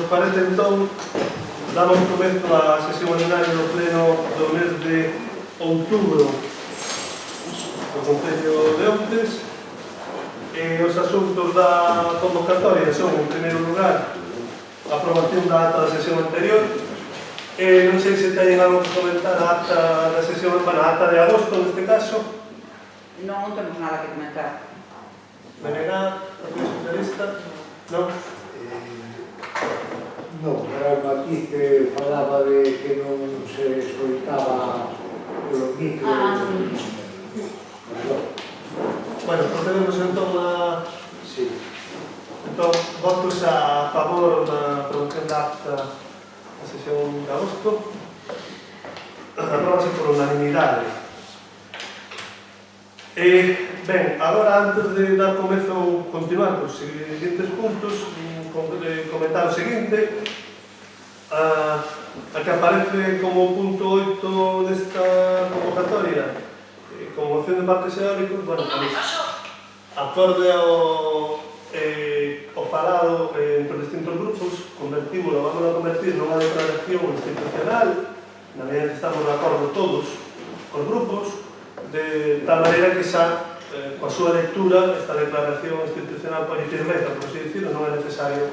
vos parece, entón, damos comezo á sesión ordinaria do pleno do mes de outubro do Concello de Outes. Os asuntos da convocatoria son, en primeiro lugar, a aprobación da ata da sesión anterior. Non sei se teñen algo que comentar a ata da sesión, bueno, a ata de agosto, neste caso. Non temos nada que comentar. Menegá, Partido Socialista, non? Non, era o matiz que falaba de que non se escoitaba o micro. Bueno, procedemos entón a... Sí. Entón, votos a favor da aprobación da acta da sesión de agosto. Apróbase por unanimidade. Ben, agora, antes de dar comezo ou continuar cos seguintes puntos, comentar o seguinte. A que aparece como punto 8 desta convocatoria, como moción de parques eólicos, bueno, acorde ao falado entre os distintos grupos, vamos a convertir nunha declaración institucional, na medida que estamos de acordo todos os grupos, de tal maneira que xa, coa súa lectura, esta declaración institucional pode firmeza, por así decirlo, non é necesario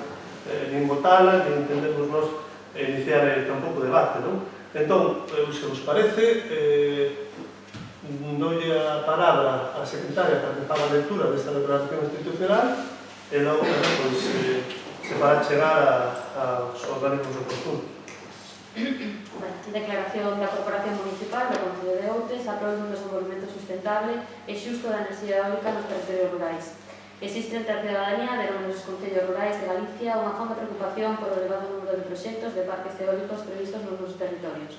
nin votala, nin entendemos nós iniciar tampouco debate, non? Entón, se vos parece, doulle a palabra á secretaria para que faga a lectura desta declaración institucional e logo, pois, se fará chegar aos organismos oportunos. Declaración da Corporación Municipal do Concello de Outes aproba un desenvolvemento sustentable e xusto da enerxía eólica nos territorios rurais. Existe entre a cidadanía de nos concellos rurais de Galicia unha fonda preocupación por o elevado número de proxectos de parques eólicos previstos nos nosos territorios.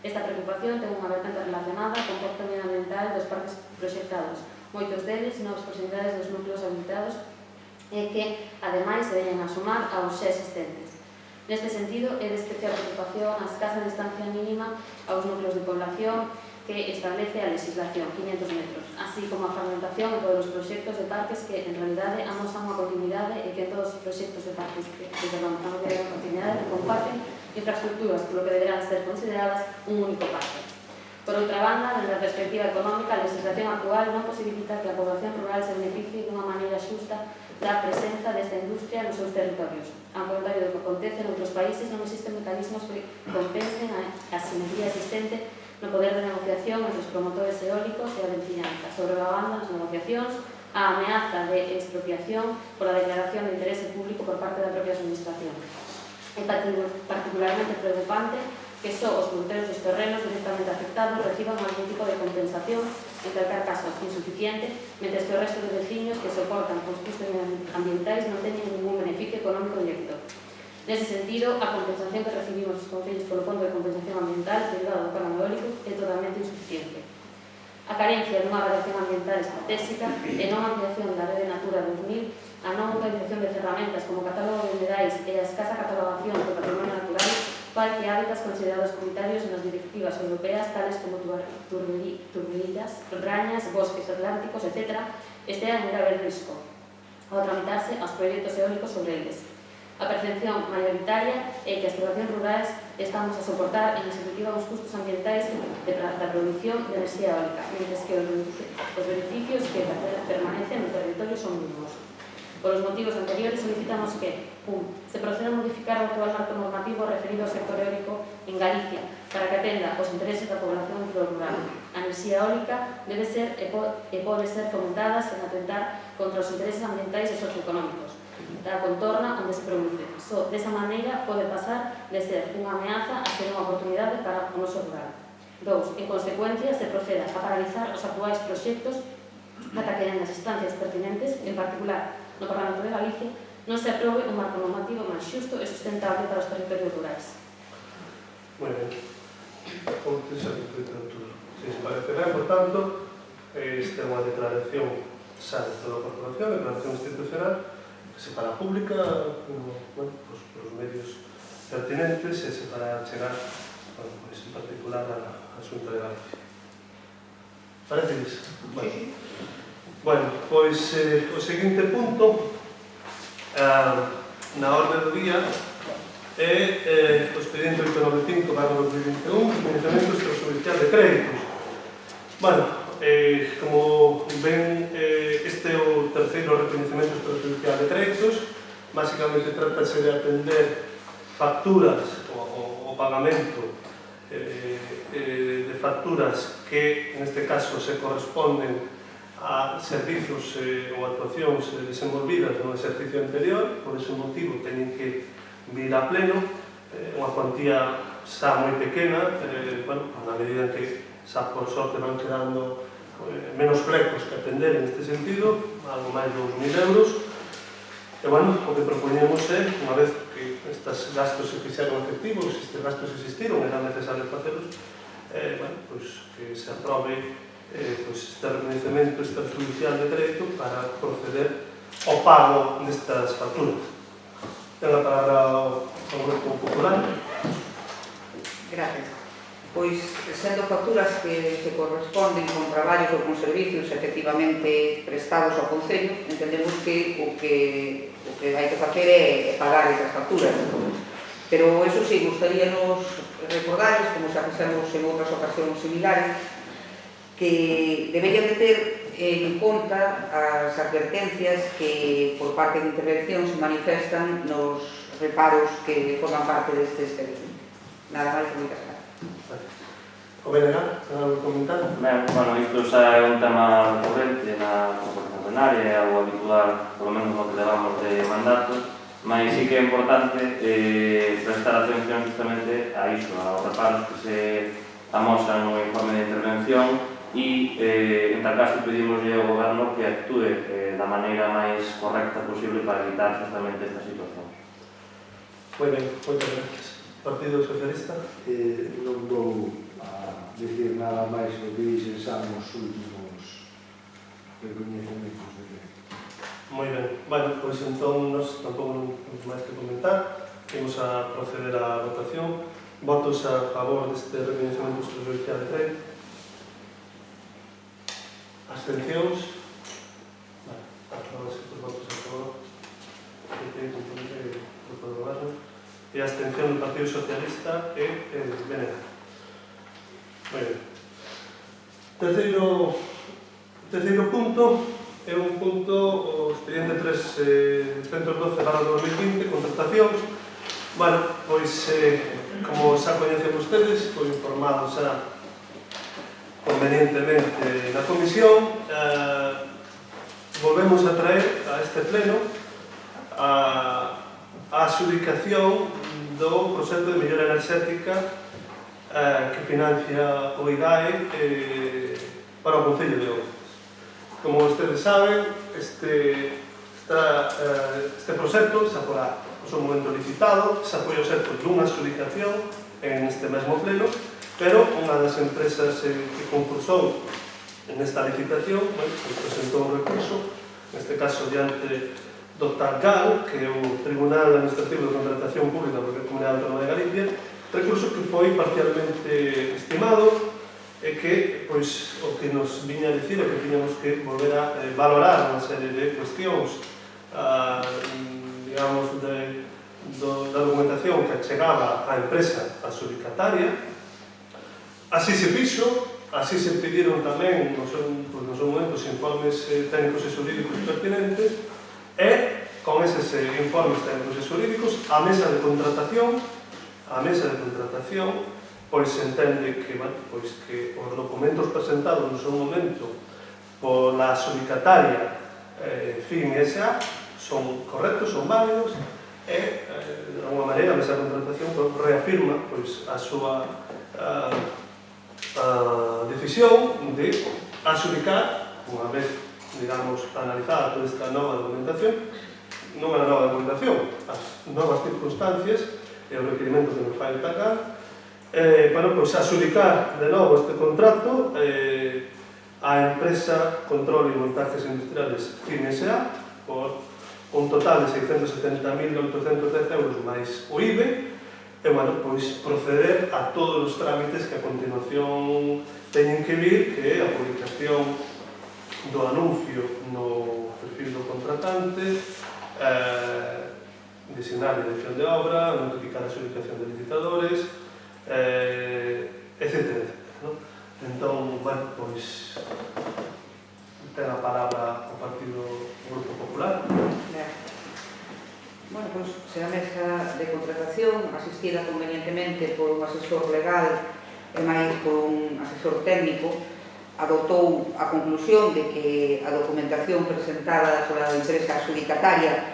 Esta preocupación ten unha vertente relacionada con o impacto medioambiental dos parques proxectados, moitos deles novas proximidades dos núcleos habitados e que, ademais, se veñen a sumar aos xa existentes. Neste sentido, é de especial preocupación a escasa distancia mínima aos núcleos de población que establece a legislación, 500 metros, así como a fragmentación en todos os proxectos de parques que, en realidade, amosan unha continuidade e que en todos os proxectos de parques que amosan unha continuidade comparten infraestructuras, por lo que deberán ser consideradas un único parque. Por outra banda, desde a perspectiva económica, a legislación actual non posibilita que a población rural se beneficie dunha maneira xusta da presenza desta industria nos seus territorios. Ao contrario do que acontece en outros países, non existen mecanismos que compensen a asimetría existente no poder de negociación entre os promotores eólicos e a veciñanza, sobrevagando nas negociacións a ameaza de expropiación por a declaración de interese público por parte da propia administración. É particularmente preocupante que só os promotores dos terrenos directamente afectados reciban algún tipo de compensación, en calquer caso insuficiente, mentres que o resto de veciños que soportan os custos ambientais non teñen ningún beneficio económico directo. Nese sentido, a compensación que recibimos os concellos polo Fondo de Compensación Ambiental derivado do Plano Eólico é totalmente insuficiente. A carencia dunha variación ambiental estratégica e non ampliación da Rede Natura 2000, a non utilización de ferramentas como catálogo de humedais e a escasa catalogación do patrimonio natural para que hábitats considerados comunitarios nas directivas europeas, tales como turberías, rañas, bosques atlánticos, etc., estean en grave risco ao tramitarse aos proxectos eólicos sobre eles. A percepción maioritaria é que as poblacións rurais estamos a soportar en executiva os custos ambientais da produción de enerxía eólica, mentres que os beneficios que permanecen no territorio son mínimos. Por os motivos anteriores, solicitamos que 1. Se proceda a modificar o actual marco normativo referido ao sector eólico en Galicia para que atenda os intereses da población rural. A enerxía eólica debe ser e pode ser fomentada sen atentar contra os intereses ambientais e socioeconómicos da contorna onde se produce. Só desa maneira pode pasar de ser unha ameaza a ser unha oportunidade para o noso rural. 2. En consecuencia, se proceda a paralizar os actuais proxectos ata que en as instancias pertinentes, en particular no Parlamento de Galicia, non se aprobe un marco normativo máis xusto e sustentable para os territorios rurais. Moi ben. Ponte xa de literatura. Se os parece ben, por tanto, esta é unha declaración xa de toda a corporación, declaración institucional, que se fará pública por os medios pertinentes e se fará chegar, en particular, a Xunta de Galicia. Parece iso? Bueno, pois o seguinte punto na orde do día e o expediente 895/2021, financiamento extrajudicial de créditos. Bueno, como ven, este é o terceiro recoñecemento extrajudicial de créditos. Básicamente trátase de atender facturas o pagamento de facturas que, neste caso, se corresponden a servizos ou actuacións desenvolvidas no exercicio anterior. Por ese motivo teñen que vir a pleno, unha cuantía xa moi pequena, na medida en que xa por sorte van quedando menos flecos que atender en este sentido, algo máis de 2.000 euros. E, bueno, o que propoñemos é, unha vez que estes gastos se fixeron efectivos, estes gastos existiron, eran necesarios facelos, que se aprobe este reconhecemento extrajudicial de crédito para proceder ao pago destas facturas. Ten a palabra o Grupo Popular. Gracias. Pois, sendo facturas que corresponden con traballos ou con servicios efectivamente prestados ao Concello, entendemos que o que hai que facer é pagar esas facturas. Pero, eso sí, gustaríanos recordarles, como xa fixemos en outras ocasións similares, que deberían de ter en conta as advertencias que por parte de intervención se manifestan nos reparos que forman parte deste expediente. Nada máis, moitas gracias. O BNG, ten algo que comentar? Ben, bueno, isto xa é un tema recorrente na corporación plenaria, é algo habitual, polo menos no que levamos de mandato, mas sí que é importante prestar atención justamente a isto, aos reparos que se amosan no informe de intervención e, en tal caso, pedimoslle ao Goberno que actúe da maneira máis correcta posible para evitar justamente esta situación. Moi ben, moitas gracias. Partido Socialista? Non vou a decir nada máis do que dixen xa nos últimos recoñecementos de crédito. Moi ben. Bueno, pois entón nos tampouco non temos máis que comentar. Imos a proceder á votación. Votos a favor deste recoñecemento extrajudicial de crédito? Abstencións? Vale, aprobados os votos a favor. Grupo do Goberno. E a abstención do Partido Socialista e BNG. Moi ben. Terceiro punto é un punto, o expediente 312/2020, contratacións. Bueno, pois, como xa coñecen vostedes, foi informado xa convenientemente na comisión, volvemos a traer a este pleno a adxudicación do proxecto de mellora enerxética que financia o IDAE para o Concello de Ouzas. Como vostedes saben, este proxecto xa fora no seu momento licitado, xa foi obxecto dunha adxudicación en este mesmo pleno, pero unha das empresas que concursou en esta licitación presentou un recurso, neste caso diante do TACGAL, que é o Tribunal Administrativo de Contratación Pública da Comunidade Autónoma de Galicia, recurso que foi parcialmente estimado e que, pois, o que nos viña a dicir é que tiñamos que volver a valorar unha serie de cuestións, digamos, da documentación que chegaba á empresa adxudicataria. Así se fixo, así se pediron tamén no seu momento os informes técnicos e xurídicos pertinentes, e con eses informes técnicos e xurídicos a mesa de contratación pois entende que, pois que os documentos presentados no seu momento pola adxudicataria FIM SA son correctos, son válidos e, de alguma maneira, a mesa de contratación reafirma pois a súa decisión de adxudicar, unha vez, digamos, analizada toda esta nova documentación, non a nova documentación, as novas circunstancias e os requerimentos que nos fai o TACGAL, para adxudicar de novo este contrato á empresa Control e Montajes Industriales FIM SA por un total de 670.810 euros máis o IBE, e, pois, proceder a todos os trámites que a continuación teñen que vir, que é a publicación do anuncio no perfil do contratante, designar dirección de obra, notificar a adjudicación de licitadores, etcétera, etcétera, ¿no? Entón, bueno, pois ten a palabra o Grupo Popular. Bueno, pois se a mesa de contratación, asistida convenientemente por un asesor legal e máis por un asesor técnico, adoptou a conclusión de que a documentación presentada pola empresa adjudicataria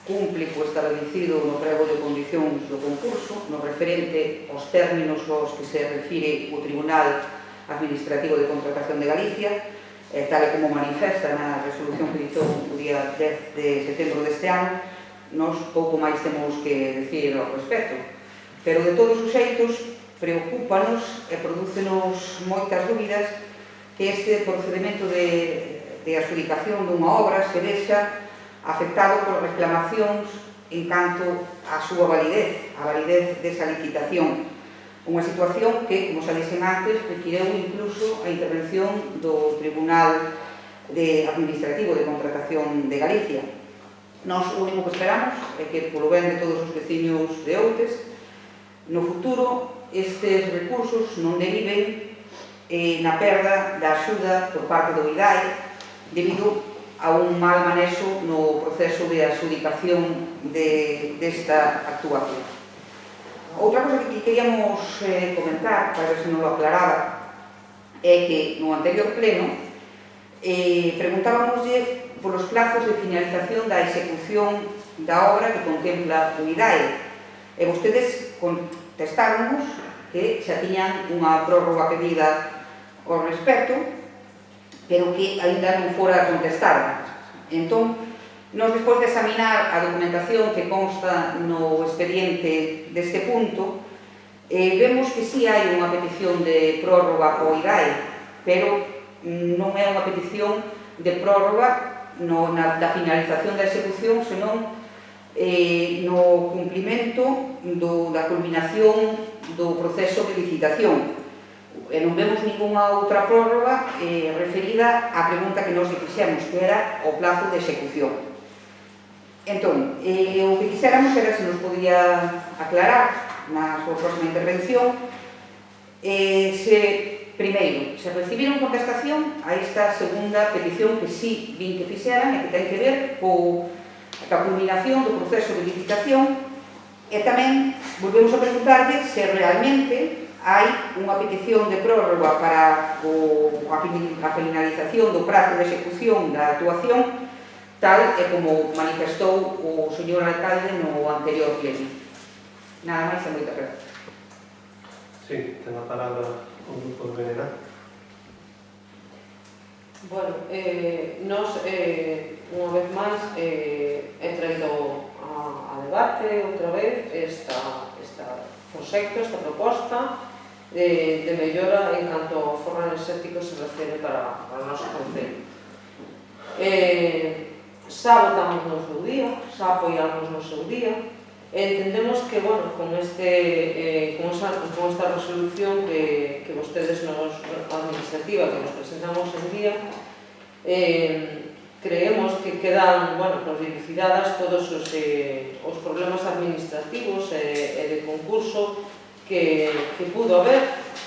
cumple co establecido no prego de condicións do concurso, no referente aos términos aos que se refire o Tribunal Administrativo de Contratación de Galicia, tal e como manifesta na resolución que ditou o día 10 de setembro deste ano. Nos pouco máis temos que decir ao respecto, pero de todos os xeitos preocúpanos e prodúcenos moitas dúbidas que este procedimento de adjudicación dunha obra se vexa afectado por reclamacións en canto á súa validez, a validez desa licitación. Unha situación que, como xa dixen antes, requireu incluso a intervención do Tribunal Administrativo de Contratación de Galicia. Nós o único que esperamos é que, polo ben de todos os veciños de Outes, no futuro estes recursos non deriven na perda da axuda por parte do IDAE debido a un mal manexo no proceso de adjudicación desta actuación. Outra cosa que queríamos comentar, para ver se non lo aclaraba, é que no anterior pleno preguntábamoslle polos plazos de finalización da execución da obra que contempla o IDAE. E vostedes contestáronos que xa tiñan unha prórroga pedida ao respecto, pero que ainda non fora contestada. Entón, nós, despois de examinar a documentación que consta no expediente deste punto, vemos que sí hai unha petición de prórroga ao IDAE, pero non é unha petición de prórroga da finalización da execución, senón no cumplimento da culminación do proceso de licitación. E non vemos ninguna outra prórroga referida á pregunta que nos fixemos, que era o plazo de execución. Entón, o que quixéramos era se nos podía aclarar na súa próxima intervención primeiro, se recibiron contestación a esta segunda petición que sí vin que fixeran e que ten que ver coa culminación do proceso de licitación, e tamén volvemos a preguntarlle se realmente hai unha petición de prórroga para a finalización do prazo de execución da actuación, tal e como manifestou o señor alcalde no anterior pleno. Nada máis e moitas gracias. Sí, ten a palabra o Grupo de Venera. Bueno, nos, unha vez máis, he traído a debate outra vez esta proxecto, esta proposta de mellora en canto ao forno enerxético se refere para o noso concello. Xa votamos no seu día, xa apoiamos no seu día, entendemos que, bueno, con esta resolución que vostedes administrativa que nos presentamos en día, creemos que quedan, bueno, dilucidadas todos os problemas administrativos e de concurso que pudo haber,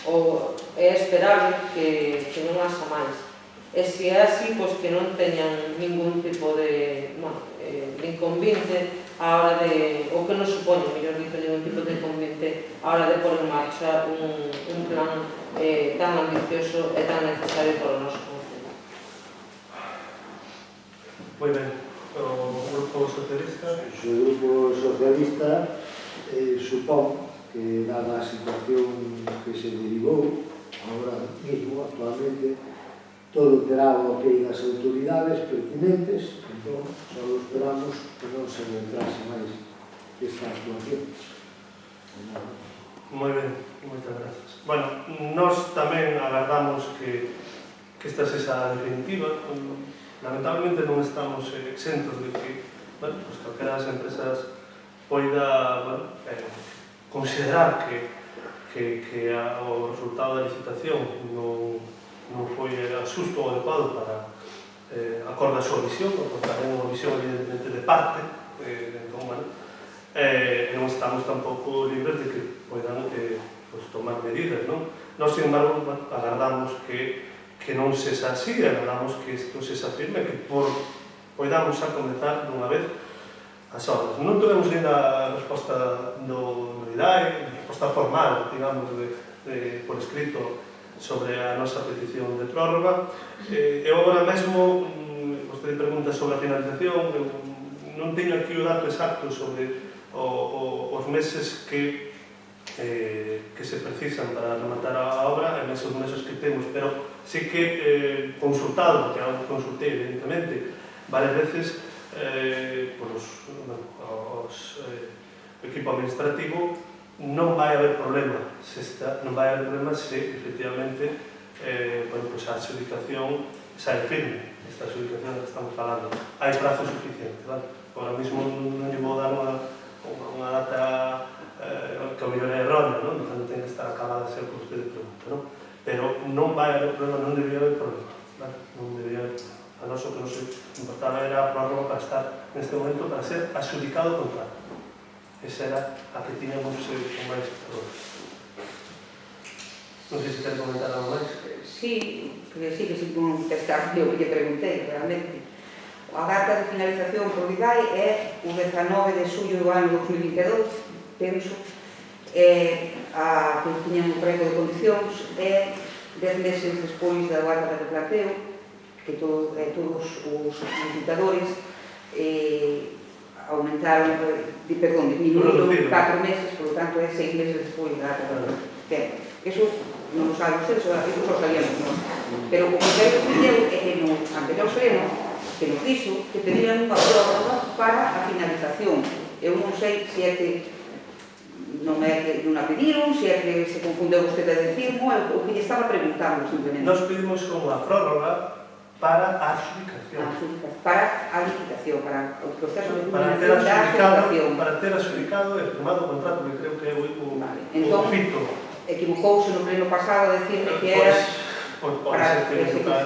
ou é esperable que non haxa máis. E se é así, pois que non teñan ningún tipo de inconveniente a hora de, ou que non supoñe, mellor dito, ningún tipo de inconveniente a hora de pôr en marcha un plan tan ambicioso e tan necesario para o noso concello. Moi ben, o Grupo Socialista. O Grupo Socialista supón que, dada a situación que se derivou agora mesmo, actualmente, todo terá o apoio das autoridades pertinentes, entón só esperamos que non se retrase máis esta actuación. Moi ben, moitas grazas. Bueno, nós tamén agardamos que esta sexa definitiva. Lamentablemente non estamos exentos de que, bueno, pues calquera das empresas poida, bueno, considerar que o resultado da licitación non foi xusto ou adecuado para acorde a súa visión, porque tamén unha visión evidentemente de parte, entón, bueno, e non estamos tampouco libres de que poidan tomar medidas, non? Nós, sin embargo, agardamos que non sexa así, agardamos que isto sexa firme, que poidamos a comenzar dunha vez as obras. Non tuvemos ainda a resposta do IDAE, a resposta formal, digamos, por escrito sobre a nosa petición de prórroga. Eu agora mesmo, vostede pregunta sobre a finalización, eu non teño aquí o dato exacto sobre os meses que se precisan para rematar a obra, en esos meses que temos, pero sí que consultado, porque algo consultei, evidentemente, varias veces o equipo administrativo, non vai haber problema se efectivamente a adjudicación sae firme, esta adjudicación que estamos falando. Hai prazo suficiente, vale? Ahora mismo non lle vou dar unha data que ao mellor é errónea, non? Non ten que estar acabada a ser como usted pregunta, non? Pero non vai haber problema, non debería haber problema, vale? Non debería haber problema. A nós o que nos importaba era a prórroga para estar neste momento para ser adjudicado o contrato. Esa era a que tiñamos con máis problemas. Non sei se quer comentar algo máis. Sí, que contestar o que lle preguntei, realmente. A data de finalización por IDAE é o 19 de xullo do ano 2022, penso, a que tiñan un proxecto de condicións é 10 meses despois da data de replanteo, que todos os licitadores aumentaron, disminuíron 4 meses, por lo tanto é 6 meses despois da data de replanteo. Eso non lo sabe usted, eso só sabíamos nós. Pero o que se pediu é que no anterior pleno, que nos dixo que pedían unha prórroga para a finalización. Eu non sei se é que non a pediron, se é que se confundeu usted a decirmo, o que lle estaba preguntando simplemente. Nos pedimos unha prórroga para a adjudicación. Para a licitación, para o proceso de para ter adjudicación. Para ter adjudicado e firmado o contrato, que creo que é o fito. Equivocouse no pleno pasado a decirme que era para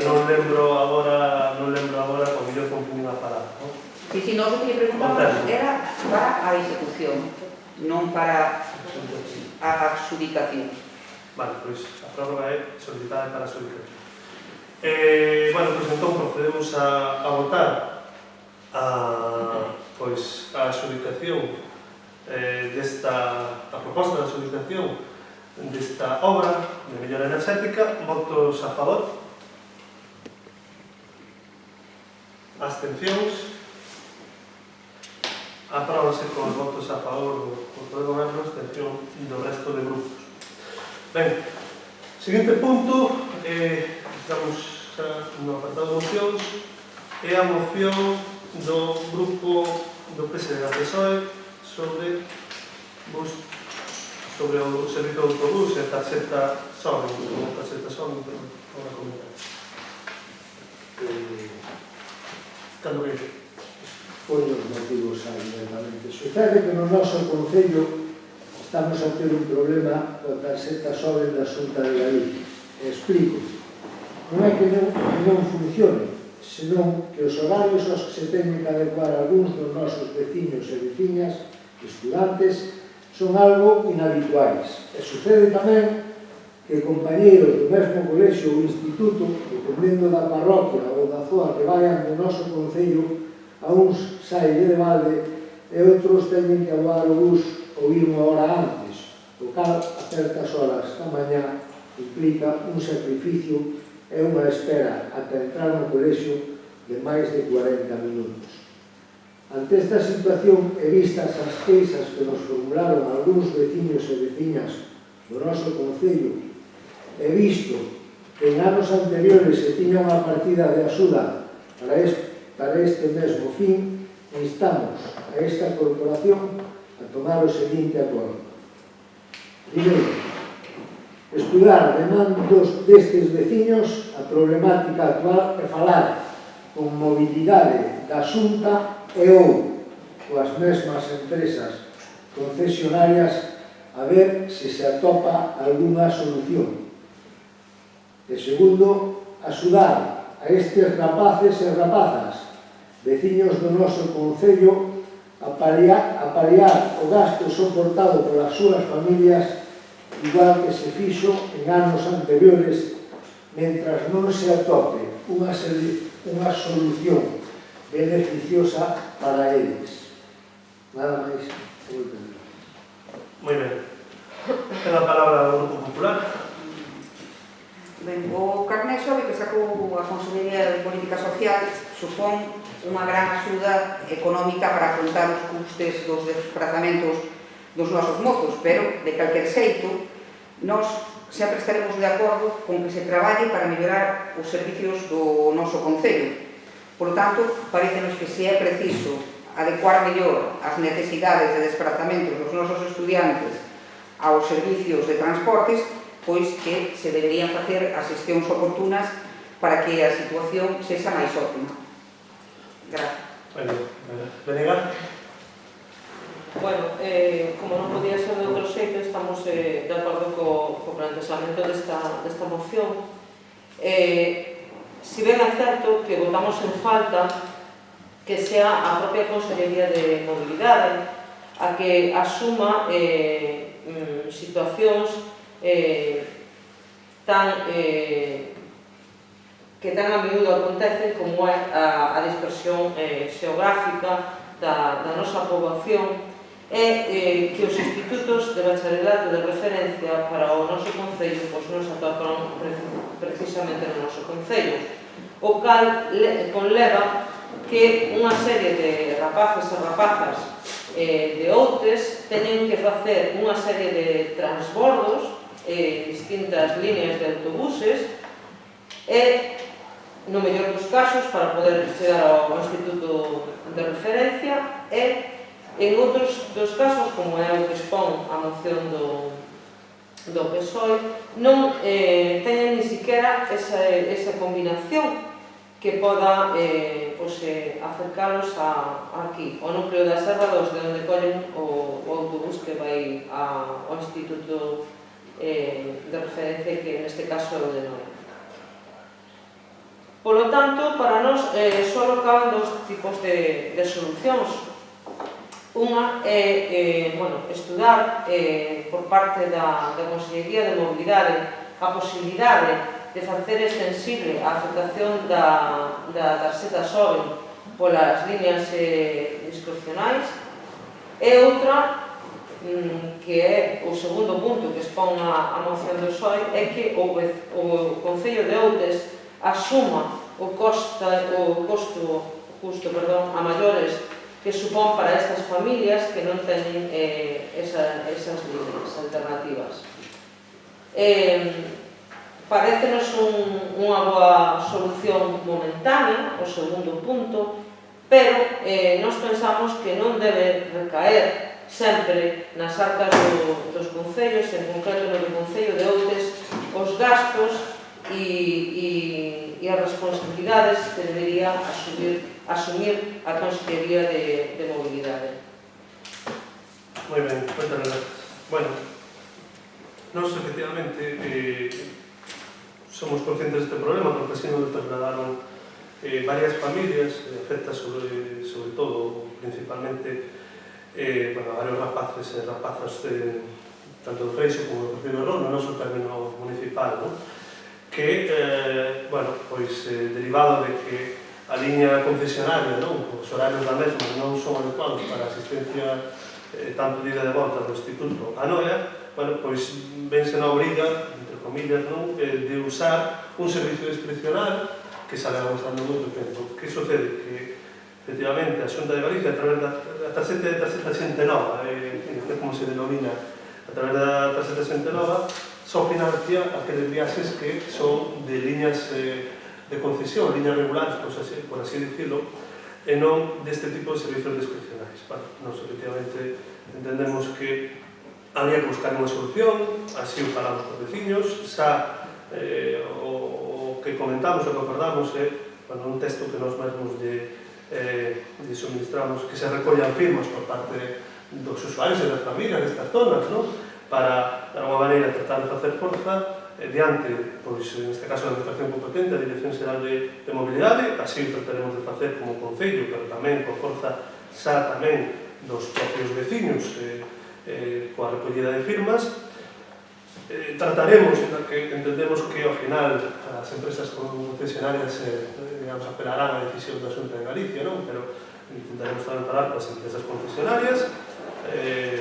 non lembro agora, o mellor confundín a palabra, non? Si, nós o que lle preguntábamos era para a execución, non para a adjudicación. Vale, pois a prórroga é solicitada para a adjudicación. Bueno, pois entón procedemos a votar a adjudicación a proposta de adjudicación desta obra de mellora enerxética. Votos a favor? Abstencións? Apróbase con os votos a favor do goberno, abstención do resto de grupos. Ben, seguinte punto, estamos no apartado de mocións, é a moción do grupo do PSD da PSOE sobre o servizo de autobús e a tarxeta SOMI, para comentar. Cando que? Pois os motivos hai directamente. Sucede que no noso Concello estamos a ter un problema coa tarxeta SOMI da Xunta de Galicia. Explico. Non é que non funcione, senón que os horarios aos que se teñen que adecuar algúns dos nosos veciños e veciñas, estudantes, son algo inhabituais. E sucede tamén que compañeiros do mesmo colexio ou instituto, dependendo da parroquia ou da zoa que vayan do noso Concello, a uns saille de balde e outros teñen que aguardar o bus ou ir unha hora antes, o cal a certas horas da mañá implica un sacrificio e unha espera ata entrar no colexio de máis de 40 minutos. Ante esta situación e vistas as queixas que nos formularon algúns veciños e veciñas do noso Concello, e visto que en anos anteriores se tiña unha partida de axuda para este mesmo fin, instamos a esta corporación a tomar o seguinte acordo. Primeiro, estudar demandos destes veciños a problemática actual e falar con mobilidade da Xunta e ou coas mesmas empresas concesionarias a ver se se atopa algunha solución. E segundo, axudar a estes rapaces e rapazas, veciños do noso Concello, a paliar o gasto soportado polas súas familias, igual que se fixo en anos anteriores, mentras non se atope unha solución beneficiosa para eles. Nada máis. Moi ben. Ten a palabra o Grupo Popular. Ben, o carné xove que sacou a Consellería de Política Social supón unha gran axuda económica para afrontar os custes dos desplazamentos dos nosos mozos, pero, de calquer xeito, nós sempre estaremos de acordo con que se traballe para mellorar os servicios do noso Concello. Por tanto, parecenos que se é preciso adecuar mellor as necesidades de desplazamentos dos nosos estudiantes aos servicios de transportes, pois que se deberían facer as xestións oportunas para que a situación sexa máis óptima. Gracias. Bueno, Venegas. Bueno, como non podía ser de outro xeito, estamos de acordo co planteamento desta moción. Si ben é certo que votamos en falta que sea a propia Consellería de Mobilidade a que asuma situacións que tan a miúdo acontecen como é a dispersión xeográfica da nosa poboación e que os institutos de bacharelato de referencia para o noso Concello non se atopan precisamente no noso Concello, o cal conleva que unha serie de rapaces e rapazas de Outes teñen que facer unha serie de transbordos distintas líneas de autobuses e, no mellor dos casos, para poder chegar ao instituto de referencia e, en outros dos casos, como é o que expón a moción do PSOE, non teñen ni siquiera esa combinación que poda acercalos aquí, ao núcleo da Serra dos de onde collen o autobús que vai ao instituto de referencia, que neste caso é o de Noia. Polo tanto, para nós só caben dos tipos de solucións. Unha é estudar por parte da Consellería de Mobilidade a posibilidade de facer extensible a aceptación da tarxeta SOBEN polas líneas discrecionais, e outra, que é o segundo punto que expón a moción do PSOE, é que o Concello de Outes asuma o custo a maiores que supón para estas familias que non teñen esas líneas alternativas. Parécenos unha boa solución momentánea, o segundo punto, pero nós pensamos que non debe recaer sempre nas arcas dos concellos, en concreto no do Concello de Outes, os gastos e as responsabilidades que debería asumir a Consellería de Mobilidade. Moi ben, moitas grazas. Bueno, nós efectivamente somos conscientes deste problema porque así nos trasladaron varias familias, afecta sobre todo, principalmente, a varios rapaces e rapazas tanto do Freixo como do Concello de Ron, no noso término municipal, que, derivado de que a liña concesionaria, os horarios da mesma non son adecuados para a asistencia tanto de ida de volta do Instituto a Noia, vense na obriga, entre comillas, de usar un servicio discrecional que sale avanzando moito tempo. Que sucede? Que, efectivamente, a Xunta de Galicia, a través da tarxeta xente nova, como se denomina, a través da tarxeta xente nova, só financia aqueles viaxes que son de líneas de concesión, líneas regulares, por así dicirlo, e non deste tipo de servicios discrecionais. Nos, efectivamente, entendemos que habría que buscar unha solución, así o falamos con veciños, xa o que comentamos, o que acordamos é un texto que nos mesmos de suministramos, que se recollan firmas por parte dos usuarios e das familias destas zonas, para, de alguma maneira, tratar de facer forza diante, neste caso, da Administración competente, a Dirección Xeral de Mobilidade, así o trataremos de facer como Concello, pero tamén con forza xa tamén dos propios veciños coa recollida de firmas. Trataremos, que entendemos que ao final as empresas concesionarias digamos, apelarán a decisión da Xunta de Galicia, non? Pero intentaremos tamén falar coas empresas concesionarias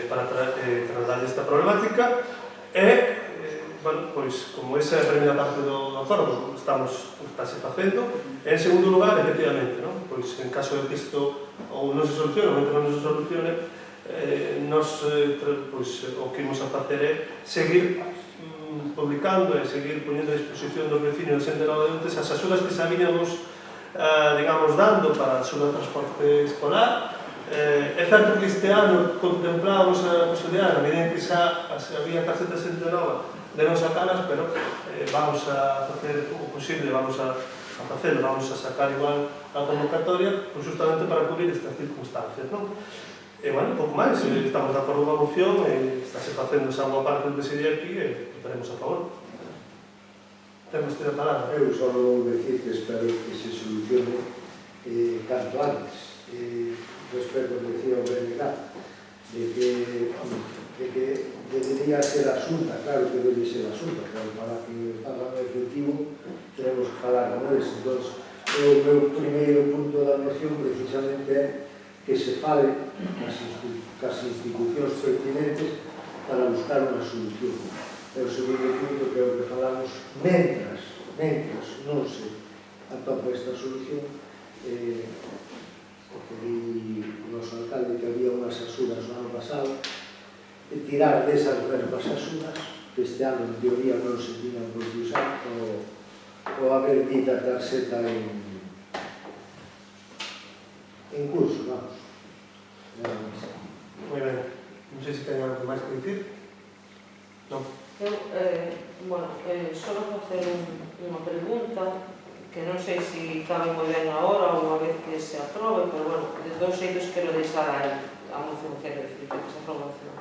para trasladar esta problemática e, bueno, pois, como esa é a primeira parte do acordo, estáse facendo. En segundo lugar, efectivamente, non? Pois, en caso de que isto ou non se solucione, ou mentre non se solucione, nos, pois, o que imos a facer é seguir publicando e seguir poñendo a disposición dos vecinos de Xente Nova de Ontes as axudas que sabíamos, digamos, dando para a axuda de transporte escolar. É certo que este ano contemplábamos a posibilidade, na medida en que xa había casetas Xente Nova, de non sacalas, pero vamos a facer o posible, vamos a facelo, vamos a sacar igual a convocatoria, pues justamente para cubrir estas circunstancias, non? E, bueno, pouco máis, estamos de acordo coa moción, estáse facendo esa boa parte do que se di aquí e votaremos a favor. Temos que ter a palabra. Eu só vou decir que espero que se solucione canto antes. Respecto ao que decía o BNG, de que debería ser a Xunta, claro que debe ser a Xunta, pero para que fagan efectivo tenemos que falar con eles. Entón, o meu primeiro punto da moción precisamente é que se fale cas institucións pertinentes para buscar unha solución. E o segundo punto que é o que falamos, mentras non se atopa esta solución, o que di o noso alcalde que había unhas axudas no ano pasado, e tirar desas verbas axudas, que este ano en teoría non se tiñan por que usar, ou haber dita tarxeta en curso, vamos. Moi ben. Non sei se ten algo máis que dicir. Non. Eu, só vou facer unha pregunta que non sei se cabe moi ben agora ou unha vez que se aprobe, pero, bueno, de todos xeitos quero deixar a moción que decir que se aprobe ao final.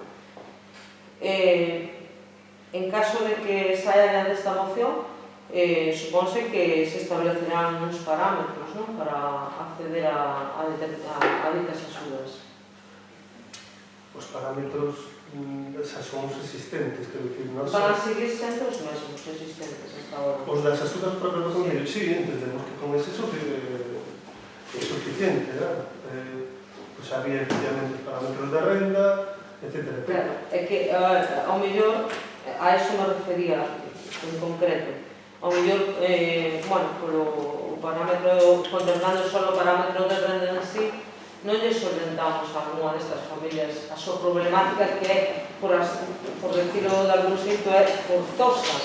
En caso de que saia desta moción, supónse que se establecerán uns parámetros, non, para acceder a ditas axudas. Os parámetros xa son os existentes, quero dicir, non Van a seguir sendo os mesmos existentes hasta agora. os das axudas propias do Concello, sí, entendemos que con ese é suficiente, ¿verdad? Pois había efectivamente os parámetros da renda, etcétera. Claro, é que ao mellor a eso me refería en concreto. Ao mellor, polo parámetro, contemplando só o parámetro de renda en sí, non lle solventamos a unha destas familias a súa problemática que é, por decirlo de algún xeito, é forzosa.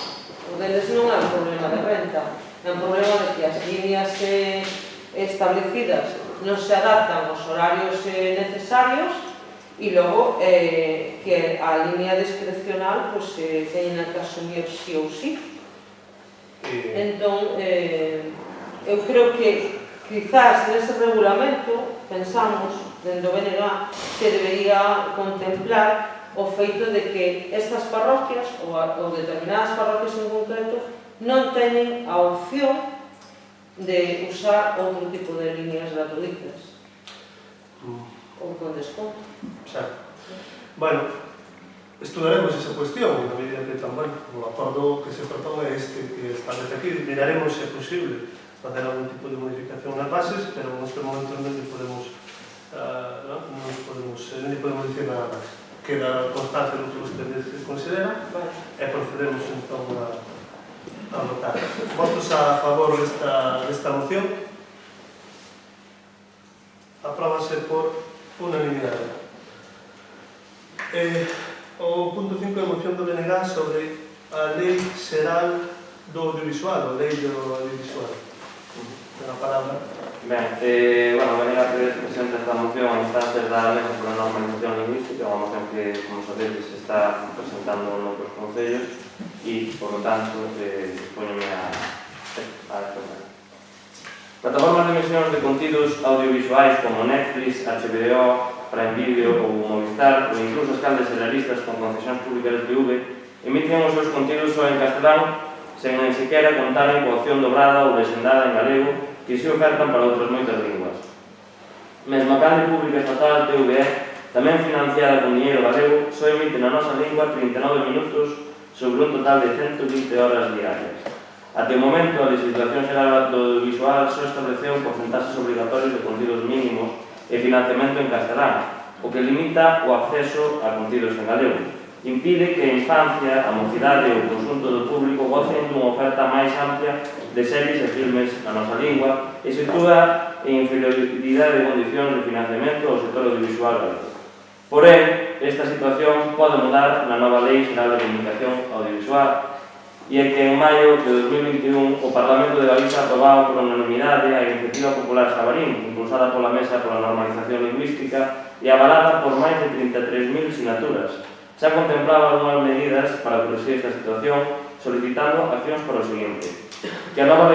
O deles non é un problema de renta, é un problema de que as líneas establecidas non se adaptan aos horarios necesarios e logo que a línea discrecional teñen que asumir sí ou sí. Entón, eu creo que quizás nese regulamento pensamos, dentro do BNG, que debería contemplar o feito de que estas parroquias, ou determinadas parroquias en concreto, non teñen a opción de usar outro tipo de líneas gratuitas ou con desconto. Xa. Bueno, estudaremos esa cuestión, na medida que tamén o acordo que se propón é este que establece aquí, miraremos se é posible facer algún tipo de modificación nas bases, pero neste momento non lle podemos dicir nada máis. Queda constancia do que vostedes consideran e procedemos entón a votar. Votos a favor desta moción. Apróbase por unanimidade. O punto 5 é a moción do BNG sobre a Lei Xeral do Audiovisual, a Lei do Audiovisual. A palabra. Ben, a maneira que presenta esta moción a instancias da Mesa pola Normalización Lingüística, unha moción que, como sabedes, se está presentando noutros concellos e, por lo tanto, póñome a exponer. Plataformas de emisións de contidos audiovisuais como Netflix, HBO, Prime Video ou Movistar, ou incluso as canles generalistas con concesións públicas de TV, emiten os seus contidos só en castelán, sen nen sequera contaren coa opción dobrada ou lexendada en galego que se ofertan para outras moitas linguas. Mesmo a canle pública estatal TVE tamén financiada con dinheiro galego, só emite na nosa lingua 39 minutos sobre un total de 120 horas diarias. Até o momento, a legislación xeral do audiovisual só estableceu porcentaxes obrigatorios de contidos mínimos e financiamento en castelán, o que limita o acceso a contidos en galego. Impide que a infancia, a mocidade e o conxunto do público gocen dunha oferta máis amplia de series e filmes na nosa lingua e sitúa en inferioridade de condicións de financiamento ao sector audiovisual galego. Porén, esta situación pode mudar na nova Lei Xeral de Comunicación Audiovisual e é que en maio de 2021 o Parlamento de Galicia aprobaba por unanimidade a Iniciativa Popular Xabarín, impulsada pola Mesa pola Normalización Lingüística e avalada por máis de 33.000 sinaturas. Xa contemplaba algunhas medidas para corregir esta situación, solicitando accións para o seguinte: que a nova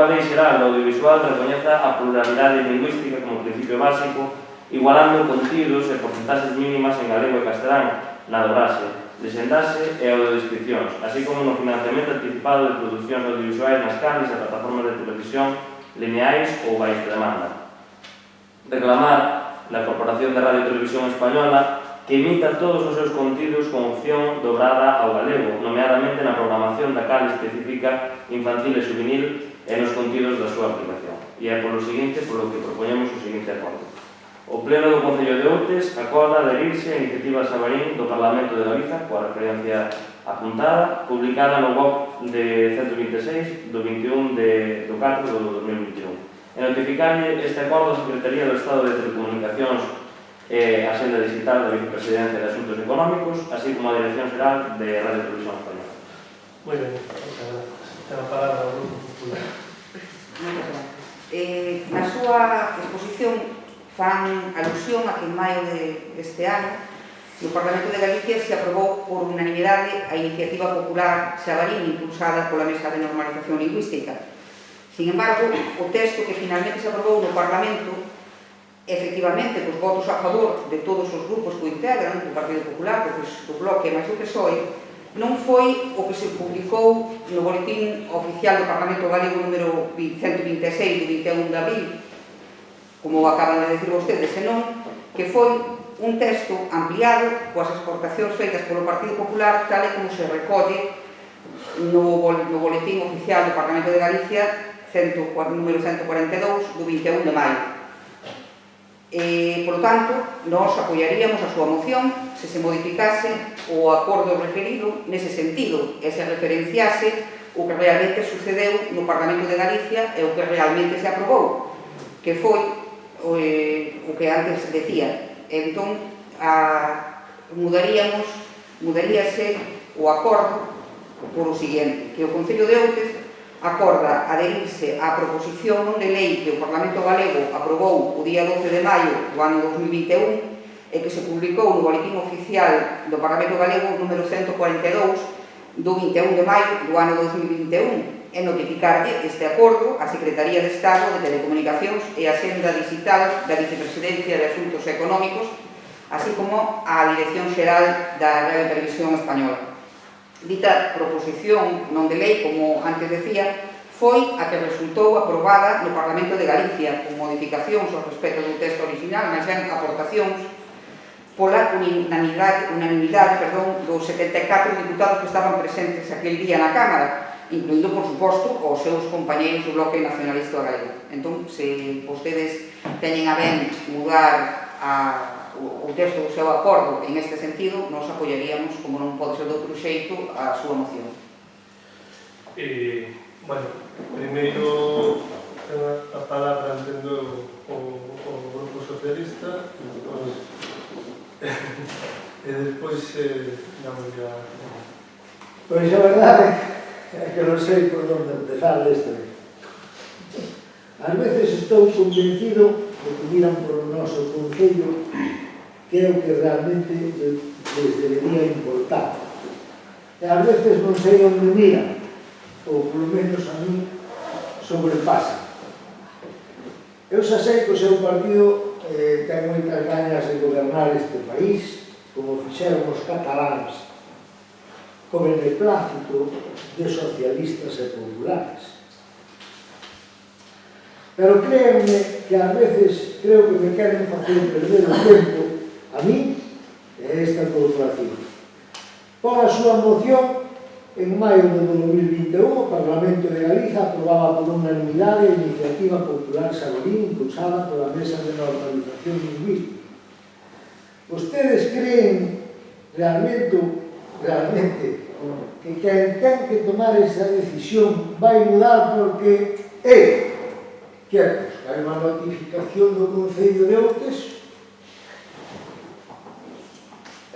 Lei Xeral do Audiovisual recoñeza a pluralidade lingüística como principio básico, igualando contidos e porcentaxes mínimas en galego e castelán na dobraxe, desenlace e audiodescripcións, así como no financiamento anticipado de producións audiovisuais nas canles e plataformas de televisión lineais ou baixo demanda. Reclamar la Corporación de Radio e Televisión Española que emita todos os seus contidos con opción dobrada ao galego, nomeadamente na programación da cal específica infantil e juvenil e nos contidos da súa aplicación. E é polo seguinte, polo que propoñemos o seguinte acordo. O Pleno do Concello de Outes acorda adherirse a Iniciativa Xabarín do Parlamento de Galiza, coa referencia apuntada, publicada no BOC de 126 do 21 do 4 do 2021. E notificarlle este acordo a Secretaría do Estado de Telecomunicacións e a Xenda Digital da Vicepresidencia de Asuntos Económicos, así como a Dirección Xeral de Radio e Televisión Española. Moi ben, moitas gracias. Ten a palabra o Grupo Popular. Moitas gracias. Na súa exposición fan alusión a que en maio deste ano no Parlamento de Galicia se aprobou por unanimidade a Iniciativa Popular Xabarín impulsada pola Mesa de Normalización Lingüística. Sin embargo, o texto que finalmente se aprobou no Parlamento, efectivamente, cos votos a favor de todos os grupos que o integran, do Partido Popular, do Bloque e máis o PSOE, non foi o que se publicou no Boletín Oficial do Parlamento Galego número 126 do 21 de abril, como acaban de decir vostedes, senón que foi un texto ampliado coas exportacións feitas polo Partido Popular, tal e como se recolle no Boletín Oficial do Parlamento de Galicia número 142 do 21 de maio. Por lo tanto, nós apoiaríamos a súa moción se modificase o acordo referido nese sentido e se referenciase o que realmente sucedeu no Parlamento de Galicia e o que realmente se aprobou, que foi o que antes decía. Entón, mudaríase o acordo por o seguinte, que o Concello de Outes acorda adherirse á proposición non de lei que o Parlamento Galego aprobou o día 12 de maio do ano 2021 e que se publicou no Boletín Oficial do Parlamento Galego número 142 do 21 de maio do ano 2021 e notificarlle este acordo á Secretaría de Estado de Telecomunicacións e a Xenda Digital da Vicepresidencia de Asuntos Económicos, así como á Dirección Xeral da Radio e Televisión Española. Dita proposición non de lei, como antes decía, foi a que resultou aprobada no Parlamento de Galicia con modificacións ao respecto do texto original, mas ben aportacións pola unanimidade dos 74 diputados que estaban presentes aquel día na Cámara, incluindo, por suposto, os seus compañeiros do Bloque Nacionalista Galego. Entón, se vostedes teñen a ben mudar o texto do seu acordo en este sentido, nos apoiaríamos, como non pode ser de outro xeito, a súa moción. Bueno, primeiro ten a palabra, entendo, o Grupo Socialista, e despois damos ya... Pois a verdade é que non sei por onde empezar deste. Ás veces estou convencido de que miran por o noso Concello, que é o que realmente les debería importar. E ás veces non sei onde miran, ou polo menos a mí sobrepasa. Eu xa sei que o seu partido ten moitas gañas de gobernar este país, como fixeron os cataláns, con el beneplácito de socialistas e populares. Pero créanme que ás veces creo que me queren facer perder o tempo a mí e a esta corporación. Por a súa moción, en maio de 2021, o Parlamento de Galiza aprobaba por unanimidade a iniciativa popular Saborín impulsada pola Mesa de Normalización Lingüística. Vostedes creen realmente que quen ten que tomar esa decisión vai mudar porque é que hai unha notificación do Concello de Outes,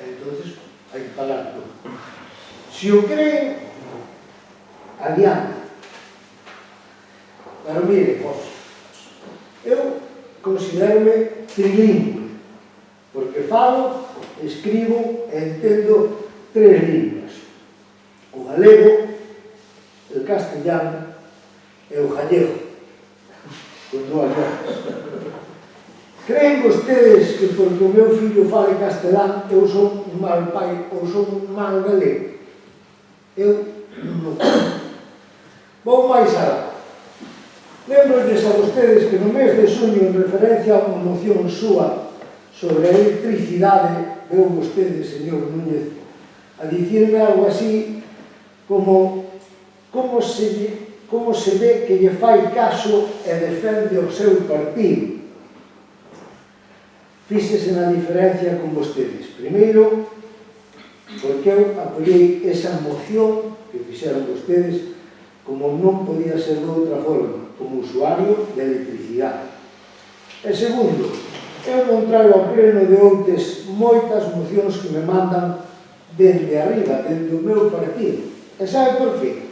entonces hai que pagar todo. Se o creen, adiante. Pero mire, eu considero-me trilingüe, porque falo, escribo e entendo 3 linguas: o galego, o castellano e o gallego, con 2 letras. Creen vostedes que porque o meu fillo fale castelán eu son un mal pai ou son un mal galego? Eu non creo. Vou máis alá. Lembrolles a vostedes que no mes de xuño, en referencia a unha moción súa sobre a electricidade, veu vostede, señor Núñez, a dicirme algo así como se ve que lle fai caso e defende o seu partido. Fíxese na diferencia con vostedes. Primeiro, porque eu apoiei esa moción que fixeron vostedes como non podía ser de outra forma, como usuario de electricidade. E segundo, eu non traigo ao pleno de Outes moitas mocións que me mandan dende arriba, dende o meu partido. E sabe por qué?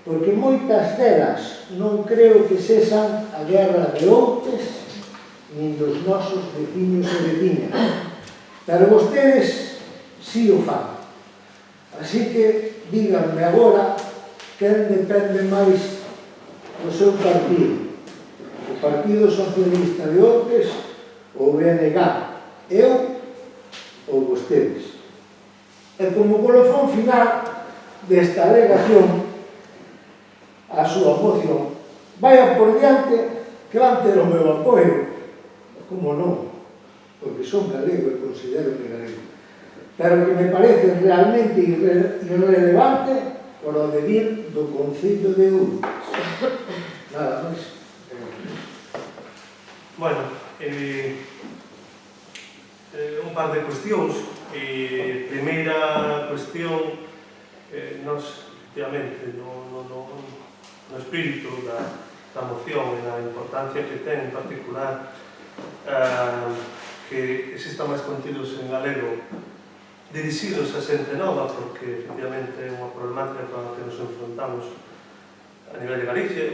Porque moitas delas non creo que sexan a guerra de Outes nin dos nosos veciños e veciñas. Pero vostedes si o fan. Así que díganme agora quen depende máis do seu partido. O Partido Socialista de Outes ou o BNG, eu ou vostedes. E como colofón final desta alegación a súa moción, vaya por diante que van ter o meu apoio. Como non? Porque son galego e considero-me galego. Pero que me parece realmente irrelevante por o devir do Concello de Outes. Nada máis. Bueno, un par de cuestións. Primeira cuestión, nos, efectivamente, no espírito da moción e da importancia que ten, en particular, que exista máis contidos en galego dirixidos a xente nova, porque efectivamente é unha problemática con a que nos enfrontamos a nivel de Galicia.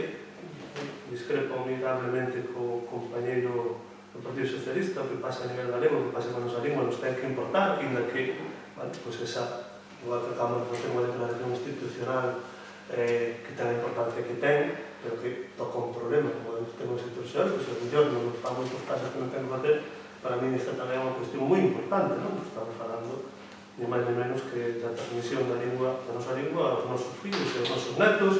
Discrepo amigablemente co compañeiro do Partido Socialista, o que pasa a nivel galego, o que pasa con a nosa lingua, nos ten que importar, inda que, pois esa, igual que acabamos de ter unha declaración institucional que ten a importancia que ten, pero que toca un problema, como temos institucional, pois o mellor non nos fa moitos casos que non ten que facer. Para mí esta tamén é unha cuestión moi importante, non? Estamos falando ni máis ni menos que da transmisión da lingua, da nosa lingua aos nosos fillos e aos nosos netos,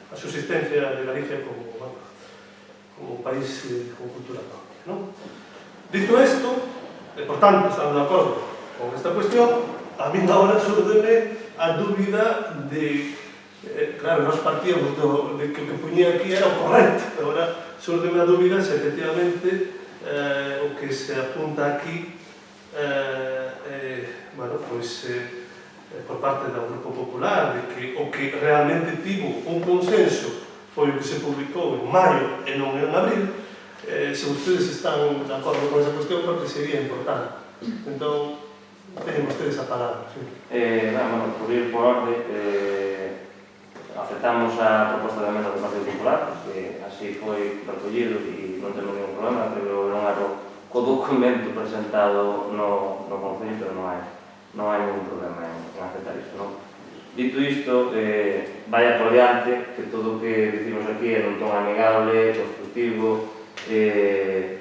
a subsistencia de Galicia como país con cultura propia, non? Dito isto, por tanto, estamos de acordo con esta cuestión, a mí agora súrdeme a dúbida de, claro, nós partíamos de que o que puñía aquí era o correcto, agora súrdeme a dúbida se efectivamente o que se apunta aquí, bueno, pois, por parte do Grupo Popular, de que o que realmente tivo un consenso foi o que se publicou en maio e non en abril. Se vostedes están de acordo con esa cuestión, porque sería importante. Entón, teñen vostedes a palabra. Bueno, por ir por orde, aceptamos a proposta de emenda do Partido Popular, porque así foi recollido e non temos ningún problema, pero era un erro co documento presentado no Concello, pero non hai ningún problema en aceptar isto, non? Dito isto, vaya por diante, que todo o que dicimos aquí é un ton amigable, constructivo,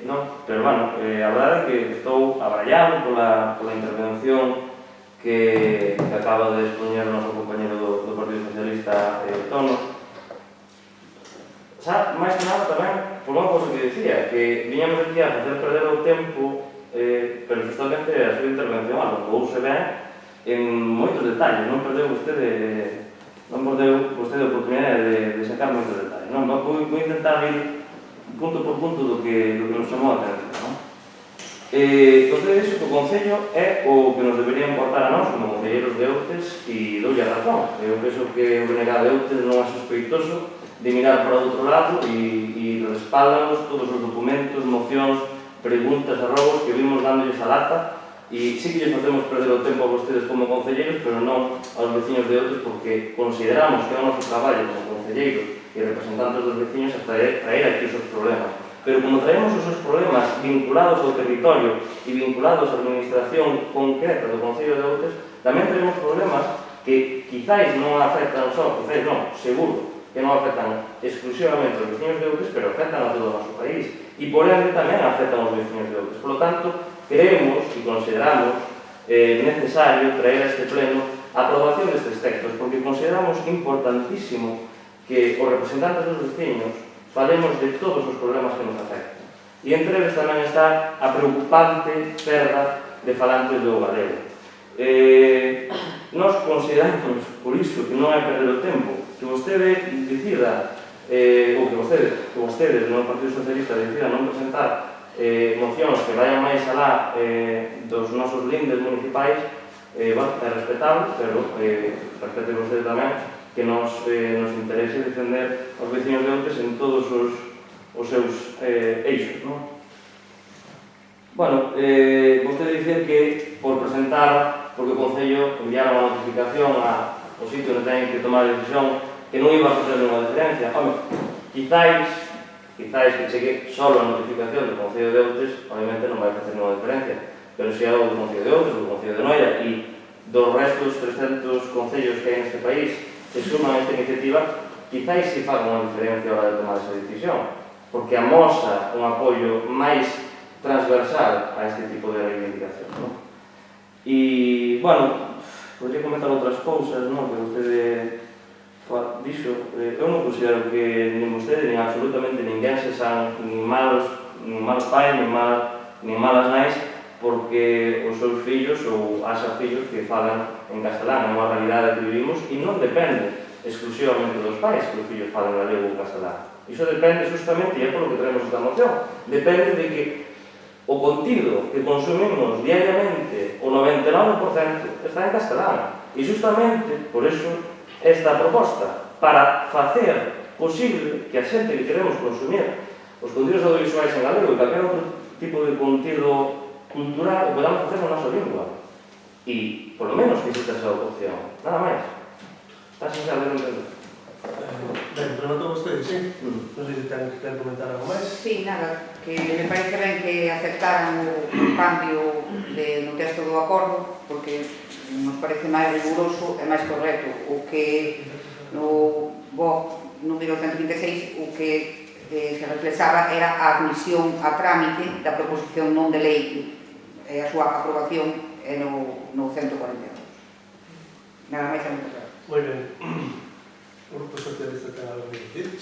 non? Pero, bueno, a verdade é que estou abrallado pola intervención que acaba de expoñer o noso compañero do Partido Socialista, Tono. Xa, máis que nada tamén, por unha cosa que dicía, que viñamos aquí a facer perder o tempo pero justamente a súa intervención alongouse ben en moitos detalles, non perdeu vostede a oportunidade de sacar moitos detalles. Non, vou intentar ir punto por punto do que nos chamou a atención. Vostede dixo que o Concello é o que nos debería importar a nós como concelleiros de Outes e doulle a razón. Eu penso que o BNG de Outes non é sospeitoso de mirar para outro lado e respaldanos todos os documentos, mocións, preguntas e robos que vimos dándolles a lata e sí que lles facemos perder o tempo a vostedes como concelleiros, pero non aos veciños de Outes, porque consideramos que é o noso traballo como concelleiros e representantes dos veciños a traer aquí os seus problemas. Pero como traemos os seus problemas vinculados ao territorio e vinculados á administración concreta do Concello de Outes, tamén traemos problemas que quizáis non afectan só, quizáis non, seguro, que non afectan exclusivamente aos veciños de Outes, pero afectan a todo o noso país. E por ende tamén afectan aos veciños de Outes. Por lo tanto, creemos e consideramos necesario traer a este pleno a aprobación destes textos, porque consideramos importantísimo que os representantes dos veciños falemos de todos os problemas que nos afectan. E entre eles tamén está a preocupante perda de falantes do galego. Nós consideramos, por iso, que non é perder o tempo, que vostede decida, ou que vostedes no Partido Socialista decidan non presentar mocións que vayan máis alá dos nosos lindes municipais, é respetable, pero respete vostede tamén que nos interese defender os veciños de Outes en todos os seus eixos, non? Bueno, vostede dicir que por presentar, porque o Concello enviara unha notificación ao sitio onde teñen que tomar a decisión, que non iba a facer unha diferencia. Home, quizáis que chegue só a notificación do Concello de Outes, obviamente non vai facer unha diferencia, pero se é o do Concello de Outes, do Concello de Noia e dos restos 300 concellos que hai neste país que suman esta iniciativa, quizáis se faga unha diferencia a hora de tomar esa decisión, porque amosa un apoio máis transversal a este tipo de reivindicación, non? E, bueno, podría comentar outras cousas, non? Que vostede dixo, eu non considero que nin vostede, nin absolutamente ninguén se san nin malos pais, nin malas nais, porque os seus fillos ou asa fillos que falan en castelán, é unha realidade que vivimos e non depende exclusivamente dos pais que os fillos falan galego ou castelán. Iso depende justamente, e é polo que traemos esta moción, depende de que o contido que consumimos diariamente, o 99% está en castelán. E justamente, por iso, esta proposta, para facer posible que a xente que queremos consumir os contidos audiovisuais en galego e calquer outro tipo de contido cultural o podamos facer na nosa lingua. E, polo menos, que exista esa opción. Nada máis. Está sin saber entender. Ben, pregunto a vostede, sí? Non sei se ten que comentar algo máis. Sí, nada, que me parece ben que aceptaran o cambio no texto do acordo, porque nos parece máis riguroso e máis correcto. O que no BOC número 126, o que se reflexaba era a admisión a trámite da proposición non de lei e a súa aprobación no 142. Nada máis e moito claro. Moi ben. O Grupo Socialista ten algo que dicir?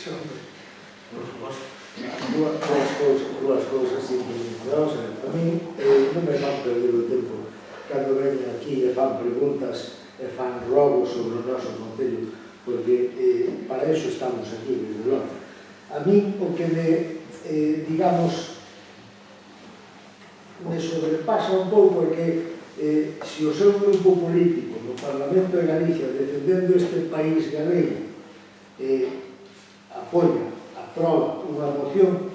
Por suposto. Dúas cousas simplemente. Vamos a ver, a mí non me van perder o tempo cando veñen aquí e fan preguntas e fan robos sobre o noso Concello, porque para eso estamos aquí, desde logo. A mí o que me, digamos, me sobrepasa un pouco é que se o seu grupo político no Parlamento de Galicia defendendo este país galego apoia, aproba unha moción,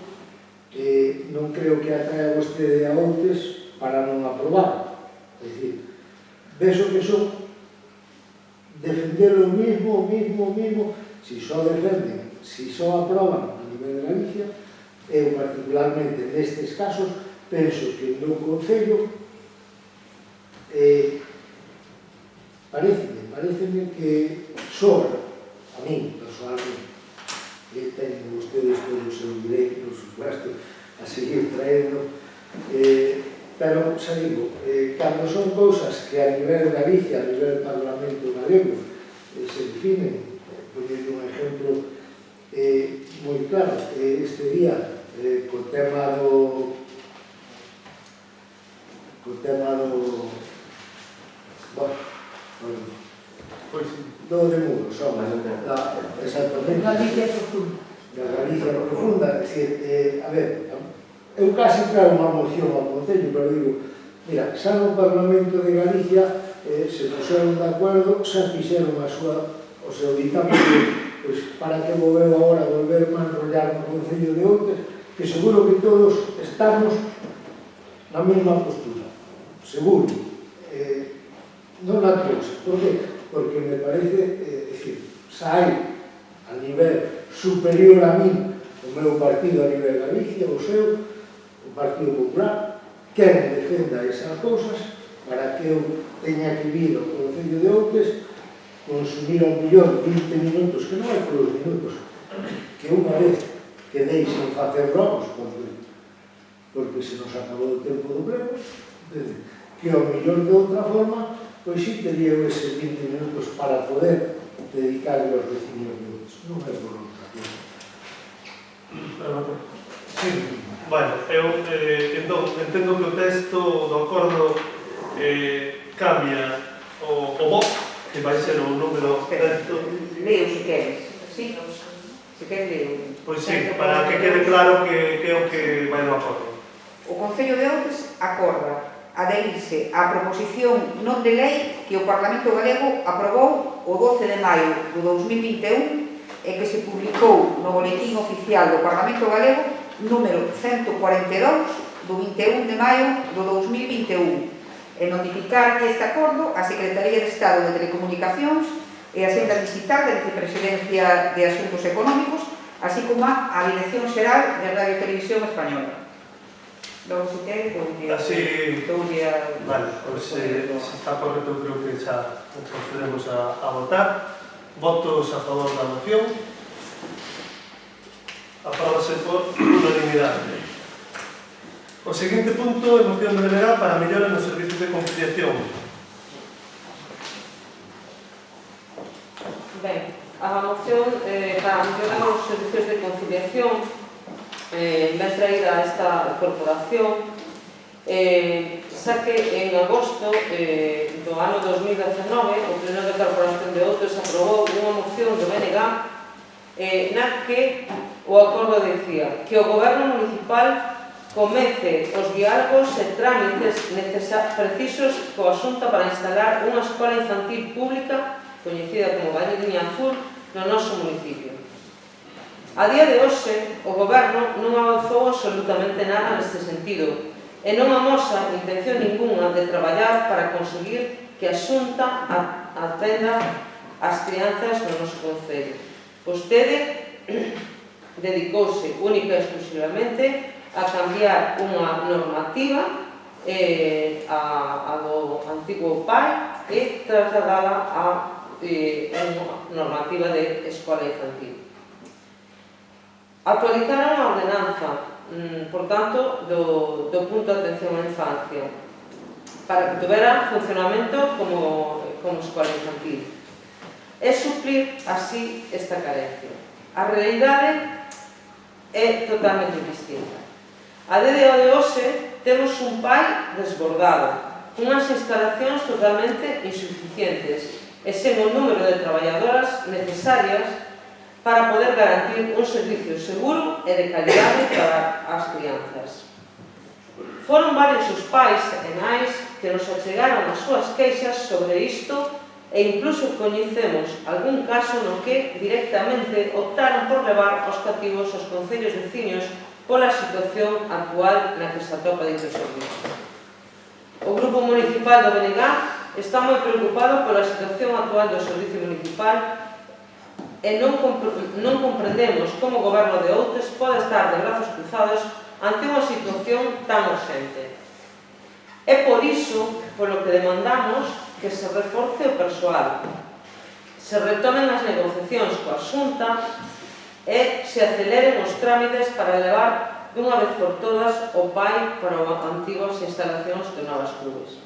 non creo que atraia vostede a Outes para non aprobar. É dicir, vexo que son defender o mismo, si só defenden, si só aproban a nivel de Galicia. Eu particularmente nestes casos penso que no Concello pareceme que sobra, a mí personalmente, que teñen vostedes todo o seu direito, por supuesto, a seguir traendo, pero, xa digo, cando son cousas que a nivel de Galicia, a nivel do Parlamento galego, se definen, poñendo un exemplo moi claro, este día, co tema o tema do... Bueno, Pois sí. do de muros, exactamente. Galicia profunda. Da Galicia profunda, é dicir, a ver, eu casi trago unha moción ao Concello, pero digo, mira, xa no Parlamento de Galicia se puseron de acordo, xa fixeron o seu dictamen, pois para que vou eu agora volver a enrollar no Concello de Outes, que seguro que todos estamos na mesma postura, seguro. Non a todos, por que? Porque me parece, decir, xa hai a nivel superior a mí o meu partido a nivel Galicia, o seu, o Partido Popular, quen defenda esas cousas para que eu teña que vir ao Concello de Outes, consumir ao millón 20 minutos, que non é por os minutos, que unha vez que deixen facer bromos, porque se nos acabou o tempo do pleno, que ao millón de outra forma, pois sí tería eses 20 minutos para poder dedicarle aos vecinos de Outes, non é por outra cosa. Sí, bueno, eu entón, entendo que o texto do acordo cambia o voto, que vai ser o número certo. Leo se queres, sí? Se queres leo. Pois sí, para que quede claro que é o que vai no acordo. O Concello de Outes acorda adherirse á proposición non de lei que o Parlamento Galego aprobou o 12 de maio do 2021 e que se publicou no Boletín Oficial do Parlamento Galego número 142 do 21 de maio do 2021 e notificar este acordo á Secretaría de Estado de Telecomunicacións e a Senda Digital da Vicepresidencia de Asuntos Económicos, así como a Dirección Xeral de Radio e Televisión Española. Logo, se quere, doulle a... Vale, pois se está correcto, creo que xa procedemos a votar. Votos a favor da moción. Apróbase por unanimidade. O seguinte punto é moción de delegado para mellora nos servicios de conciliación. Ben, a moción para mellorar os servicios de conciliación ven traída a esta corporación xa que en agosto do ano 2019 o Pleno da Corporación de Outes aprobou unha moción do BNG na que o acordo decía que o Goberno Municipal comece os diálogos e trámites precisos coa Xunta para instalar unha escola infantil pública coñecida como Valdiña Azul no noso municipio. A día de hoxe, o Goberno non avanzou absolutamente nada neste sentido e non amosa intención ninguna de traballar para conseguir que a Xunta atenda as crianzas no noso concello. Vostede dedicouse única e exclusivamente a cambiar unha normativa a do antigo PAI e trasladala a unha normativa de escola infantil. Actualizaron a ordenanza, por tanto, do punto de atención á infancia para que tuvera funcionamento como escola infantil e suplir así esta carencia. A realidade é totalmente distinta. A día de hoxe temos un PAI desbordado, unhas instalacións totalmente insuficientes e sen o número de traballadoras necesarias para poder garantir un servicio seguro e de calidade para as crianzas. Foron varios os pais e nais que nos achegaron as súas queixas sobre isto e incluso coñecemos algún caso no que directamente optaron por levar aos cativos os concellos veciños pola situación actual na que se atopa dito servicio. O Grupo Municipal do BNG está moi preocupado pola situación actual do servicio municipal e non comprendemos como o Goberno de Outes pode estar de brazos cruzados ante unha situación tan urgente. É por iso polo que demandamos que se reforce o persoal, se retomen as negociacións coa Xunta e se aceleren os trámites para levar dunha vez por todas o PAI para as antigas instalacións de Novas Clubes.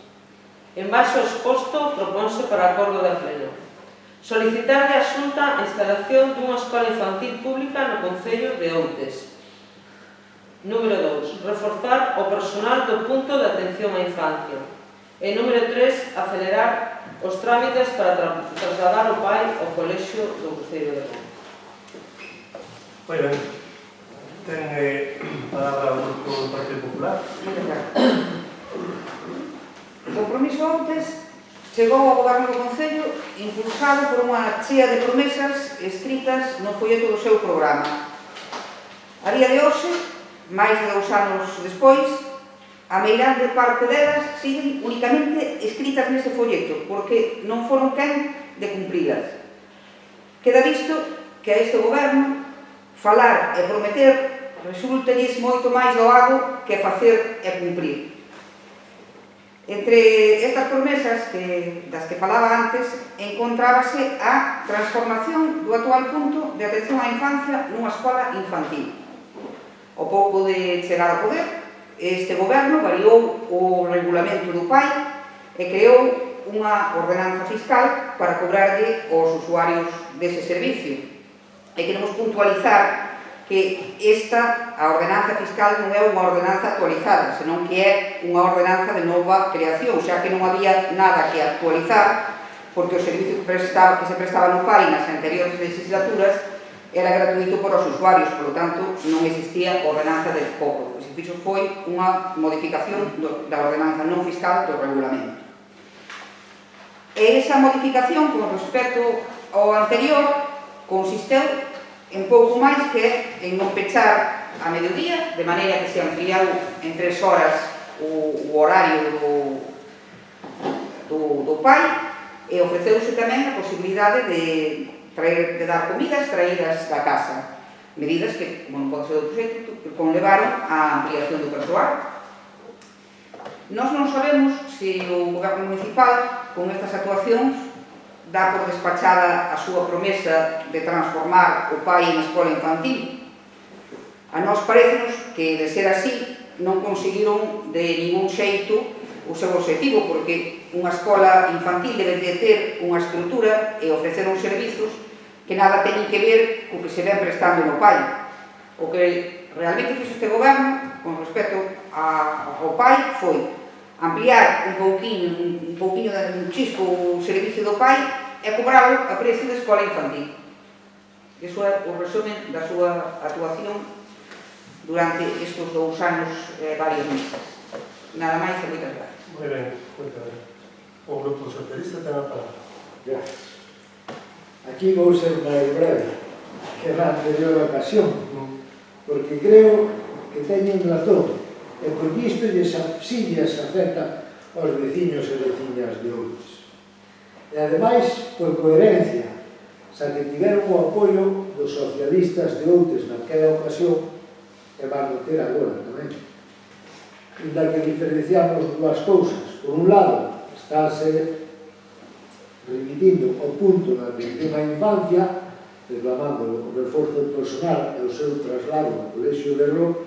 En base ao exposto, proponse para acordo de pleno solicitarle á Xunta a instalación dunha escola infantil pública no Concello de Outes. Número 2, reforzar o personal do punto de atención á infancia. E número 3, acelerar os trámites para trasladar o pai ao colexio do Cruceiro de Roma. Moi ben. Ten palabra o Grupo do Partido Popular. Moitas gracias. O compromiso antes chegou ao Goberno do Concello impulsado por unha chea de promesas escritas no folleto do seu programa. A día de hoxe, máis de 2 anos despois, a meirande parte delas siguen únicamente escritas nese folleto, porque non foron quen de cumprilas. Queda visto que a este goberno falar e prometer resultalles moito máis doado que facer e cumprir. Entre estas promesas das que falaba antes, encontrábase a transformación do actual punto de atención á infancia nunha escola infantil. Ao pouco de chegar ao poder, este goberno variou o regulamento do PAI e creou unha ordenanza fiscal para cobrarlle aos usuarios dese servicio. E queremos puntualizar que esta, a ordenanza fiscal, non é unha ordenanza actualizada, senón que é unha ordenanza de nova creación, xa que non había nada que actualizar, porque o servicio que se prestaba no PAI nas anteriores legislaturas era gratuito para os usuarios, polo tanto, non existía ordenanza de cobro. O que se fixo foi unha modificación da ordenanza non fiscal do regulamento. E esa modificación, con respecto ao anterior, consisteu en pouco máis que en non pechar a mediodía, de maneira que se ampliou en 3 horas o horario do PAI, e ofreceuse tamén a posibilidade de dar comidas traídas da casa. Medidas que, como non pode ser outro xeito, conlevaron á ampliación do persoal. Nós non sabemos se o goberno municipal, con estas actuacións, dá por despachada a súa promesa de transformar o PAI en escola infantil. A nós parecenos que, de ser así, non conseguiron de ningún xeito o seu objetivo, porque unha escola infantil debe de ter unha estrutura e ofrecer uns servizos que nada teñen que ver co que se ven prestando no PAI. O que realmente fixo este goberno con respecto ao PAI foi ampliar un pouquiño un chisco o servicio do PAI e cobralo a precio de escola infantil. Iso é o resumen da súa actuación durante estes 2 anos e varios meses. Nada máis e moitas gracias. Moi ben, moitas gracias. O Grupo Socialista ten a palabra. Gracias. Aquí vou ser máis breve que na anterior ocasión, porque creo que teñen razón, e porque isto si lles afecta aos veciños e veciñas de Outes. E ademais, por coherencia, xa que tiveron o apoio dos socialistas de Outes naquela ocasión, e van a ter agora tamén. Inda que diferenciamos dúas cousas. Por un lado, estáse remitindo o punto da atención á infancia, reclamando o reforzo personal e o seu traslado ao colexio de Roma,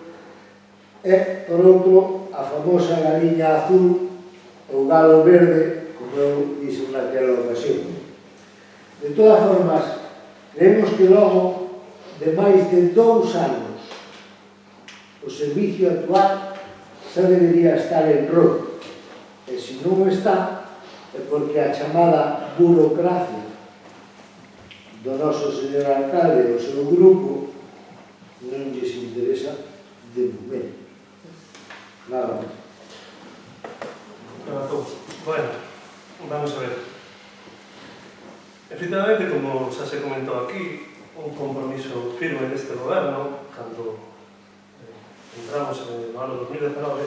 e, por outro, a famosa galiña azul ou galo verde, como eu dixo naquela ocasión. De todas formas, creemos que logo de máis de 2 anos o servicio actual xa debería estar en roto, e se non está, é porque a chamada burocracia do noso señor alcalde e do seu grupo non lles interesa de momento. Nada máis. Bueno, vamos a ver. Efectivamente, como xa se comentou aquí, un compromiso firme deste goberno, cando entramos no ano 2019,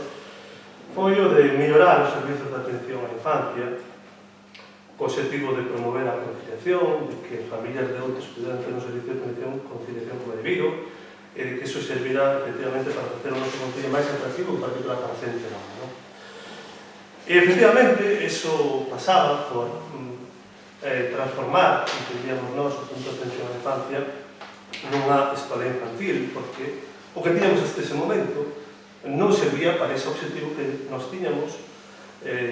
foi o de mellorar os servizos de atención á infancia, co objetivo de promover a conciliación, de que as familias de Outes puderan ter un servicio de conciliación como debido, e de que iso servirá efectivamente para facer o noso concello máis atractivo para que toda a xente non. E efectivamente, iso pasaba por transformar, entendíamos nós, o punto de atención á infancia nunha escola infantil, porque o que tiñamos hasta ese momento non servía para ese objetivo que nos tiñamos,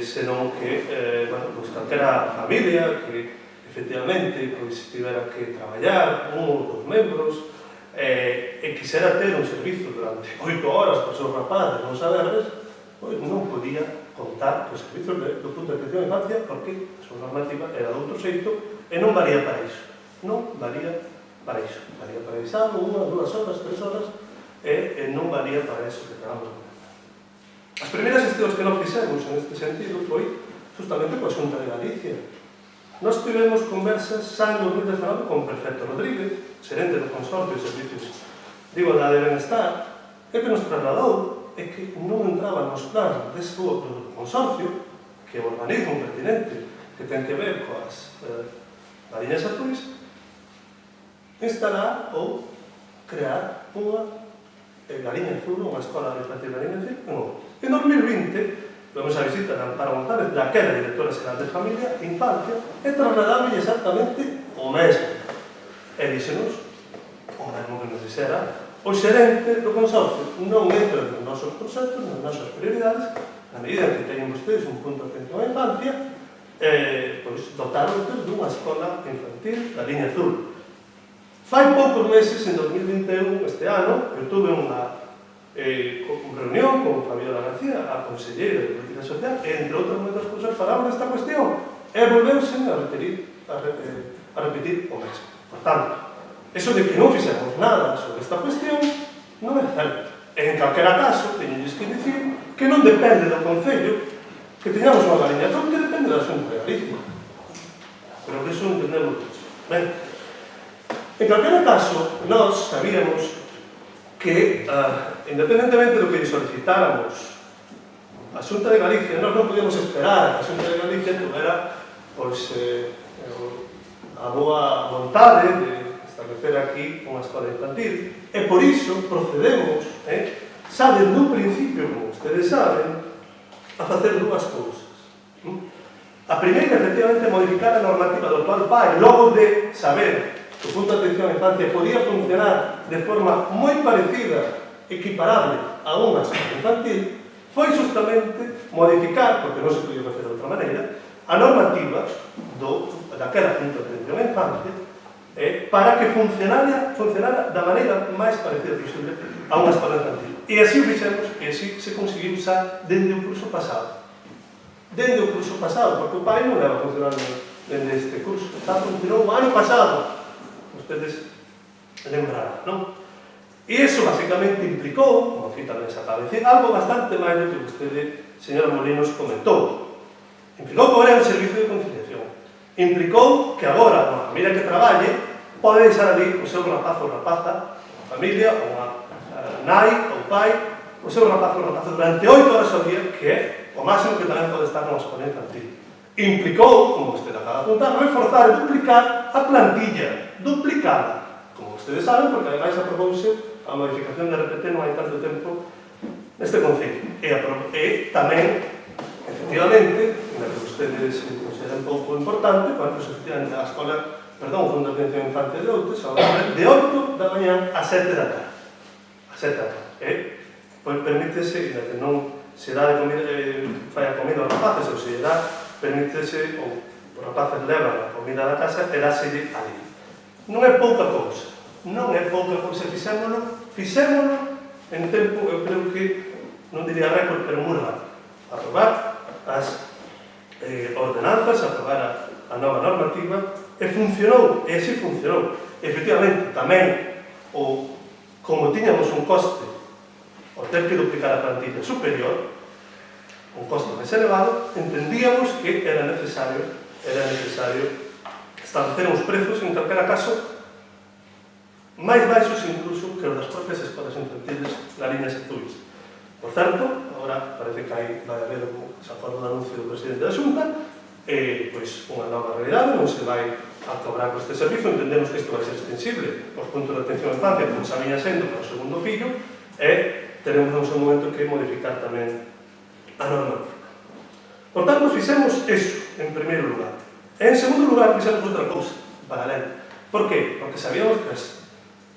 senón que, pues calquera familia que efectivamente tivera que traballar, un ou 2 membros, e quixera ter un servizo durante 8 horas para os seus rapaces non saberles, pois non podía contar os servizos do punto de atención a infancia porque a súa normativa era de outro xeito e non valía para iso. Non valía para iso. Valía para avisar 1, 2 horas, 3 horas e non valía para iso que tengamos. As primeiras xestións que nos fixemos en este sentido foi justamente coa Xunta de Galicia. Nós tivemos conversas xa en 2019 con o prefecto Rodríguez, xerente do Consorcio de Servicios de Igualdade e Benestar, e que nos trasladou é que non entraba nos plans dese do consorcio, que é o organismo pertinente que ten que ver coas galiñas azuis, instalar ou crear unha galiña azul, unha escola de infantil de galiña azul, en Ourense. En 2020, vamos a visita de Amparo González, daquela directora xeral de Familia e Infancia, e trasladamos exactamente o mesmo. E díxenos, o mesmo que nos dixera, o xerente do consorcio non entra nos nosos proxectos, nas nosas prioridades, na medida en que teñen vostedes un punto de atención á infancia, pois dotaron dunha escola infantil da liña azul. Fai poucos meses, en 2021, este ano, eu tuve unha reunión con Fabiola García, a conselleira de Política Social, e entre outras moitas cousas falamos desta cuestión, e volveuse a repetir o mesmo. Por tanto, eso de que non fixemos nada sobre esta cuestión non é certo. En calquera caso, teñolles que dicir que non depende do Concello que teñamos unha galiña azul, que depende da Xunta de Galicia. Pero que eso entendemos todos. Ben, en calquera caso, nós sabíamos que, independentemente do que solicitáramos a Xunta de Galicia, nós non podíamos esperar que a Xunta de Galicia tuvera a boa vontade de establecer aquí unha escola infantil, e por iso procedemos, xa desde un principio, como ustedes saben, a facer dúas cousas. A primeira, efectivamente, modificar a normativa do actual PAE, logo de saber que o punto de atención á infancia podía funcionar de forma moi parecida, equiparable a unha escola infantil, foi justamente modificar, porque non se podía facer de outra maneira, a normativa daquela punto de atención á infancia para que funcionara da maneira máis parecida posible a unha escola infantil. E así o fixemos, e así se conseguiu xa dende o curso pasado. Dende o curso pasado, porque o PAE non leva funcionando dende este curso, xa funcionou o ano pasado. Ustedes lembrarán, non? E iso basicamente implicou, como aquí tamén se acaba de decir, algo bastante máis do que vostede, señora Molinos, comentou. Implicou que agora é un servicio de conciliación. Implicou que agora, unha familia que traballe, pode deixar ali o seu rapaz ou rapaza, a familia, ou a nai ou pai, o seu rapaz ou rapaza durante 8 horas ao día, que é o máximo que tamén pode estar nunha escola infantil. Implicou, como vostede acaba de apuntar, reforzar e duplicar a plantilla, duplicada, como ustedes saben, porque ademais aprobouse a modificación de RPT non hai tanto tempo neste Concello. E tamén, efectivamente, na que ustedes consideran pouco importante, cuando efectivamente a escola, perdón, o Fondo de Atención Infantil de Outes, de 8 da mañá a 7 da tarde. A 7 da tarde. Pois permítese, que non se dá de comida, fai a comida aos rapaces, ou se dá, permítese, ou os rapaces levan a comida da casa e dáselle ali. Non é pouca cousa. Non é pouca cousa. Fixémolo en tempo, eu creo que, non diría récord, pero moi rápido. Aprobar as ordenanzas, aprobar a nova normativa, e funcionou, e así funcionou. Efectivamente, tamén, como tiñamos un coste, o ter que duplicar a plantilla superior, un coste máis elevado, entendíamos que era necesario establecer uns prezos, en calquera caso, máis baixos incluso que os das propias escolas infantiles das liñas azuis. Por certo, agora parece que vai haber se acordo de anuncio do presidente da Xunta, pois unha nova realidade, non se vai a cobrar por este servizo, entendemos que isto vai ser extensible aos puntos de atención á infancia, como xa viña sendo para o segundo fillo, e teremos no seu momento que modificar tamén a normativa. Por tanto, fixemos iso, en primeiro lugar. E en segundo lugar, fixemos outra cousa, paralela. Por qué? Porque sabíamos que as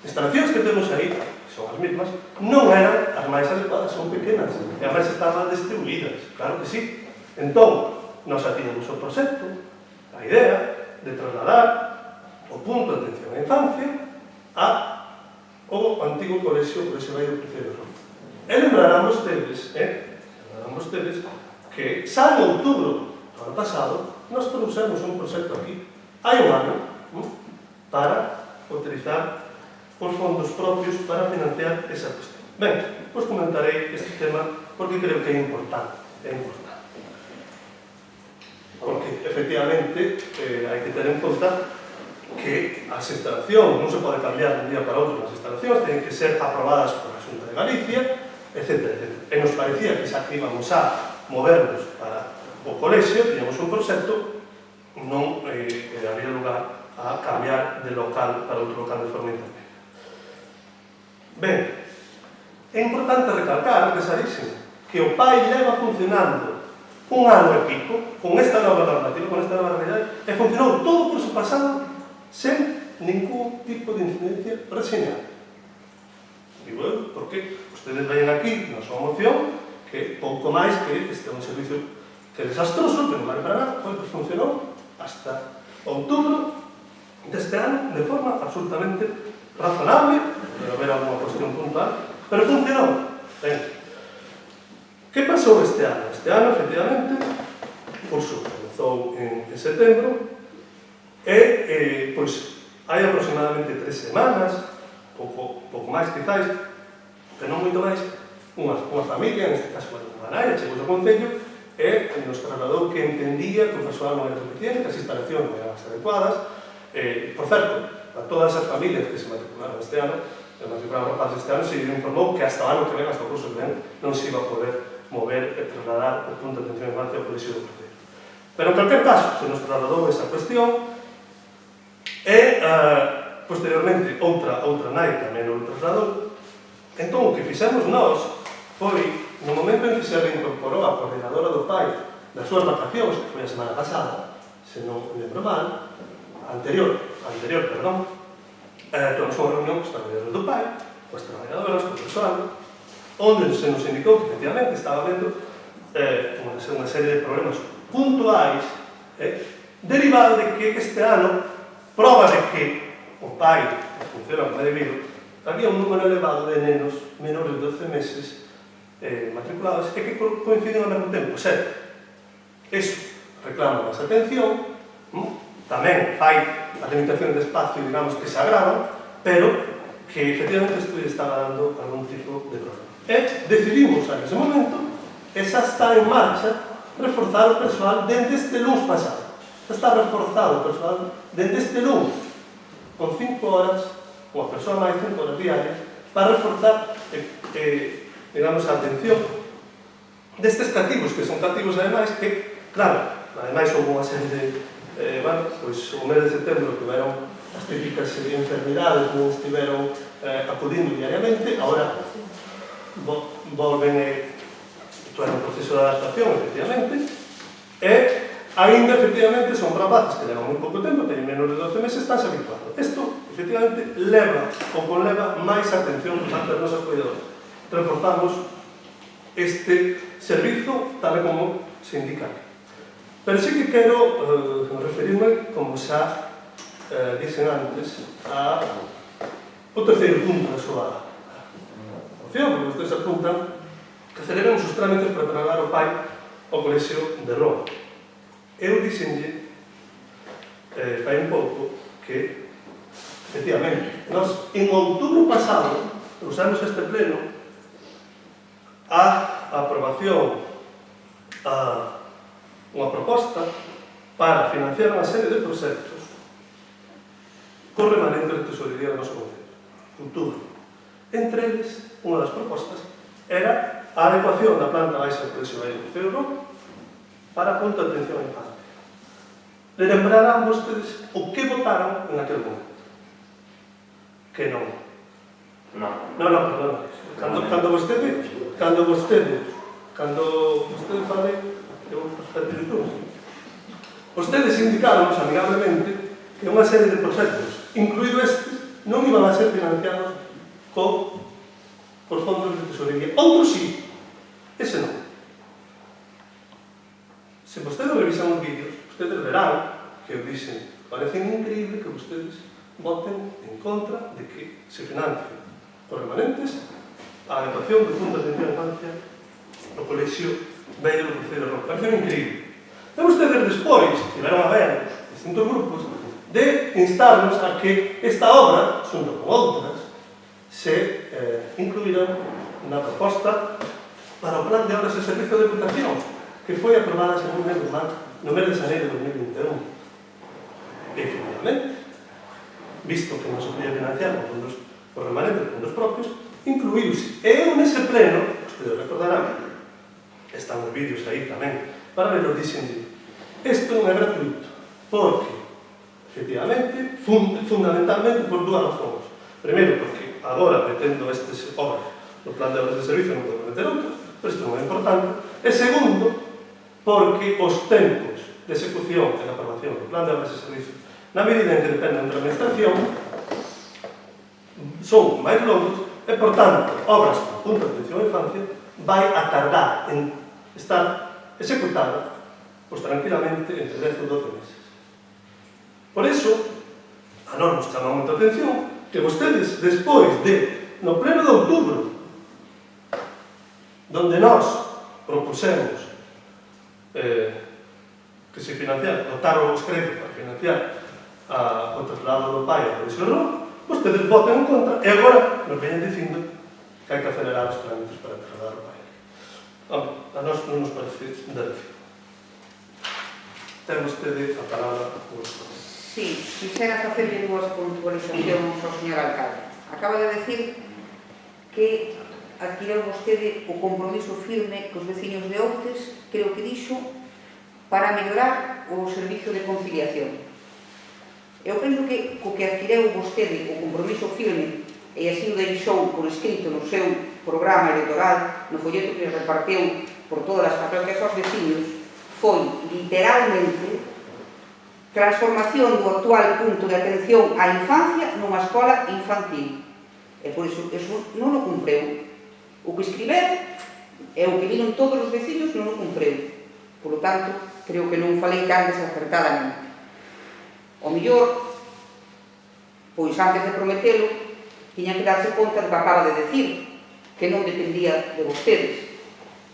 instalacións que temos aí, que son as mesmas, non eran as máis adecuadas, son pequenas, e a máis estaban distribuídas, claro que sí. Entón, nós xa tiñamos o proxecto, a idea de trasladar o punto de atención á infancia a o antigo colexio Baio do Cruceiro. E lembrarán vostedes que xa en outubro do ano pasado nos trouxemos un proxecto aquí, hai un ano, para utilizar os fondos propios para financiar esa cuestión. Ben, pois comentarei este tema porque creo que é importante. Porque, efectivamente, hai que ter en conta que as instalacións non se pode cambiar de un día para outro. As instalacións teñen que ser aprobadas por a Xunta de Galicia, etc. E nos parecía que xa que íbamos a movernos para o colexio, tiñamos un proxecto, non había lugar a cambiar de local para outro local de forma intermedia. Ben, é importante recalcar que xa dixen que o PAI leva funcionando un ano e pico con esta nova normativa, con esta nova realidade, e funcionou todo por su pasado sen ningún tipo de incidencia reseñada. Digo eu, porque ustedes veñen aquí na súa moción que pouco máis que este é un servicio que é desastroso, que non vale para nada, pois funcionou hasta outubro deste ano de forma absolutamente razonable, debe haber alguna cuestión puntual, pero funcionou. Ben, que pasou este ano? Este ano, efectivamente, o curso comezou en setembro e, pois, hai aproximadamente 3 semanas, pouco máis quizás, pero non moito máis, unha familia, neste caso unha nai, chegou ao Concello e nos trasladou que entendía que o persoal non era suficiente, que as instalacións non eran as adecuadas. Por certo, a todas as familias que se matricularon este ano, se informou que hasta o ano que ven, hasta o curso que ven, non se iba a poder mover e trasladar o punto de atención infancia ao colexio do Cruceiro. Pero en calquer caso, se nos trasladou esa cuestión e, posteriormente, outra nai tamén o trasladou. Entón, o que fixemos nós foi, no momento en que se reincorporou a coordinadora do PAI das súas vacacións, que foi a semana pasada, se non me lembro mal, anterior, temos unha reunión cos traballadores do PAI, coas traballadoras, co persoal, onde se nos indicou que, efectivamente, estaba habendo unha serie de problemas puntuais derivado de que este ano, proba de que o PAI funciona como é debido, había un número elevado de nenos menores de 12 meses matriculados e que coinciden ao mesmo tempo, 7. Iso reclama máis atención, tamén fai a limitación de espacio, digamos, que se agrava, pero que efectivamente isto estaba dando algún tipo de problema. E decidimos, en ese momento, e xa está en marcha, reforzar o persoal dende este luns pasado. Xa está reforzado o persoal dende este luns, con 5 horas, unha persoa máis 5 horas diarias, para reforzar, digamos, a atención destes cativos, que son cativos, ademais, que, claro, ademais houve unha serie de, pois, o mes de setembro que tiveron as típicas enfermidades, non estiveron acudindo diariamente, agora volven actuar no proceso de adaptación, efectivamente, e ainda, efectivamente, son rapaces que levan moi pouco tempo, teñen menos de 12 meses, están se habituando. Isto, efectivamente, leva ou conleva máis atención das nosas cuidadoras. Reforzamos este servizo tal como se indica aquí. Pero sí que quero referirme, como xa dixen antes, ao terceiro punto da súa moción, porque vostedes apuntan que aceleremos os trámites para trasladar o PAI ao colexio de Roma. Eu dixenlle fai un pouco que, efectivamente, nós en outubro pasado usamos este pleno a aprobación unha proposta para financiar unha serie de proxectos con remanente de tesorería do noso Concello. Outubro. Entre eles, unha das propostas era a adecuación da planta baixa do colexio Baio do Cruceiro para a punto de atención á infancia. Le lembrarán vostedes o que votaron en aquel momento. Que non. Non, perdón. Cando vostede fale, eu perspectivo todos. Vostedes indicaron amigablemente que unha serie de proxectos, incluído este, non iban a ser financiados por fondos de tesorería. Outros sí, ese non. Se vostedes revisan os vídeos, vostedes verán que eu dixen, parece increíble que vostedes voten en contra de que se financie os remanentes, a adecuación do punto de atención a infancia no colexio Bello do Cruceiro de Roca. Parece increíble. E vostedes despois tiveron a ver distintos grupos de instarnos a que esta obra, xunto con outras, se incluíran na proposta para o plan de obras e servicio de Deputación, que foi aprobada no mes de xaneiro de 2021. E, finalmente, visto que non se podía financiar con fondos por remanentes, fondos propios, incluíuse. E eu nese pleno, ustedes recordarán, están os vídeos aí tamén, para ver o dixen, isto non é gratuito, porque, efectivamente, fundamentalmente por dúas razóns. Primeiro, porque agora, metendo estes obras no plan de obras de servicio, non podemos meter outras, pero isto non é importante. E segundo, porque os tempos de execución e de aprobación do plan de obras de servicio, na medida en que dependen da administración, son máis longos e, por tanto, obras con punto de atención á infancia vai a tardar en estar executada pois tranquilamente entre 10 ou 12 meses. Por iso, a nós nos chama moita atención que vostedes, despois de, no pleno de outubro, donde nós propusemos que se financiar, dotaron os créditos para financiar o traslado do pai ao Colexio Roca, vostedes voten en contra e agora nos veñen dicindo que hai que acelerar os trámites para trasladar o pai. A nós non nos parece de recibo. Ten vostede a palabra. Sí, quixera facerlle dúas puntualizacións ao señor alcalde. Acaba de decir que adquireu vostede o compromiso firme cos veciños de Outes, creo que dixo, para mellorar o servicio de conciliación. Eu penso que co que adquireu vostede o compromiso firme e así o deixou por escrito no seu programa electoral, no folleto que repartiu por todas as parroquias aos veciños, foi literalmente transformación do actual punto de atención á infancia nunha escola infantil. E por iso, non o cumpreu. O que escriberon e o que viron todos os veciños non o cumpreu. Por lo tanto, creo que non falei tan desacertadamente. O mellor, pois antes de prometelo, tiña que darse conta do que acaba de decir, que non dependía de vostedes.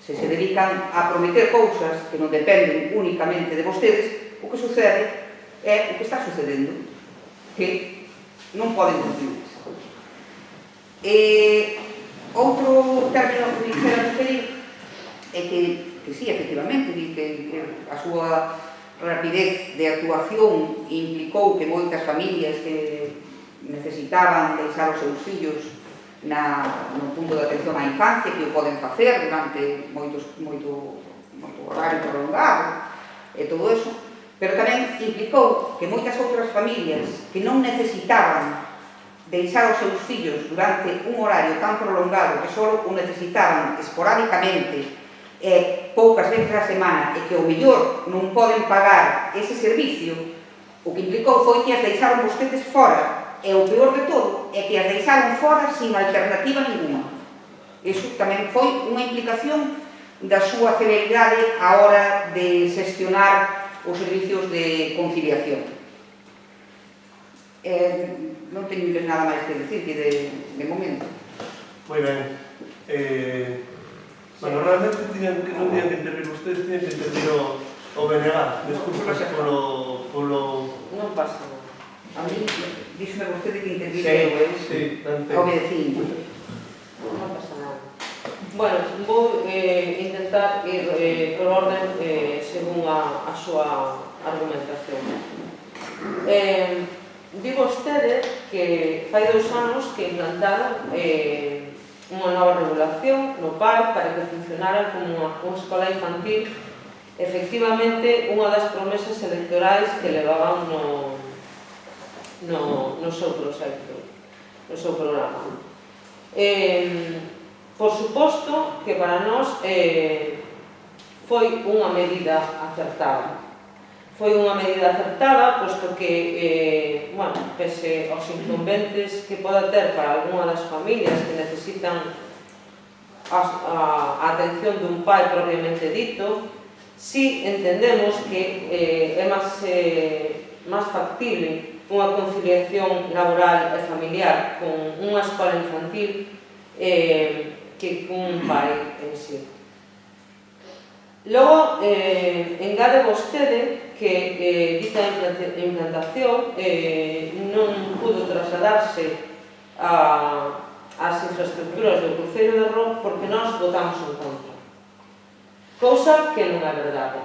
Se se dedican a prometer cousas que non dependen únicamente de vostedes, o que sucede é o que está sucedendo, que non poden cumplir. Outro término que quixera referir é que sí, efectivamente, que a súa rapidez de actuación implicou que moitas familias que necesitaban deixar os seus fillos no punto de atención á infancia, que o poden facer durante moito horario prolongado e todo eso, pero tamén implicou que moitas outras familias que non necesitaban deixar os seus fillos durante un horario tan prolongado, que só o necesitaban esporádicamente e poucas veces a semana, e que ao mellor non poden pagar ese servicio, o que implicou foi que as deixaron vostedes fora. E o peor de todo é que as deixaron fora sin alternativa ninguna. Iso tamén foi unha implicación da súa celeridade a hora de xestionar os servicios de conciliación. Non teño nada máis que decir que de momento. Moi ben. Bueno, realmente non tiñan que intervir vostedes, tiñan que intervir o BNG. Desculpas polo... Non pasa nada. A mí, díxome vostede que intervise ao veciño. Non pasa nada. Bueno, vou intentar ir por orden según a súa argumentación. Di vostede que fai 2 anos que implantaron unha nova regulación no PAR para que funcionara como unha escola infantil. Efectivamente, unha das promesas electorais que levaban no seu proxecto, no seu programa. Por suposto que para nós foi unha medida acertada. Foi unha medida acertada, posto que, pese aos inconvenientes que poda ter para algunha das familias que necesitan a atención dun pai propiamente dito, si entendemos que é máis factible unha conciliación laboral e familiar con unha escola infantil que cun pai en sí. Logo, engade vostede que dita implantación non pudo trasladarse ás infraestructuras do Cruceiro de Roo porque nós votamos en contra. Cousa que non é verdade.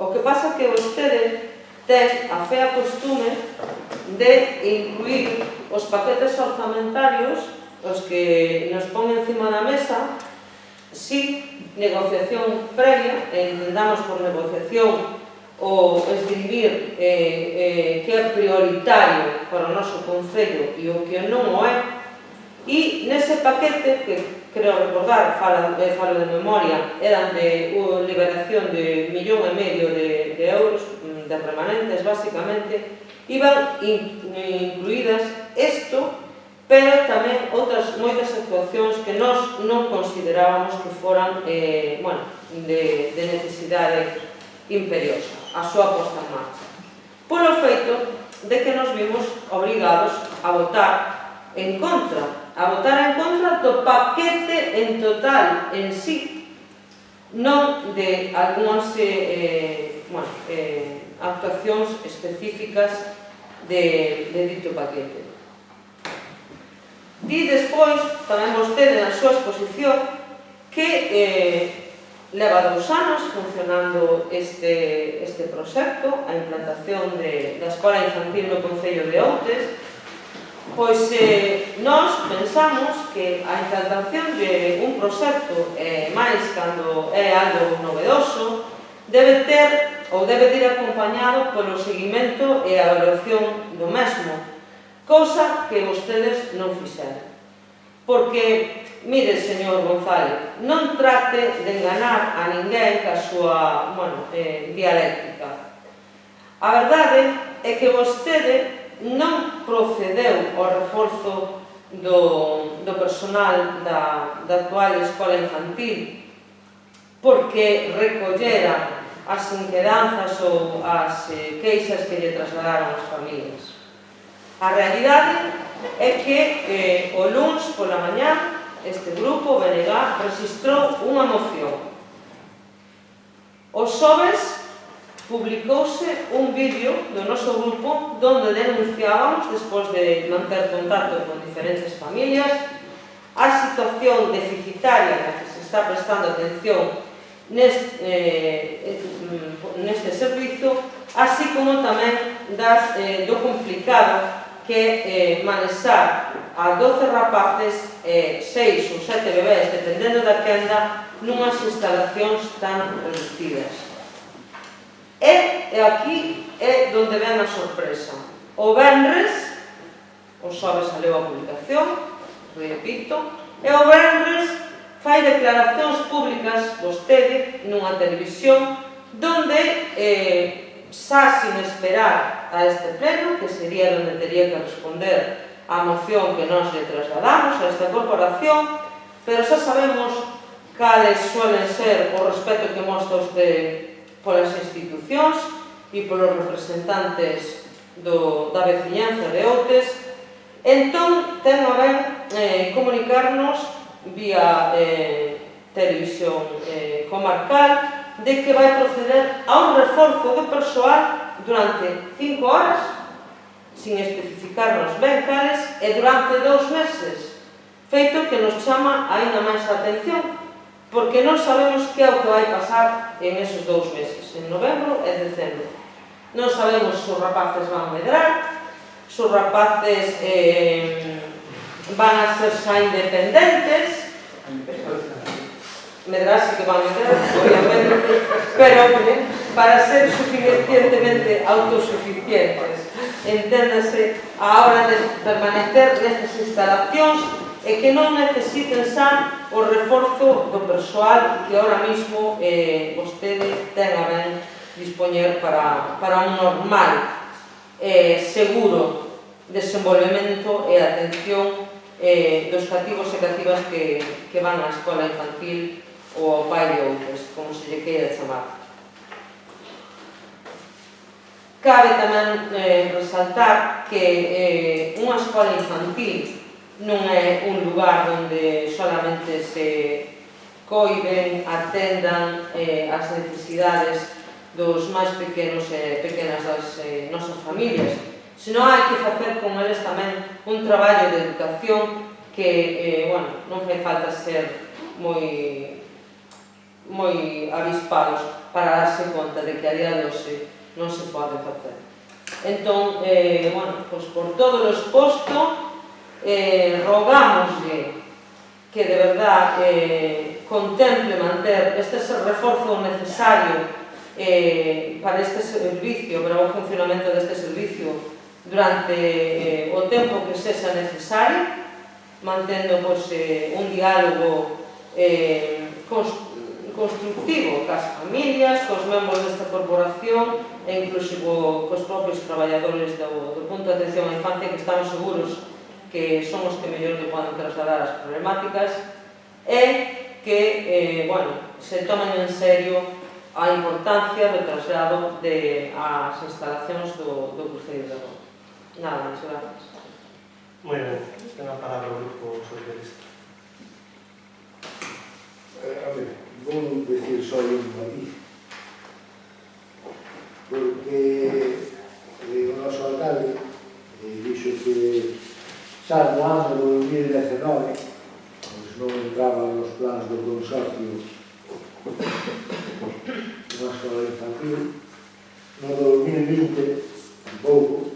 O que pasa é que vostede ten a fea costume de incluir os paquetes orzamentarios, os que nos pon encima da mesa, si negociación previa, entendamos por negociación o escribir que é prioritario para o noso Concello e o que non o é, e nese paquete, que creo recordar, falo de memoria, eran de liberación de 1,5 millón de euros, de remanentes, basicamente, iban incluídas isto, pero tamén outras moitas actuacións que nós non considerábamos que foran de necesidade imperiosa, a súa posta en marcha. Polo feito de que nos vimos obrigados a votar en contra do paquete en total en sí, non de algunhas actuacións específicas de dito paquete. Di despois, tamén vostede na súa exposición, que leva 2 anos funcionando este proxecto, a implantación da Escola Infantil no Concello de Outes. Pois nós pensamos que a implantación de un proxecto, máis cando é algo novedoso, debe ter ou debe ir acompañado polo seguimento e a evaluación do mesmo, cousa que vostedes non fixeron. Porque, mire, señor González, non trate de enganar a ninguén ca súa dialéctica. A verdade é que vostede non procedeu ao reforzo do personal da actual escola infantil porque recollera as inquedanzas ou as queixas que lle trasladaron as familias. A realidade é que o luns pola mañá este grupo, BNG, registrou unha moción. Os xoves publicouse un vídeo do noso grupo onde denunciábamos, despois de manter contacto con diferentes familias, a situación deficitaria na que se está prestando atención neste servizo, así como tamén do complicado que é manexar a 12 rapaces e 6 ou 7 bebés, dependendo da quenda, nunhas instalacións tan reducidas. E aquí é onde ven a sorpresa. O venres, o xoves saleu a publicación, repito, e o venres fai declaracións públicas vostede nunha televisión donde xa sin esperar a este pleno, que sería onde teria que responder a moción que nos le trasladamos a esta corporación, pero xa sabemos cales suelen ser o respeto que mostra usted polas institucións e polos representantes da veciñanza de Outes. Entón, ten a ben comunicarnos vía televisión comarcal de que vai proceder a un reforzo de persoal durante 5 horas, sin especificarnos ben cales, e durante 2 meses, feito que nos chama aínda máis a atención, porque non sabemos que é o que vai pasar en esos 2 meses, en novembro e decembro. Non sabemos se os rapaces van medrar, se os rapaces van a ser xa independentes, medrase que van medrar, obviamente, pero para ser suficientemente autosuficientes, enténdase a hora de permanecer nestas instalacións e que non necesiten xa o reforzo do persoal que ahora mismo vostede ten a ben dispoñer para un normal seguro desenvolvemento e atención dos cativos e cativas que van á escola infantil ou ao pai de Outes, como se lle queira chamar. Cabe tamén resaltar que unha escola infantil non é un lugar onde solamente se coiden, atendan as necesidades dos máis pequenos e pequenas das nosas familias, senón hai que facer con eles tamén un traballo de educación que, non fai falta ser moi avispados para darse conta de que a día de hoxe non se pode facer. Entón, por todo o exposto, rogámoslle que de verdad contemple manter este reforzo necesario para este servicio, para o funcionamento deste servicio durante o tempo que sexa necesario, mantendo un diálogo constructivo cas familias, cos membros desta corporación e inclusive cos propios traballadores do punto de atención á infancia, que estamos seguros que son os que mellor que poden trasladar as problemáticas, e que se tomen en serio a importancia do traslado ás instalacións do Cruceiro de Roma. Nada, muchas gracias. Moi ben, ten a palabra o Grupo Socialista. Vou decir só un matiz, porque o noso alcalde dixo que xa no ano do 2019 non entraba nos plans do consorcio unha escola infantil, no 2020 tampouco,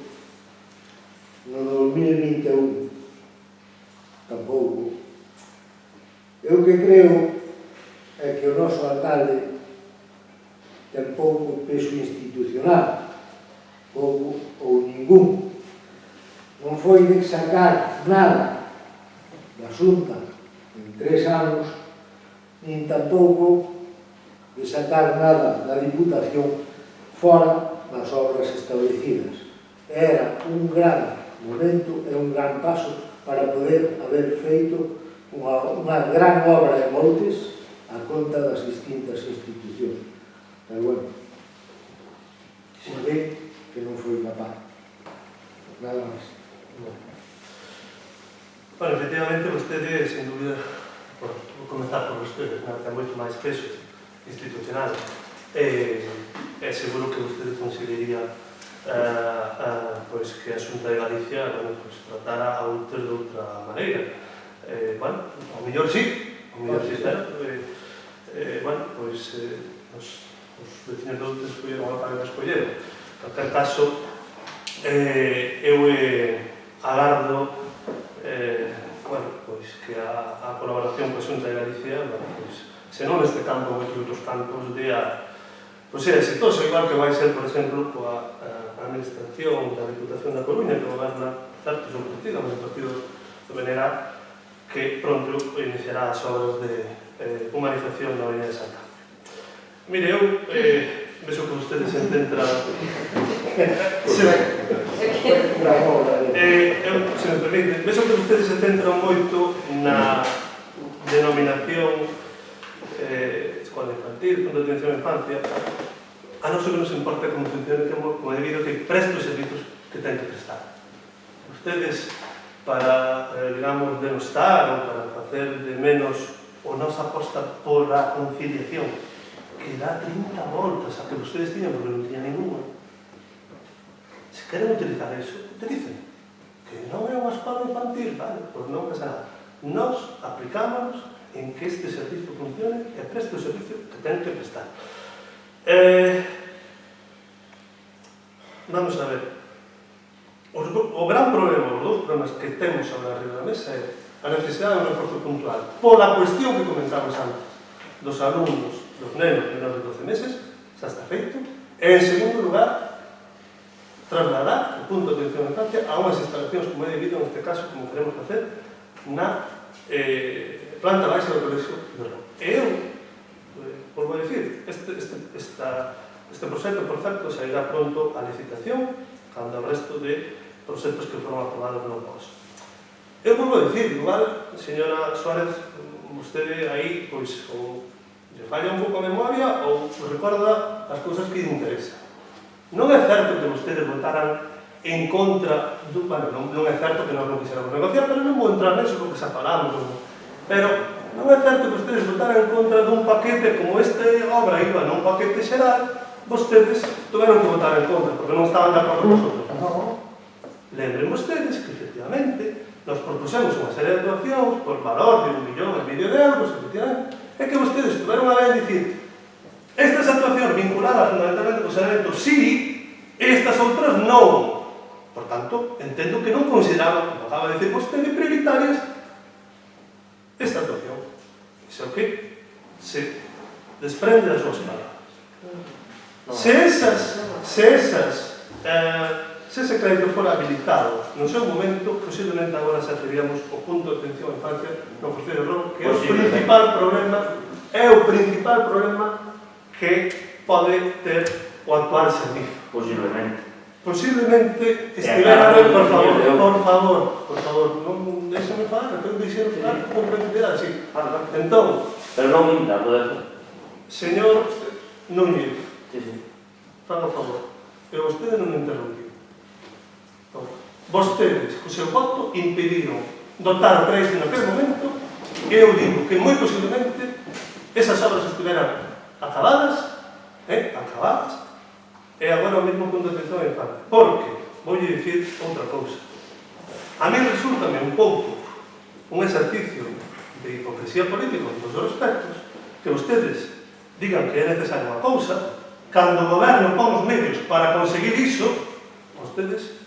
no 2021 tampouco. Eu que creo é que o noso alcalde ten pouco peso institucional, pouco ou ningún. Non foi de sacar nada da Xunta en 3 anos, nin tampouco de sacar nada da Diputación fora das obras establecidas. Era un gran momento e un gran paso para poder haber feito unha gran obra de Montes a conta das distintas institucións. Pero se ve que non foi capaz. Nada máis. Efectivamente, vostede, sin dúbida, vou comenzar por vostede, ten moito máis peso institucional. Seguro que vostede consideraría que a Xunta de Galicia tratara a outros de outra maneira. Ao mellor sí, pero os vecinos de outros escolleron a que escolleron. En calquer caso, eu agardo que a colaboración coa Xunta de Galicia, se non neste campo, en outros campos, é exitoso, igual que vai ser, por exemplo, coa administración da Diputación da Coruña, que goberna certo seu partido, o partido de Benegar, que pronto iniciará as obras de humanización da Avenida de Santa. Mire, eu vexo que vostede se centra... Se me permite, vexo que vostede se centra moito na denominación escola infantil, punto de atención á infancia. A non só que nos importa como funcione, como debido que preste os servizos que ten que prestar. Ustedes, para, digamos, denostar ou para facer de menos o nosa aposta pola conciliación, que dá 30 voltas a que vostedes tiñan, porque non tiña ninguna. Se queren utilizar eso, utilicen. Que non é unha escola infantil, vale, pois non pasa nada. Nos aplicámonos en que este servicio funcione e preste o servicio que ten que prestar. Vamos a ver. O gran problema, os dous problemas que temos agora arriba da mesa é a necesidade de un reforzo puntual pola cuestión que comentamos antes dos alumnos, dos nenos menores de 12 meses, xa está feito, e en segundo lugar trasladar o punto de atención á infancia a unhas instalacións como é debido neste caso, como queremos facer na planta baixa do Colexio de Roma. E eu, volvo a dicir, este proxecto, por certo, sairá pronto a licitación cando o resto de proxectos que foron aprobados no POS. Eu volvo a dicir, igual, señora Suárez, vostede aí, pois, ou lle falla un pouco a memoria ou recorda as cousas que lle interesan. Non é certo que vostedes votaran en contra do... Bueno, non é certo que nós non quixéramos negociar, pero non vou entrar neso porque xa falamos. Pero non é certo que vostedes votaran en contra dun paquete como este obra iba nun paquete xeral, vostedes tuveron que votar en contra, porque non estaban de acordo con nosotros. Non. Lembren vostedes que, efectivamente, nos propusemos unha serie de actuacións por valor de 1,5 millón de euros, efectivamente, e que vostedes tuveron a ben dicir estas actuacións vinculadas fundamentalmente co saneamento sí, estas outras non. Por tanto, entendo que non consideraban, como acaba de decir vostede, prioritarias esta actuación. Iso que se desprende das súas palabras. Se ese crédito fora habilitado no seu momento, posiblemente agora xa teríamos o punto de atención en infancia no Concello de Robo, que é o principal problema que pode ter o actual servicio. Posiblemente estivera ben, por favor, non deixame falar, que eu deixei falar con tranquilidade, sí. Entón, pero non minta, poder. Señor Núñez, Sí. faga o favor, e vostede non me interrompiu. Vostedes, co seu voto, impediron dotar o crédito naquele momento, e eu digo que moi posiblemente esas obras estiveran acabadas, e agora o mesmo punto de atención en falta. Porque, voulle dicir outra cousa. A mí resultame un pouco un exercicio de hipocresía política en todos os aspectos que vostedes digan que é necesaria unha cousa, cando o goberno pon os medios para conseguir iso, vostedes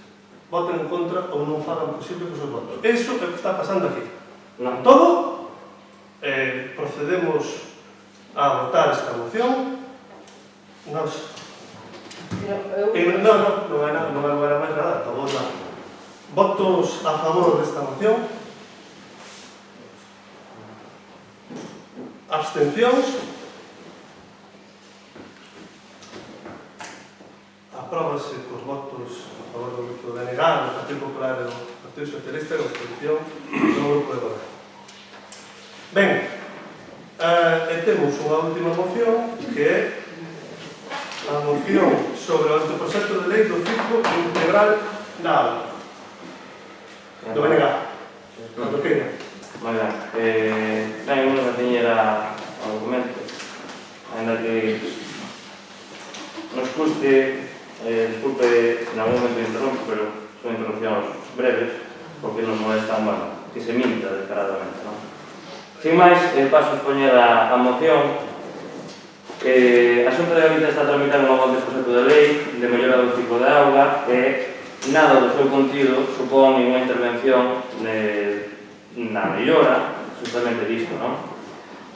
voten en contra ou non fagan posible cos seus votos. Iso é o que está pasando aquí. Con todo, procedemos a votar esta moción. Non era máis nada, acabou lá. Votos a favor desta moción. Abstencións. Apróbase cos votos a favor do Grupo de Negar, do Partido Popular e do Partido Socialista e a abstención do Grupo de Goberno. Ben, temos unha última moción que é a moción sobre o anteproxecto de lei do ciclo integral da auga. Do BNG. Do que? Moi ben. Ben, unha pequeñera ao documento, ainda que nos custe, disculpe, en algún momento interrompo, pero son interrupcións breves, porque nos molestan, bueno, que se minta descaradamente, non? Sin máis, paso a expoñer a moción. A Xunta de Galicia está tramitando un novo anteproxecto de lei de mellora do ciclo de auga e nada do seu contido supón unha intervención na mellora justamente disto, non?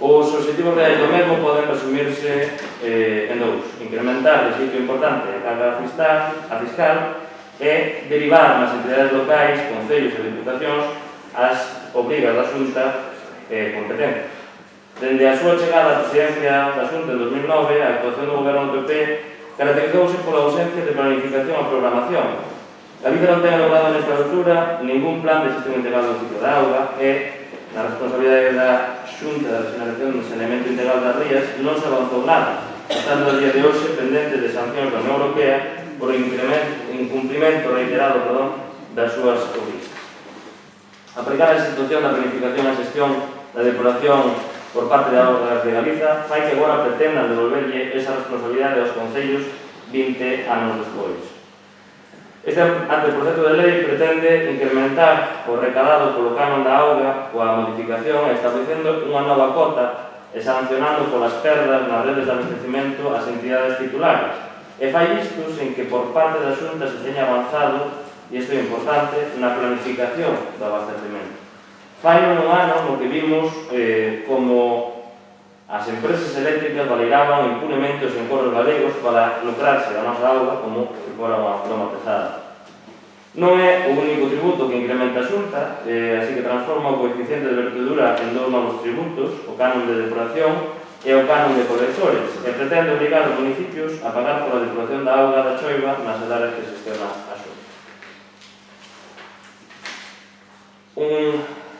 Os objetivos reais do mesmo poden resumirse en dous: incrementar de xeito importante a carga fiscal e derivar nas entidades locais, concellos e diputacións as obrigas da Xunta competentes. Dende a súa chegada á presidencia da Xunta en 2009, a actuación do goberno do PP caracterizouse pola ausencia de planificación e programación. Galicia non ten logrado nesta altura ningún plan de xestión integral do ciclo da auga e, na responsabilidade da Xunta da Regeneración do Saneamento Integral das Rías, non se avanzou nada, estando a día de hoxe pendente de sancións da Unión Europea por incumprimento reiterado das súas obrigas. Aplicar a situación da planificación e xestión da depuración por parte da Augas de Galiza fai que agora pretendan devolverlle esa responsabilidade aos concellos 20 anos despois. Este anteproxecto de lei pretende incrementar o recadado polo canon da auga coa modificación e establecendo unha nova cota e sancionando polas perdas nas redes de abastecimento ás entidades titulares. E fai isto sen que por parte da Xunta se teña avanzado, e isto é importante, na planificación do abastecimento. Fai un ano no que vimos como as empresas eléctricas validaban impunemente os encoros galegos para lucrarse da nosa auga como se fora unha broma pesada. Non é o único tributo que incrementa a Xunta, así que transforma o coeficiente de vertedura en dous novos tributos, o canon de depuración e o canon de colectores, e pretende obrigar os municipios a pagar pola depuración da auga da choiva nas áreas que xestiona a Xunta.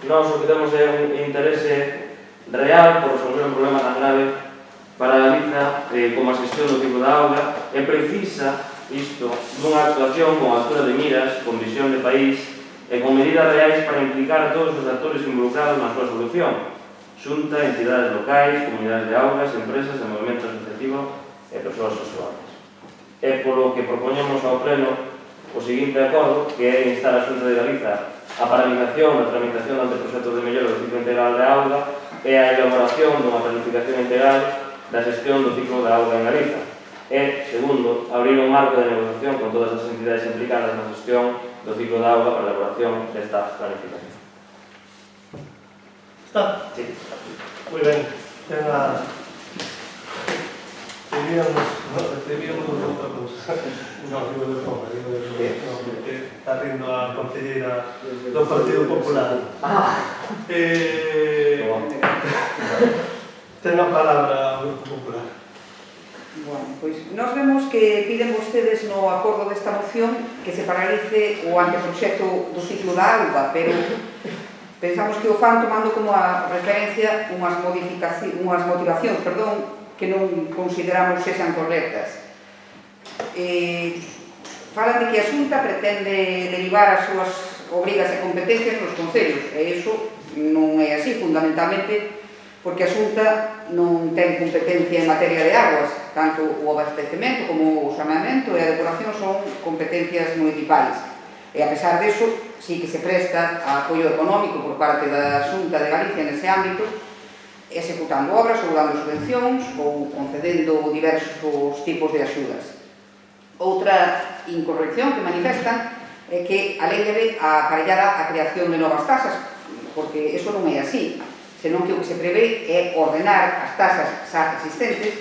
Nós o que temos é un interese real por resolver un problema tan grave para Galiza como a xestión do ciclo da auga e precisa isto dunha actuación con altura de miras, con visión de país e con medidas reais para implicar a todos os actores involucrados na súa solución: Xunta, entidades locais, comunidades de augas, empresas e movimento asociativo e persoas usuarias. É polo que propoñemos ao Pleno o seguinte acordo, que é instar a Xunta de Galiza a paralización da tramitación do anteproxecto de mellora do ciclo integral de auga e a elaboración dunha planificación integral da xestión do ciclo da auga en Galiza. E, segundo, abrir un marco de negociación con todas as entidades implicadas na xestión do ciclo da auga para a elaboración desta planificación. Está? Sí. Muy ben. Recibíamos outra cousa. Non, digo de broma, porque está rindo a concelleira do Partido Popular. Ten a palabra o Grupo Popular. Bueno, pois nós vemos que piden vostedes no acordo desta moción que se paralice o anteproxecto do ciclo da auga, pero pensamos que o fan tomando como a referencia unhas motivacións, que non consideramos sexan correctas. Falan de que a Xunta pretende derivar as súas obrigas e competencias nos concellos, e iso non é así, fundamentalmente porque a Xunta non ten competencia en materia de aguas, tanto o abastecemento como o saneamento e a depuración son competencias municipais. E a pesar disso, sí que se presta a apoio económico por parte da Xunta de Galicia nese ámbito, executando obras ou dando subvencións ou concedendo diversos tipos de axudas. Outra incorrección que manifestan é que a lei debe aparellar a creación de novas tasas, porque eso non é así, senón que o que se prevé é ordenar as tasas xa existentes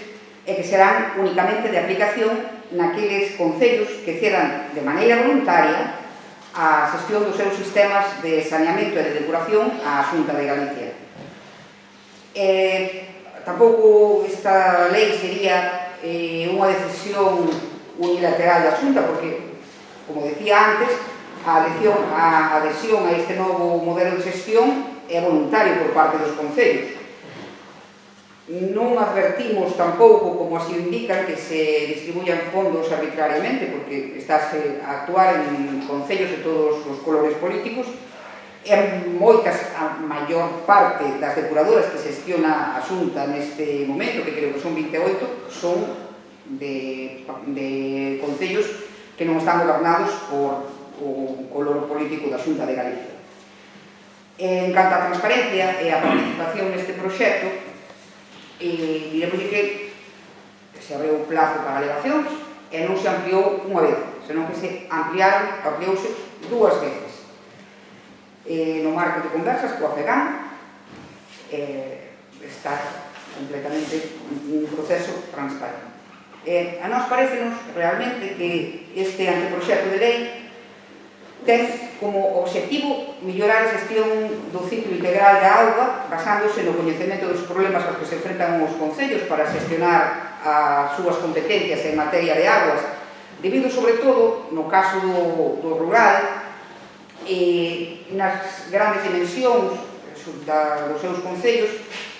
e que serán únicamente de aplicación naqueles concellos que cedan de maneira voluntaria a xestión dos seus sistemas de saneamento e de depuración á Xunta de Galicia. Tampouco esta lei sería unha decisión unilateral da Xunta, porque, como decía antes, a adhesión a este novo modelo de xestión é voluntario por parte dos concellos. Non advertimos tampouco, como así indican, que se distribuyan fondos arbitrariamente, porque estáse a actuar en concellos de todos os colores políticos. A maior parte das depuradoras que xestiona a Xunta neste momento, que creo que son 28, son de concellos que non están gobernados por o color político da Xunta de Galicia. En canto á transparencia e a participación neste proxecto, diremos que se abriu o plazo para alegacións e non se ampliou unha vez, senón que se ampliouse dúas veces. No marco de conversas coa FEGAN está completamente un proceso transparente. A nós parecenos realmente que este anteproxecto de lei ten como objetivo mellorar a xestión do ciclo integral da auga basándose no coñecemento dos problemas aos que se enfrentan os concellos para xestionar as súas competencias en materia de aguas, debido sobre todo, no caso do rural, nas grandes dimensións dos seus concellos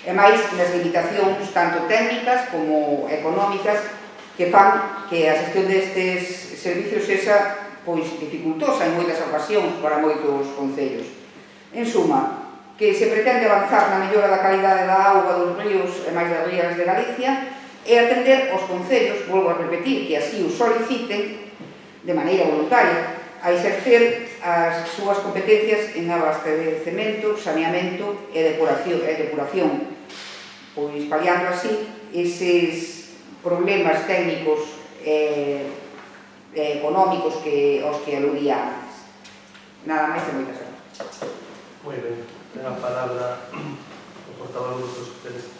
e máis nas limitacións tanto técnicas como económicas que fan que a xestión destes servicios sexa dificultosa en moitas ocasións para moitos concellos. En suma, que se pretende avanzar na mellora da calidade da auga dos ríos e máis das rías de Galicia e atender aos concellos, volvo a repetir, que así o soliciten de maneira voluntaria a exercer as súas competencias en abastecemento, saneamento e depuración, pois paliando así eses problemas técnicos e económicos aos que aludía antes. Nada máis e moitas gracias. Moi ben, ten a palabra o portavoz do Grupo Socialista.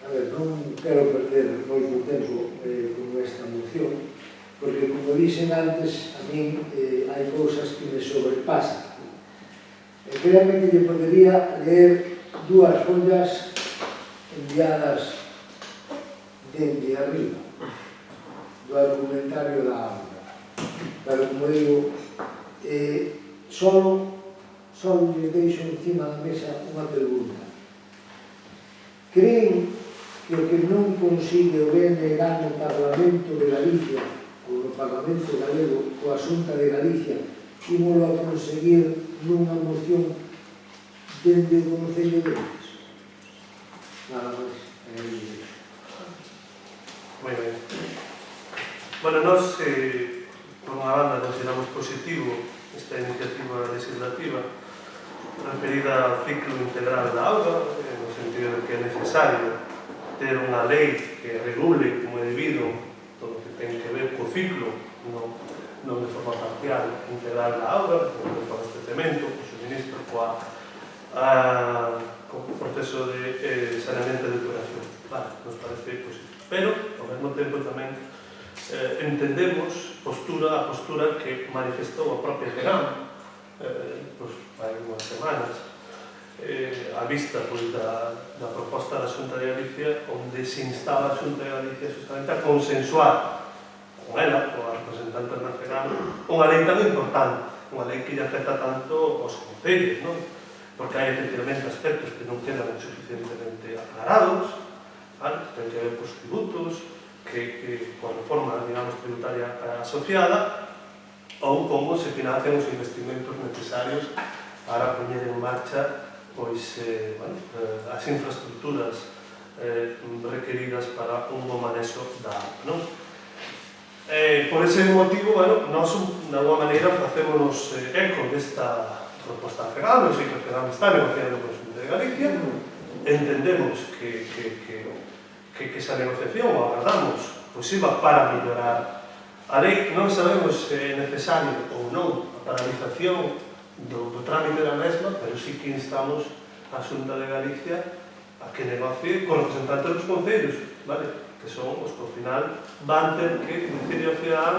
A ver, non quero perder moito tempo con esta moción, porque, como dixen antes, a min hai cousas que me sobrepasan. Créanme que lle podería ler dúas follas enviadas dende arriba do argumentario da auga. Pero, como digo, só lles deixo encima da mesa unha pregunta. Creen que o que non consigue o BNG no Parlamento de Galicia ou no Parlamento galego coa Xunta de Galicia ímolo a conseguir nunha moción dende o Concello de Ourense. Nada máis. Moi ben. Bueno, nós, por unha banda, consideramos positivo esta iniciativa legislativa referida ao ciclo integral da auga, no sentido de que é necesario ter unha lei que regule como é debido todo o que ten que ver co ciclo, non de forma parcial, integral da auga, co abastecemento, co suministro, co proceso de saneamento e depuración. Vale, nos parece positivo. Pero, ao mesmo tempo, tamén entendemos a postura que manifestou a propia FEGAM hai unhas semanas a vista da proposta da Xunta de Galicia, onde se instaba a Xunta de Galicia justamente a consensuar con ela, con a representante da FEGAM, unha lei tan importante, unha lei que lle afecta tanto aos concellos, non? Porque hai efectivamente aspectos que non quedan suficientemente aclarados, ten que ver cos tributos, que coa reforma, digamos, tributaria asociada, ou como se financian os investimentos necesarios para poñer en marcha as infraestructuras requeridas para un bo manexo da auga. Por ese motivo, nós, de alguma maneira, facémonos eco desta proposta da FEGAM. Eu sei que a FEGAM está negociando con a Xunta de Galicia, entendemos que esa negociación, o agardamos, iba para mellorar a lei. Non sabemos se é necesario ou non a paralización do trámite da mesma, pero sí que instamos a Xunta de Galicia a que negocie con representantes dos concellos, que son os que ao final van ter que decidir ao cidadán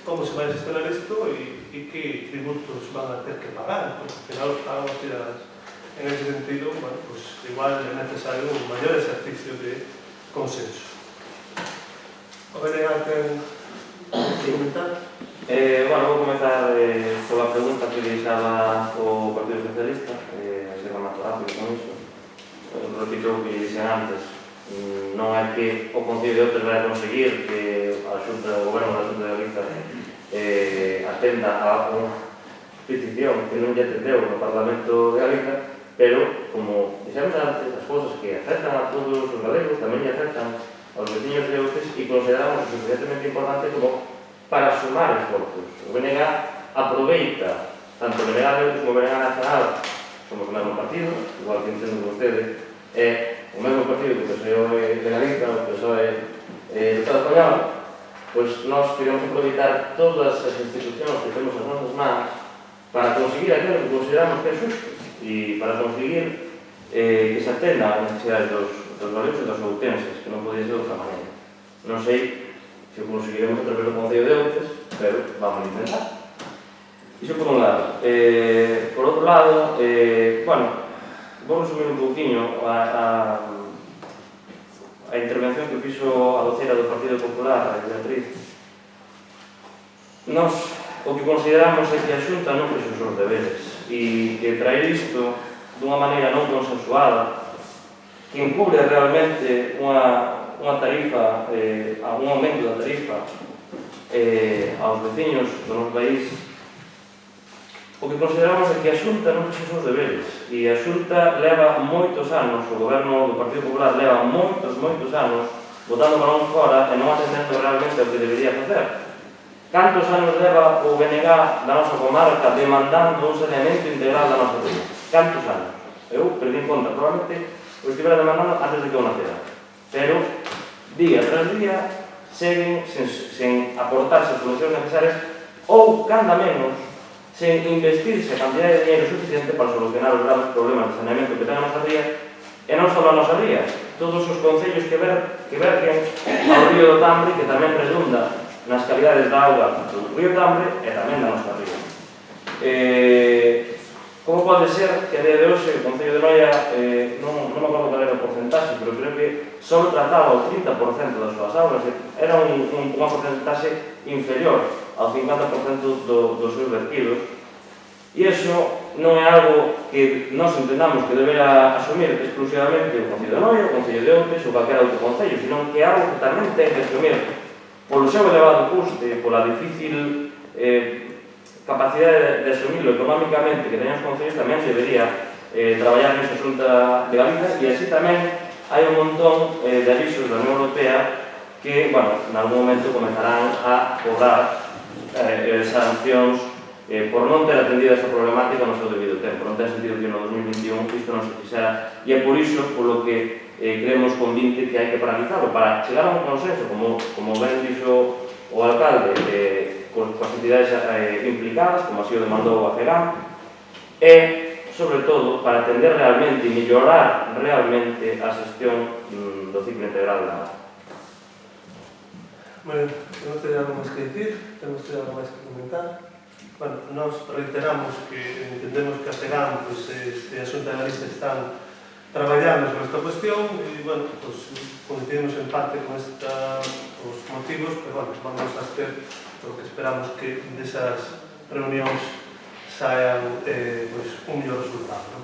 como se vai gestionar isto e que tributos van a ter que pagar, porque ao final os pagan os cidadanos. En ese sentido, igual é necesario un maior exercicio de consenso. A ver, ten que comentar? Vou comenzar pola pregunta que deixaba o Partido Socialista, se va máis rápido con iso. Repito o que dixen antes, non é que o Concello de Outes vai conseguir que o Goberno da Xunta de Galicia atenda a unha petición que non lle atendeu no Parlamento de Galicia, pero, como dixemos antes, as cousas que afectan a todos os galegos tamén lle afectan aos veciños de Outes e consideramos suficientemente importante como para sumar esforzos. O BNG aproveita, tanto o BNG de Outes como o BNG Nacional, somos o mesmo partido, igual que entendo que vostede, é o mesmo partido que o PSOE de Galicia, o PSOE do Estado Español, pois nós queremos aproveitar todas as institucións que temos as nosas mans para conseguir aquilo que consideramos que é justo e para conseguir que se atenda a necesidades dos galegos e dos outenses, que non podía ser de outra maneira. Non sei se o conseguiremos a través do Concello de Outes, pero vamos a intentar. Iso por un lado. Por outro lado, vou resumir un pouquinho a intervención que fixo a voceira do Partido Popular, a Beatriz. Nós o que consideramos é que a Xunta non fixo os seus deberes e que traer isto dunha maneira non consensuada, que encubre realmente unha tarifa, un aumento da tarifa aos veciños do noso país. O que consideramos é que a Xunta non fixo os seus deberes e a Xunta leva moitos anos, o Goberno do Partido Popular leva moitos anos botando balón fora e non atendendo realmente o que debería facer. Cantos anos leva o BNG da nosa comarca demandando un saneamento integral da nosa vida? Cantos anos? Eu perdí en conta, probablemente o estivera demandando antes de que eu nacera. Pero, día tras día, seguen sen aportarse solucións necesarias ou, canda menos, sen investirse a cantidad de dinero suficiente para solucionar os graves problemas de saneamento que ten a nosa ría, e non só a nosa ría, todos os concellos que verquen ao río do Tambre, que tamén redunda nas calidades da auga do río Tambre e tamén da nosa ría. Como pode ser que a día de hoxe o Concello de Noia, non me acordo cal era o porcentaxe, pero creo que só trataba o 30% das súas augas, era unha porcentaxe inferior ao 50% dos seus vertidos, e iso non é algo que nós entendamos que debera asumir exclusivamente o Concello de Noia, o Concello de Outes ou calquera outro concello, senón que é algo que tamén ten que asumir polo seu elevado custe, pola difícil capacidade de asumirlo económicamente que teñen os concellos, tamén se debería traballar nesa Xunta de Galicia, e así tamén hai un montón de avisos da Unión Europea que, bueno, en algún momento comenzarán a cobrar sancións por non ter atendido esta problemática no seu debido tempo. Non ten sentido que no 2021 isto non se fixera, e é por iso polo que creemos convinte que hai que paralizarlo para chegar a un consenso, como ben dixo o alcalde, coas entidades implicadas, como así o demandou a FEGAM, e, sobre todo, para atender realmente e mellorar realmente a xestión do ciclo integral da auga. Bueno, non teño algo máis que dicir, temos algo máis que comentar. Bueno, nós reiteramos que entendemos que a FEGAM e a Xunta de Galicia están traballando sobre esta cuestión e, bueno, coincidimos en parte con os motivos, pero, bueno, vamos a ter o que esperamos que desas reunións saian un mellor resultado, ¿no?,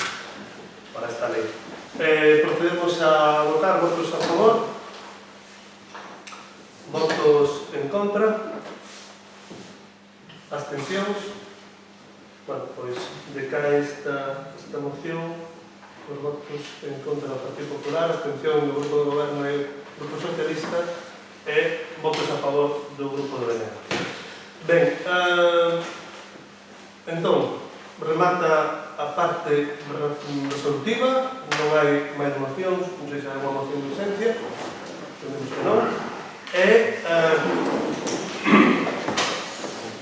para esta lei. Procedemos a votar. Votos a favor, votos en contra, abstencións. Bueno, pois decae esta moción por votos en contra do Partido Popular, abstención do Grupo do Goberno e do Grupo Socialista e votos a favor do Grupo do BNG. Ben, entón, remata a parte resolutiva, non hai máis mocións, non sei se hai unha moción de urgencia, entendemos que non, e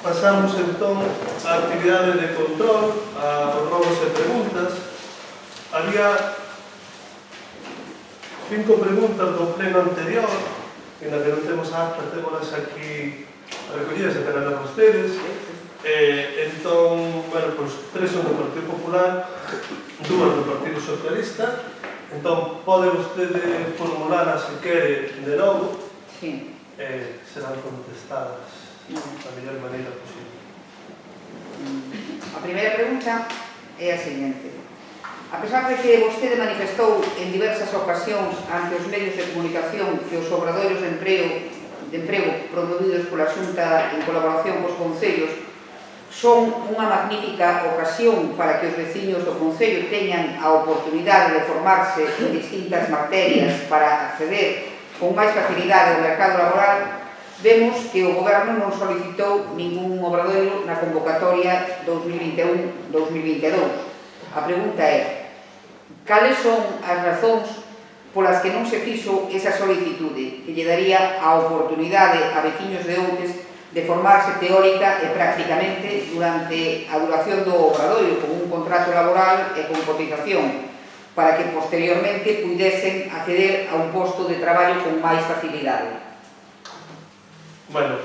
pasamos entón á actividade de control, aos robos e preguntas. Había 5 preguntas do pleno anterior, en la que non temos actas, témolas aquí recollidas e terán vostedes. Entón, bueno, pois 3 son do Partido Popular, 2 do Partido Socialista. Entón, pode vostede formularlas se quere de novo, Sí. serán contestadas da mellor maneira posible. A primeira pregunta é a seguinte. A pesar de que vostede manifestou en diversas ocasións ante os medios de comunicación que os obradoiros de emprego promovidos pola Xunta en colaboración cos concellos son unha magnífica ocasión para que os veciños do concello teñan a oportunidade de formarse en distintas materias para acceder con máis facilidade ao mercado laboral, vemos que o Goberno non solicitou ningún obradoiro na convocatoria 2021-2022. A pregunta é: cales son as razóns polas que non se fixo esa solicitude que lle daría a oportunidade a veciños de Outes de formarse teórica e prácticamente durante a duración do obradoiro con un contrato laboral e con cotización, para que posteriormente puidesen acceder a un posto de traballo con máis facilidade? Bueno,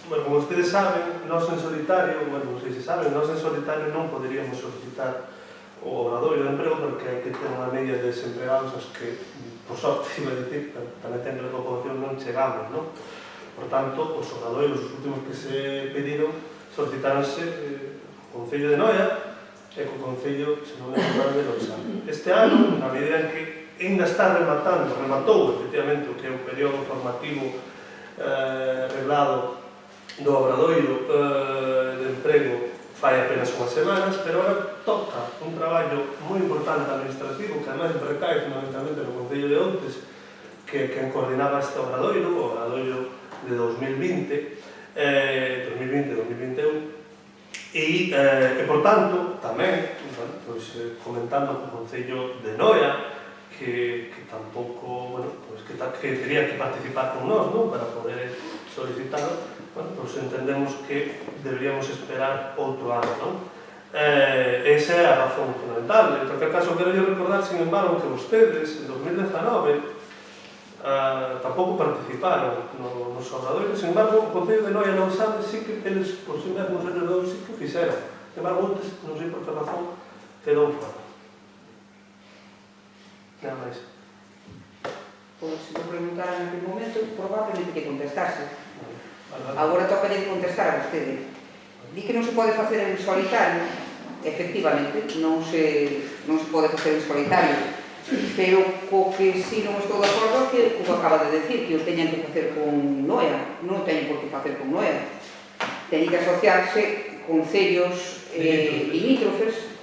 como ustedes saben, nós en solitario, bueno, non sei se saben, nós en solitario non poderíamos solicitar o obradoiro de emprego porque hai que ter unha media de desempregados aos que, por sorte, iba a dicir, tamén ten que a populación non chegamos, non? Por tanto, os obradoiros, os últimos que se pediron, solicitáronse o Concello de Noia e co Concello, se non me lembro, de Lousame. Este ano, na medida en que ainda está rematou, efectivamente, o que é o período formativo reglado do obradoiro de emprego fai apenas unhas semanas, pero agora toca un traballo moi importante administrativo que ademais recae fundamentalmente no Concello de Outes, que quen coordinaba este obradoiro, o obradoiro de 2020, 2020-2021, e por tanto, tamén, comentando co Concello de Noia, que tampouco, bueno, que tería que participar con nós, non, para poder solicitarlo, bueno, pues entendemos que deberíamos esperar outro ano, non? Esa é a razón fundamental. En calquer caso, quero recordar, sin embargo, que vostedes, en 2019, tampouco participaron nos obradoiros. Sin embargo, o Concello de Noia e Lousame sí que eles, por si mesmos, eles dous sí que fixeron. Sin embargo, antes, non sei por que razón, quedou fora. Nada máis. Pois, se vos preguntaran en aquel momento, probablemente que contestase. Agora toca de contestar a vostede. Di que non se pode facer en solitario, efectivamente, non se pode facer en solitario, pero co que si non estou de acordo que o que acaba de decir, que o teñan que facer con NOEA, non o teñen por que facer con NOEA, teñen que asociarse concellos limítrofes.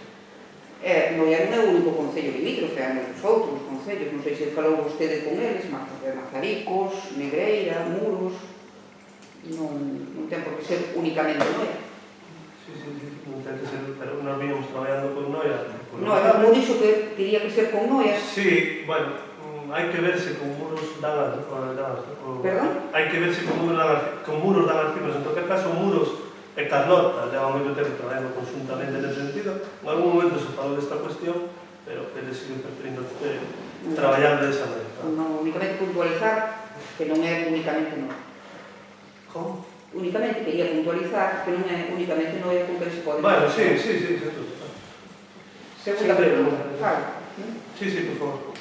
NOEA non é o único concello limítrofe, hai moitos outros concellos, non sei se falou vostede con eles, Mazaricos, Negreira, Muros, non ten por que ser únicamente NOEA. Sí, non ten que ser, pero nos vimos traballando con NOEA. No, non dixo que quería que ser con NOEA. Sí, bueno, hai que verse con Muros dan Perdón? Hai que verse con Muros dan artigos, en todo caso Muros e Carlota levan moito tempo traballando conjuntamente nese sentido. En algún momento se falou desta cuestión, pero eles siguen preferindo traballando desa maneira. Non, únicamente puntualizar que non é únicamente NOEA. Como? Únicamente quería puntualizar que non é únicamente NOEA con que se pode... Bueno, sí, seguro. Segunda pregunta, claro. Sí, por favor.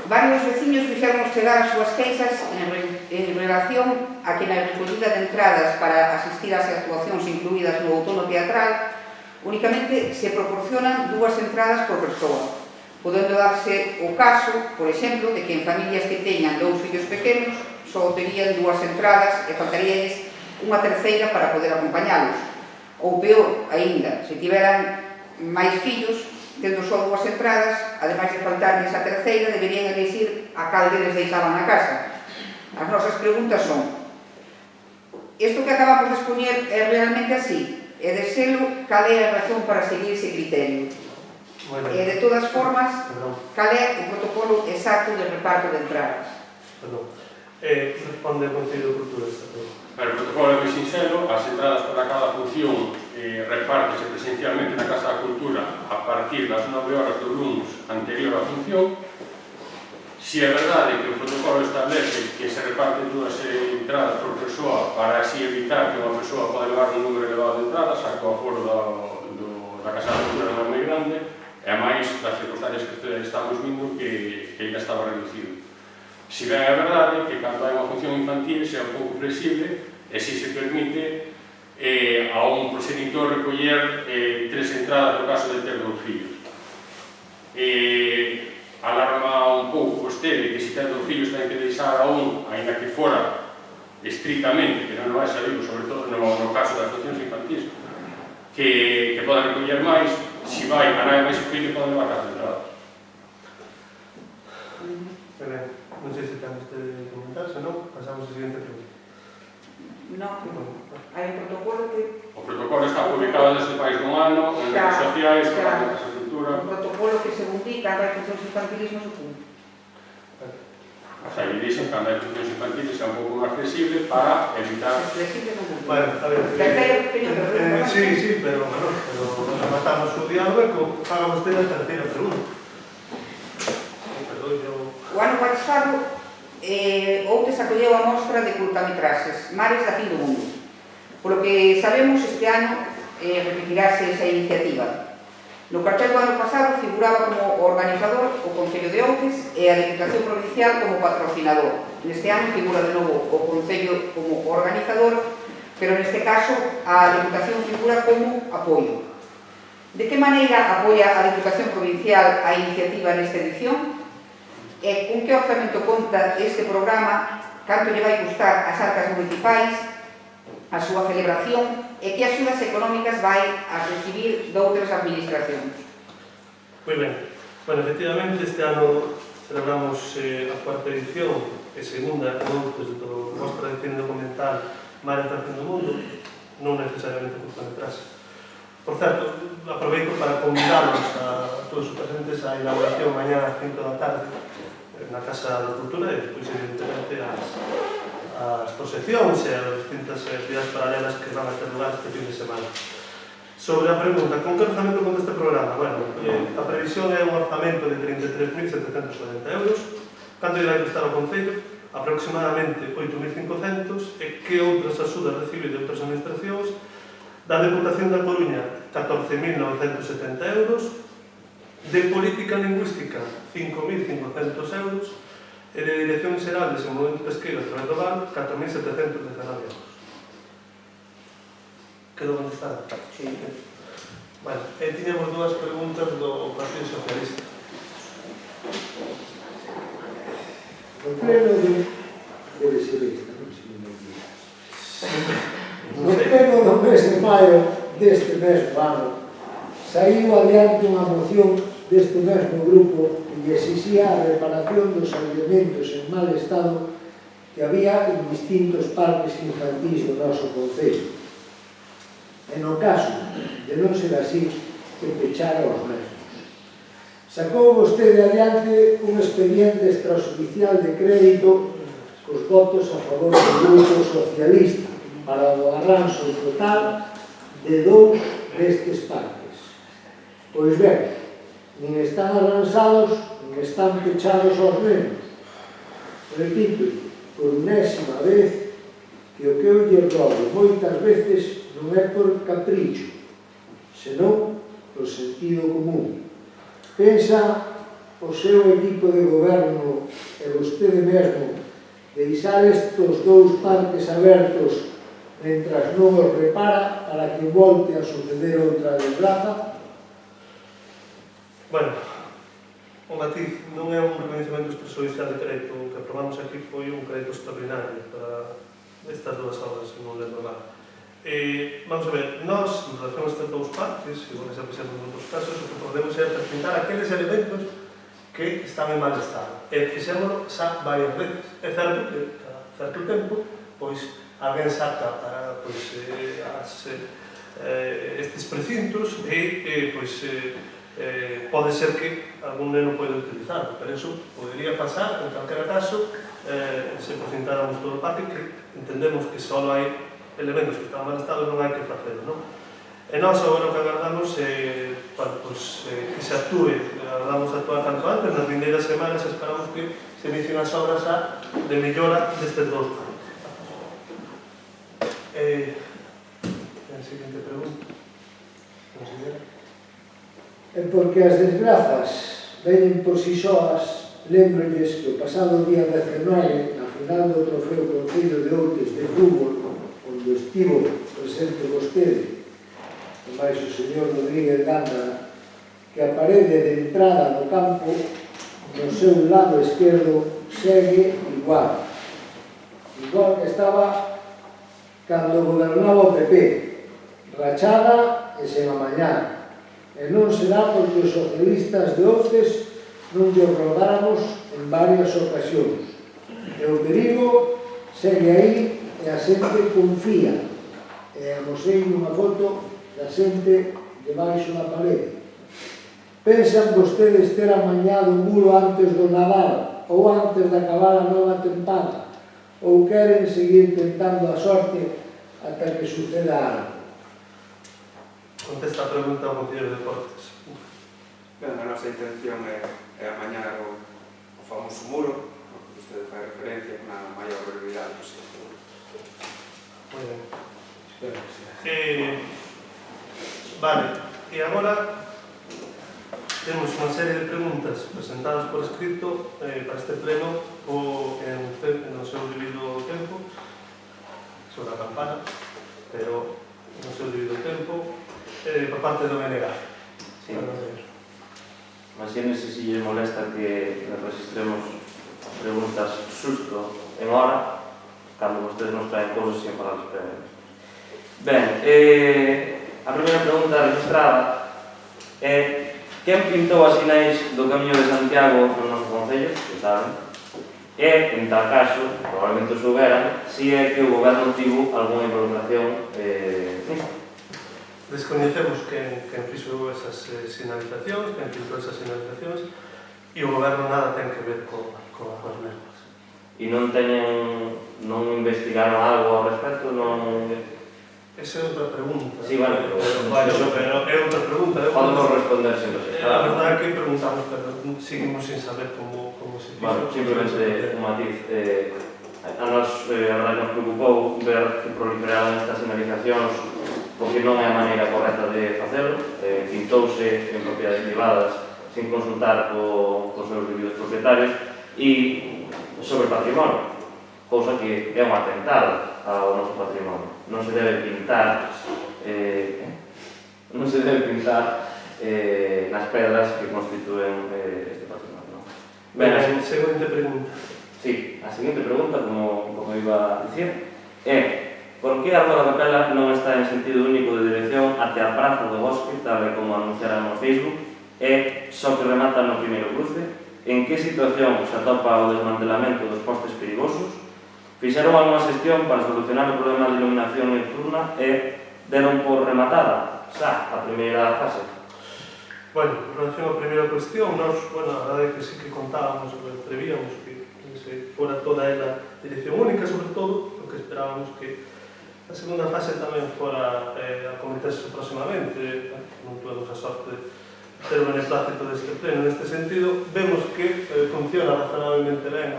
Varios veciños fixeron chegar as súas queixas en relación a que na recollida de entradas para asistir ás actuacións incluídas no outono teatral únicamente se proporcionan 2 entradas por persoa, podendo darse o caso, por exemplo, de que en familias que teñan 2 fillos pequenos só terían 2 entradas e faltaríalles unha terceira para poder acompañalos. Ou peor, aínda, se tiveran máis fillos, tendo só 2 entradas, ademais de faltarles a terceira, deberían elegir a cal deles deixaban na casa. As nosas preguntas son: isto que acabamos de expoñer é realmente así? E de selo, cal é a razón para seguir ese criterio? E de todas formas, cal é o protocolo exacto de reparto de entradas? Responde o Consello de Cultura esta pregunta. O protocolo é moi sincero, as entradas para cada función repártese presencialmente na Casa da Cultura a partir das 9 horas do lunes anterior á función. Si é verdade que o protocolo establece que se reparten 2 entradas por persoa para así evitar que unha persoa pode levar un número elevado de entradas, xa que o aforo da Casa da Cultura non é moi grande, e máis das circunstancias que estamos vindo que ainda estaba reducido. Si ben é verdade que cando hai unha función infantil se é un pouco flexible e si se permite a un progenitor recoller 3 entradas no caso de ter 2 fillos. Alarma un pouco vostede que se ten 2 fillos ten que deixar a un, ainda que fora estritamente, que non é sabido, sobre todo no caso das funcións infantis, que poden recoller máis, se vai a nai máis o fillo poden levar 4 entradas. Non sei se ten usted que comentar, se non, pasamos a seguinte pregunta. Non, hai un protocolo que... O protocolo está publicado desde máis dun ano en redes sociais, en a Casa de Cultura. Un protocolo que, según di, cando hai funcións infantiles non se cumpre. O sea, e dixen cando hai funcións infantiles é un pouco máis flexible para evitar... Flexible non cumpre. Bueno, a ver... Sí, pero rematamos o diálogo e faga vostede a terceira pregunta. O ano pasado, Outes acolleu a mostra de curtametraxes Mares da fin do mundo. Polo que sabemos, este ano repetirase esa iniciativa. No cartel do ano pasado figuraba como organizador o Concello de Outes e a Diputación Provincial como patrocinador. Neste ano figura de novo o Concello como organizador, pero neste caso a Diputación figura como apoio. De que maneira apoia a Diputación Provincial a iniciativa nesta edición? E con que orzamento conta este programa, canto lle vai custar ás arcas municipais, a súa celebración e que axudas económicas vai a recibir de outras administracións? Moi ben. Bueno, efectivamente, este ano celebramos a cuarta edición e segunda do Mostra de Cine Documental Mares da fin do mundo, non necesariamente curtametraxe. Por certo, aproveito para convidarlos a todos os presentes á inauguración mañá ás 5 da tarde na Casa da Cultura e despois, evidentemente, as exposicións e as distintas actividades paralelas que van a ter lugar este fin de semana. Sobre a pregunta, con que orzamento conta este programa? Bueno, a previsión é un orzamento de 33.740 euros. Canto irá costar ao Concello? Aproximadamente 8.500. E que outras axudas recibe de outras administracións? Da Deputación da Coruña, 14.970 euros. De Política Lingüística, 5.500 euros. E de Dirección Xeral de Desenvolvemento Pesqueiro a través do VAL, 4.719 euros. Quedou contestada? Sí. Bueno, tiñamos dúas preguntas do Partido Socialista. No pleno debe ser esta, non se me olvida. No pleno do mes de maio deste mesmo ano saiu adiante unha moción deste mesmo grupo que lle exixía a reparación dos alimentos en mal estado que había en distintos parques infantís do noso concello. E no caso de non ser así, que pechara os mesmos. Sacou vostede adiante un expediente extraoficial de crédito cos votos a favor do grupo socialista para o arranxo total de 2 destes parques. Pois ben, nin están arranxados, nin están pechados aos menos. Repito, por unésima vez, que o que eu lle rogo moitas veces non é por capricho, senón por sentido común. Pensa o seu equipo de goberno e vostede mesmo deixar estes 2 parques abertos mentras non os repara para que volte a suceder outra desgraza? Bueno, o matiz non é un reconhecimento extrajudicial de crédito. O que aprobamos aquí foi un crédito extraordinario para estas 2 obras, se non lembro mal. Vamos a ver, nós, en relación a estes 2 parques, igual que xa fixemos en outros casos, o que podemos é presentar aqueles elementos que están en mal estado. E fixémolo xa varias veces. É certo que, cada certo tempo, pois, alguén saca para estes precintos e, pois, pode ser que algún neno pode utilizarlo, pero eso podería pasar, en calquera caso, se presentáramos todo o parque, que entendemos que só hai elementos que están mal estado, non hai que facelo, non? E nós agora o que agardamos é que se actúe, agardamos actuar tanto antes, nas vindeiras semanas esperamos que se inicien as obras de mellora destes 2 parques. A seguinte pregunta. E porque as desgrazas veñen por si soas, lembrolles que o pasado día 19, na final do trofeo Concello de Outes de fútbol, onde estivo presente vostede, e máis o señor Rodríguez Gándara, que a parede de entrada no campo, no seu lado esquerdo, segue igual. Igual que estaba cando gobernaba o PP, rachada e sen amañar. E non será porque os socialistas de Outes non lle rogáramos en varias ocasións. E o perigo segue aí e a xente confía. E amosei unha foto da xente debaixo da parede. Pensan vostedes ter amañado un muro antes do Nadal ou antes de acabar a nova tempada? Ou queren seguir tentando a sorte ata que suceda algo? Contesta a pregunta ao Concello de Deportes. Ben, a nosa intención é amañar o famoso muro, que vostede fai referencia, na maior brevidade posible. Moi ben. Vale, e agora temos unha serie de preguntas presentadas por escrito para este pleno no seu debido tempo, sobre a campana, pero no seu debido tempo, por parte do BNG. Sí. Imagínense se lle molesta que registremos preguntas xusto en hora, cando vostedes nos traen cousas sin falar previamente. Ben, a primeira pregunta registrada é: quen pintou as sinais do Camiño de Santiago no noso concello? Que saben. E, en tal caso, probablemente o souberan, si é que o goberno tivo algunha involucración nisto. Descoñecemos quen fixo esas sinalizacións, quen pintou esas sinalizacións, e o goberno nada ten que ver con as mesmas. E non investigaron algo ao respecto? Esa é outra pregunta. Sí, bueno, pero é outra pregunta. Podemos responder sempre. A verdade é que preguntamos, pero seguimos sin saber como se fixo. Bueno, simplemente un matiz. A nos, a verdade, nos preocupou ver que proliferaban estas sinalizacións porque non é a maneira correcta de facelo. Pintouse en propiedades privadas sin consultar cos seus debidos propietarios e sobre patrimonio, cousa que é un atentado ao noso patrimonio. Non se debe pintar non se debe pintar nas pedras que constituen este patrimonio. Ben, Seguinte pregunta. sí, a seguinte pregunta, como iba a dicir, é por que a Rúa da Capela non está en sentido único de dirección até a Praza do Bosque, tal e como anunciaran no Facebook, e só que remata no primeiro cruce? En que situación se atopa o desmantelamento dos postes perigosos? Fixeron alguna xestión para solucionar o problema de iluminación nocturna e deron por rematada xa a primeira fase? Bueno, en relación á primeira cuestión, a verdade é que sí que contábamos, prevíamos que se fora toda ela dirección única, sobre todo, o que esperábamos que a segunda fase tamén fora a cometerse próximamente, non tuvemos a sorte de ter o beneplácito deste pleno. Neste sentido, vemos que funciona razonablemente ben,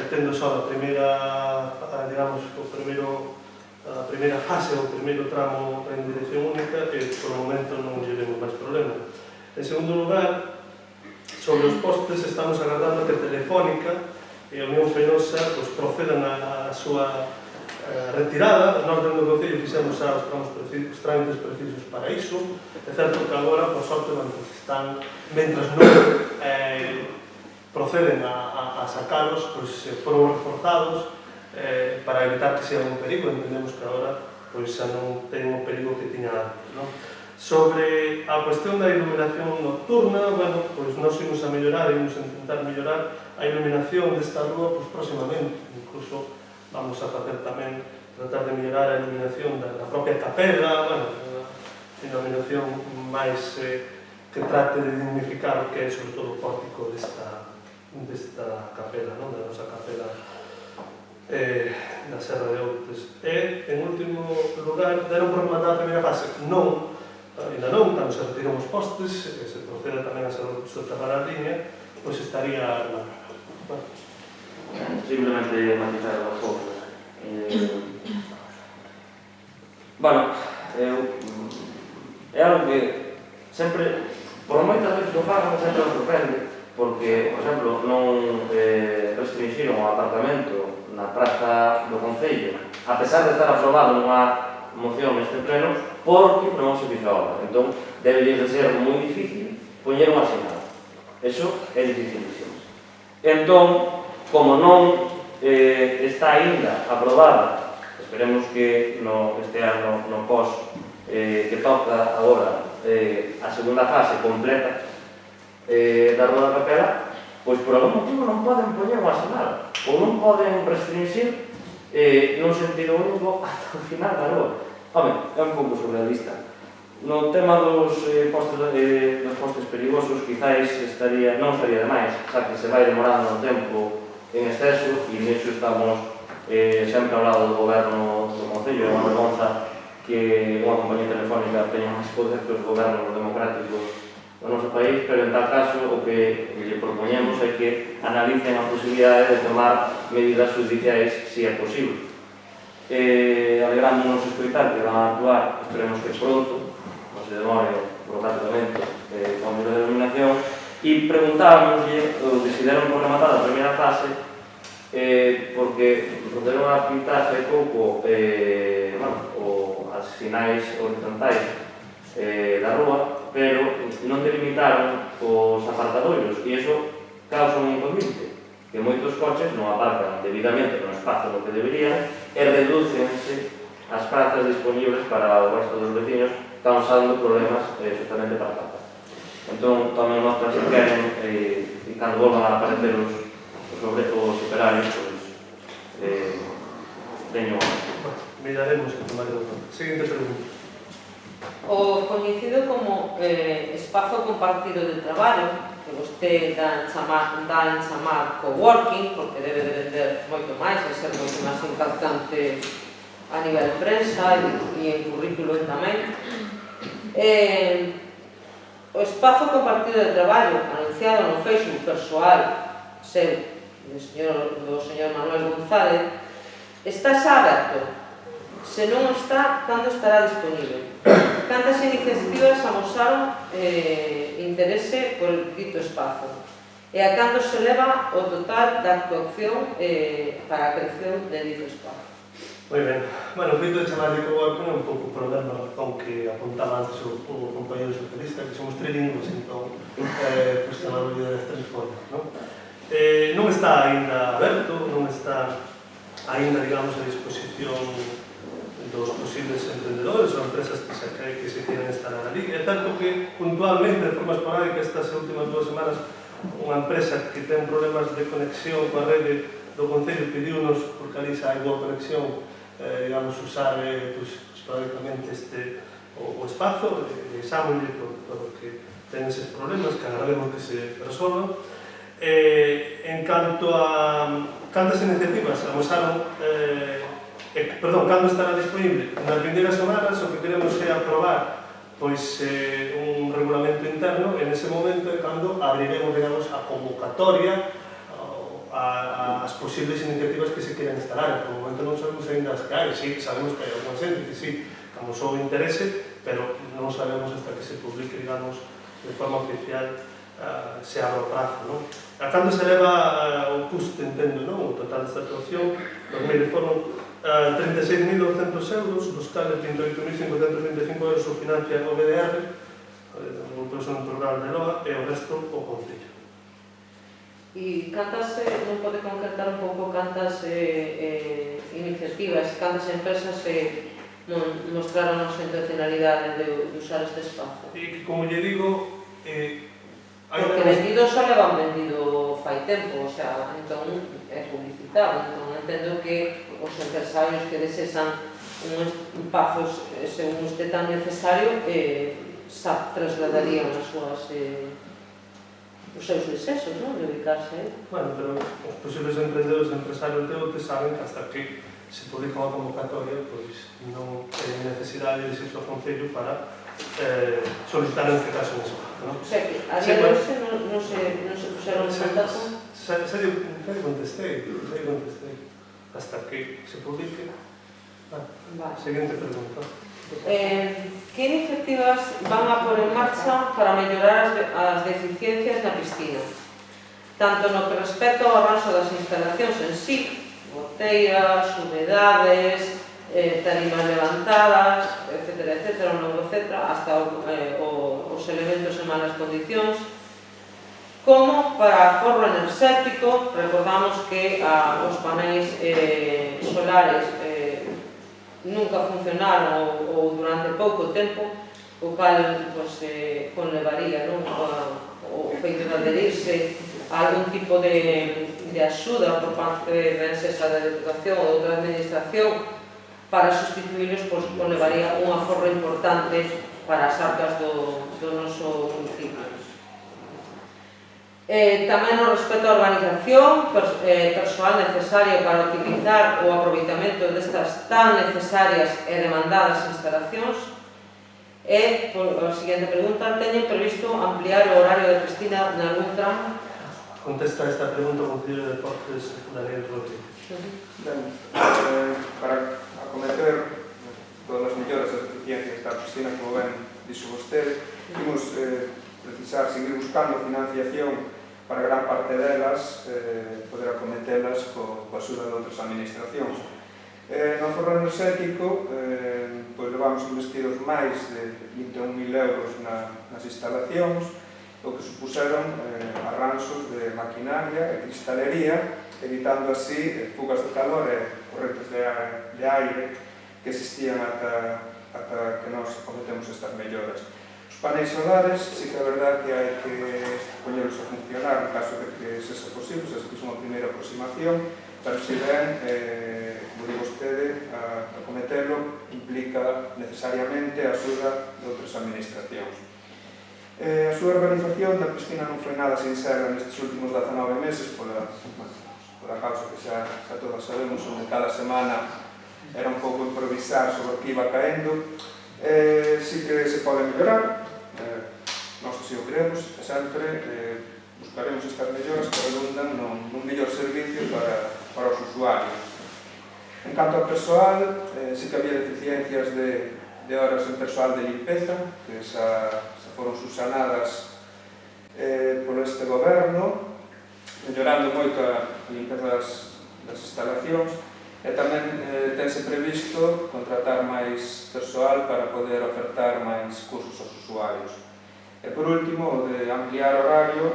tendo só a primeira, digamos, a primeira fase, o primeiro tramo en dirección única, e por o momento non llevemos máis problema. En segundo lugar, sobre os postes, estamos agardando que Telefónica e a Unión Fenosa procedan a súa retirada. Nós dentro do Concello fixemos xa os trámites precisos para iso. É certo que agora, por sorte, mentras non proceden a sacalos, foron reforzados para evitar que sean un perigo. Entendemos que agora xa non ten o perigo que tiña antes. Sobre a cuestión da iluminación nocturna, nós imos a mellorar, imos a intentar mellorar a iluminación desta rúa próximamente. Incluso vamos a facer tamén, tratar de mellorar a iluminación da propia capela, a iluminación máis que trate de dignificar o que é, sobre todo, o pórtico desta capela, da nosa capela da Serra de Outes. E, en último lugar, deron por rematar a primeira fase? Non, ainda non, cando se retiran os postes, e se proceda tamén a soterrar a liña, pois estaría... Simplemente matizar as cousas. Bueno, é algo que sempre, por moitas veces que o fagan, sempre nos sorprende, porque, por exemplo, non restringiron o apartamento na praza do Concello, a pesar de estar aprobado nunha moción neste pleno, porque non se fixo a obra. Entón, debe de ser moi difícil poñer unha sinal. Eso é dificilísimo. Entón, como non está aínda aprobada, esperemos que este ano no POS que toca agora a segunda fase completa da Rúa da Capela, pois por algún motivo non poden poñer unha sinal ou non poden restringir nun sentido único ata o final da rúa. Home, é un pouco surrealista. No tema dos postes perigosos, quizáis non estaría demais, xa que se vai demorando no tempo en exceso, e nisso estamos sempre ao lado do goberno do Concello. É unha vergonza que unha compañía telefónica teña máis poder que os gobernos democráticos do noso país, pero en tal caso o que lle propoñemos é que analicen a posibilidade de tomar medidas judiciais se é posible. Alegrándonos escoitar que van a actuar, esperemos que pronto, non se demore burocráticamente con a denominación, e preguntámoslle o que se deron por rematada a primeira fase, porque procederon a pintar hai pouco as sinais horizontais da rúa, pero non delimitaron os apartadoiros, e iso causa un inconveniente, que moitos coches non aparcan debidamente no espazo no que deberían e reducense as prazas disponibles para o resto dos veciños, causando problemas justamente para aparcar. Entón, tamén mostras que queren, e cando volvan a aparecer os operarios, teño... Miraremos en tomar en conta. Seguinte pregunta. O coñecido como espazo compartido de traballo, que vostede dá en chamar coworking, porque debe de vender moito máis e ser moito máis impactante a nivel de prensa e en currículo tamén. O espazo compartido de traballo anunciado no Facebook persoal do señor Manuel González está xa aberto. Se non está, cando estará disponível? Cantas iniciativas amosaron interese por el dito espazo? E a cando se leva o total da actuación para a creación de dito espazo? Moi ben. Bueno, o feito de chamar de coworking é un pouco por a mesma razón que apuntaba antes o compañero socialista, que somos trilingües, entón, pues chamamos de tres formas, non? Non está aínda aberto, non está aínda, digamos, a disposición dos posibles emprendedores ou empresas que se quieran instalar ali. É certo que, puntualmente, de forma esporádica, estas últimas 2 semanas, unha empresa que ten problemas de conexión coa rede do Concello pediunos, porque ali xa hai boa conexión, digamos, usar esporádicamente o espazo, exámenle por que ten eses problemas, que agrademos que se resolvan. En canto a cantas iniciativas amosaron, cando estará disponible? Nas vindeiras semanas o que queremos é aprobar pois un regulamento interno, en ese momento é cando abriremos, digamos, a convocatoria as posibles iniciativas que se queran instalar. Por momento non sabemos ainda as que hai, sí, sabemos que hai alguna xente que sí, que amosou o interese, pero non sabemos hasta que se publique, digamos, de forma oficial se abre o prazo, non? A cando se leva o custo, entendo, non? O total desta actuación, foron 36.200 euros, dos cales 28.525 euros o financia o BDR, o Grupo Rural de Loa, e o resto o Concello. E cantas, non pode concretar un pouco cantas iniciativas, cantas empresas mostraron a súa intencionalidade de usar este espazo? E como lle digo, porque vendido xa levan vendido fai tempo, o sea, entón é publicitado, entón entendo que os empresarios que desexan un espazo según este tan necesario xa trasladarían as súas os seus desexos, non? De ubicarse aí. Bueno, pero os posibles emprendedores e empresarios de OTE saben que hasta que se publica unha convocatoria, pois non hai necesidade de irse ao Concello para solicitar en este caso un espazo, non? O sea, que a día de hoxe non se puxeron en contacto? Xa lle contestei. Hasta que se publique. Vale. Seguinte pregunta. Que iniciativas van a pôr en marcha para mellorar as deficiencias na piscina? Tanto no que respecta ao arranxo das instalacións en sí, boteiras, humedades, tarimas levantadas, etc., un novo etcétera, hasta os elementos en malas condicións, como para forro enerxético. Recordamos que os paneis solares nunca funcionaron ou durante pouco tempo, o cal conlevaría o feito de aderirse a algún tipo de axuda por parte de esa da Deputación ou de outra administración para sustituirlos, conlevaría un aforro importante para as arcas do noso municipio. Tamén no respecto á organización, persoal necesario para utilizar o aproveitamento destas tan necesarias e demandadas instalacións. E, por a seguinte pregunta, teñen previsto ampliar o horario de piscina nalgún tramo? Contesta esta pregunta o Concello de Deportes Daniel Rodríguez. Ben, para acometer todas as melloras das deficiencias da piscina, como ben dixo vostede, imos precisar seguir buscando financiación para gran parte delas, poder acometelas coa axuda de outras administracións. No forro enerxético, levamos investidos máis de 21.000 euros nas instalacións, o que supuseron arranxos de maquinaria e cristalería, evitando así fugas de calor e correntes de aire que existían ata que nos acometemos estas melloras. Os paneis solares, sí que é verdad que hai que poñelos a funcionar en caso de que sexa posible, se fixe unha primeira aproximación, pero se ben, como digo vostede, acometelo implica necesariamente a axuda de outras administracións. A súa organización da piscina non foi nada sincera nestes últimos 19 meses pola causa que xa todas sabemos, onde cada semana era un pouco improvisar sobre o que iba caendo. Sí que se pode mellorar, nós así o creemos, e sempre buscaremos estas melloras que redundan nun mellor servicio para os usuarios. En canto ao persoal, sí que había deficiencias de horas en persoal de limpeza, que xa foron subsanadas polo este goberno, mellorando moito a limpeza das instalacións, E tamén tense previsto contratar máis persoal para poder ofertar máis cursos aos usuarios. E por último, o de ampliar horario,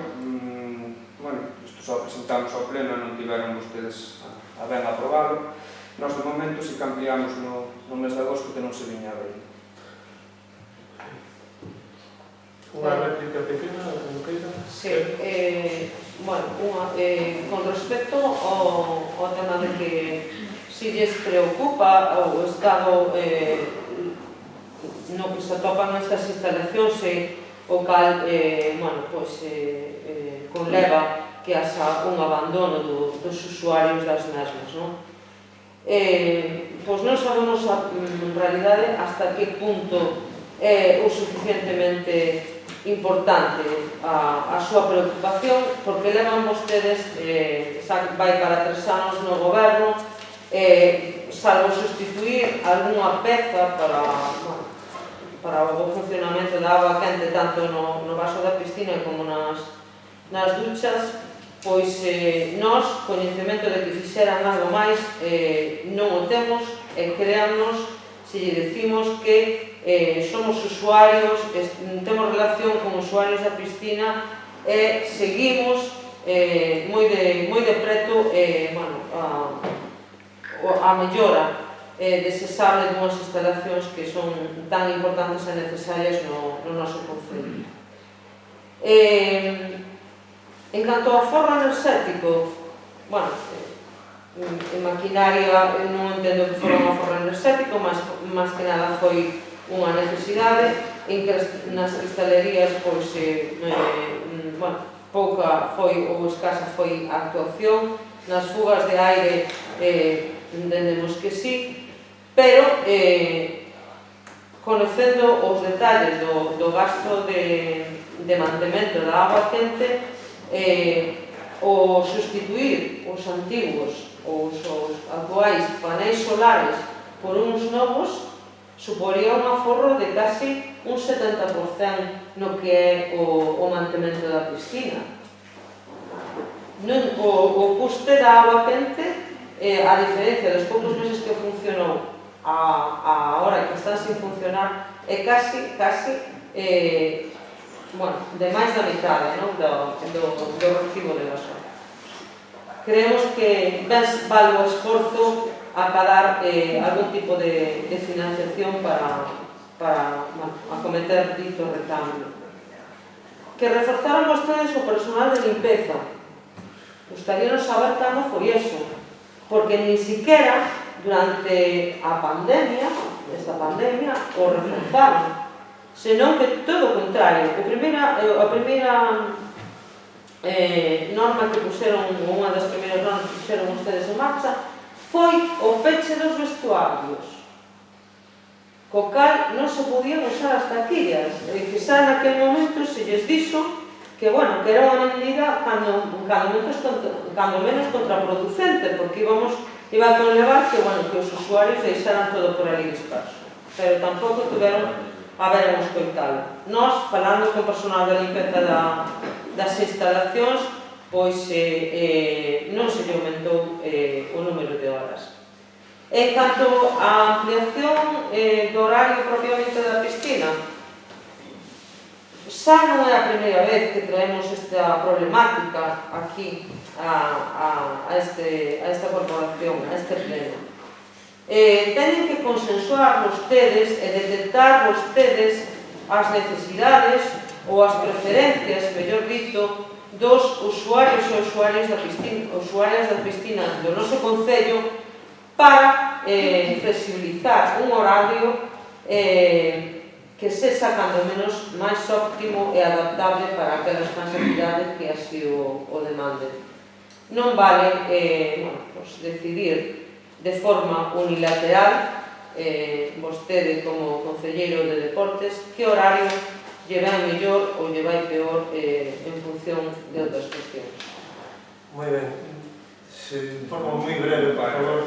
isto só presentamos ao pleno e non tiveron vostedes a ben aprobado. Nós, de momento, si que ampliamos no mes de agosto, que non se viña a ver. Unha réplica pequena, non queira? Sí, con respecto ao tema de que si lles preocupa o estado no que se atopan estas instalacións o cal conleva que haxa un abandono dos usuarios das mesmas, non? Pois non sabemos en realidade hasta que punto é o suficientemente importante a súa preocupación, porque levan vostedes, vai para 3 anos no goberno, salvo sustituir algunha peza para o funcionamento da auga quente tanto no vaso da piscina como nas duchas, pois nós, coñecemento de que fixeran algo máis, non o temos, e créannos se lle decimos que somos usuarios, temos relación con usuarios da piscina e seguimos moi de preto a mellora desexable dunhas instalacións que son tan importantes e necesarias no noso concello. En canto ao aforro enerxético, en maquinaria non entendo que fora un aforro enerxético, mas que nada foi unha necesidade, nas cristalerías pouca foi ou escasa foi a actuación, nas fugas de aire entendemos que sí, pero conocendo os detalles do gasto de mantemento da auga quente, o sustituir os antigos, os actuais paneis solares por uns novos, suporía un aforro de casi un 70% no que é o mantemento da piscina. O custe da auga quente, a diferencia dos poucos meses que funcionou a hora que está sin funcionar, é casi de máis da mitad do recibo de gasóleo. Creemos que vale o esforzo acadar algún tipo de financiación para acometer dito recambio. Que reforzaron vostedes o personal de limpeza. Gustaríanos saber cando foi eso, porque nin siquiera durante esta pandemia, o reforzaron, senón que todo o contrario. A primeira norma que puxeron, unha das primeiras normas que puxeron ustedes en marcha, foi o peche dos vestuarios, co cal non se podían usar as taquillas, e que xa naquele momento se lles dixo que era unha medida cando menos contraproducente, porque iba a conlevar que os usuarios deixaran todo por ali disperso, pero tampouco tiveron a ver en escoitalo. Nós, falando con personal de limpeza das instalacións, pois non se lle aumentou o número de horas. En canto á ampliación do horario propiamente da piscina, xa non é a primeira vez que traemos esta problemática aquí a esta corporación, a este pleno. Teñen que consensuar vostedes e detectar vostedes as necesidades ou as preferencias, mellor dito, dos usuarios e usuarias da piscina do noso concello para flexibilizar un horario que sexa cando menos máis óptimo e adaptable para aquelas necesidades que así o demanden. Non vale decidir de forma unilateral vostede como concelleiro de deportes que horario lle vai mellor ou lle vai peor en función de outras cuestións. Moi ben. De forma moi breve, por favor.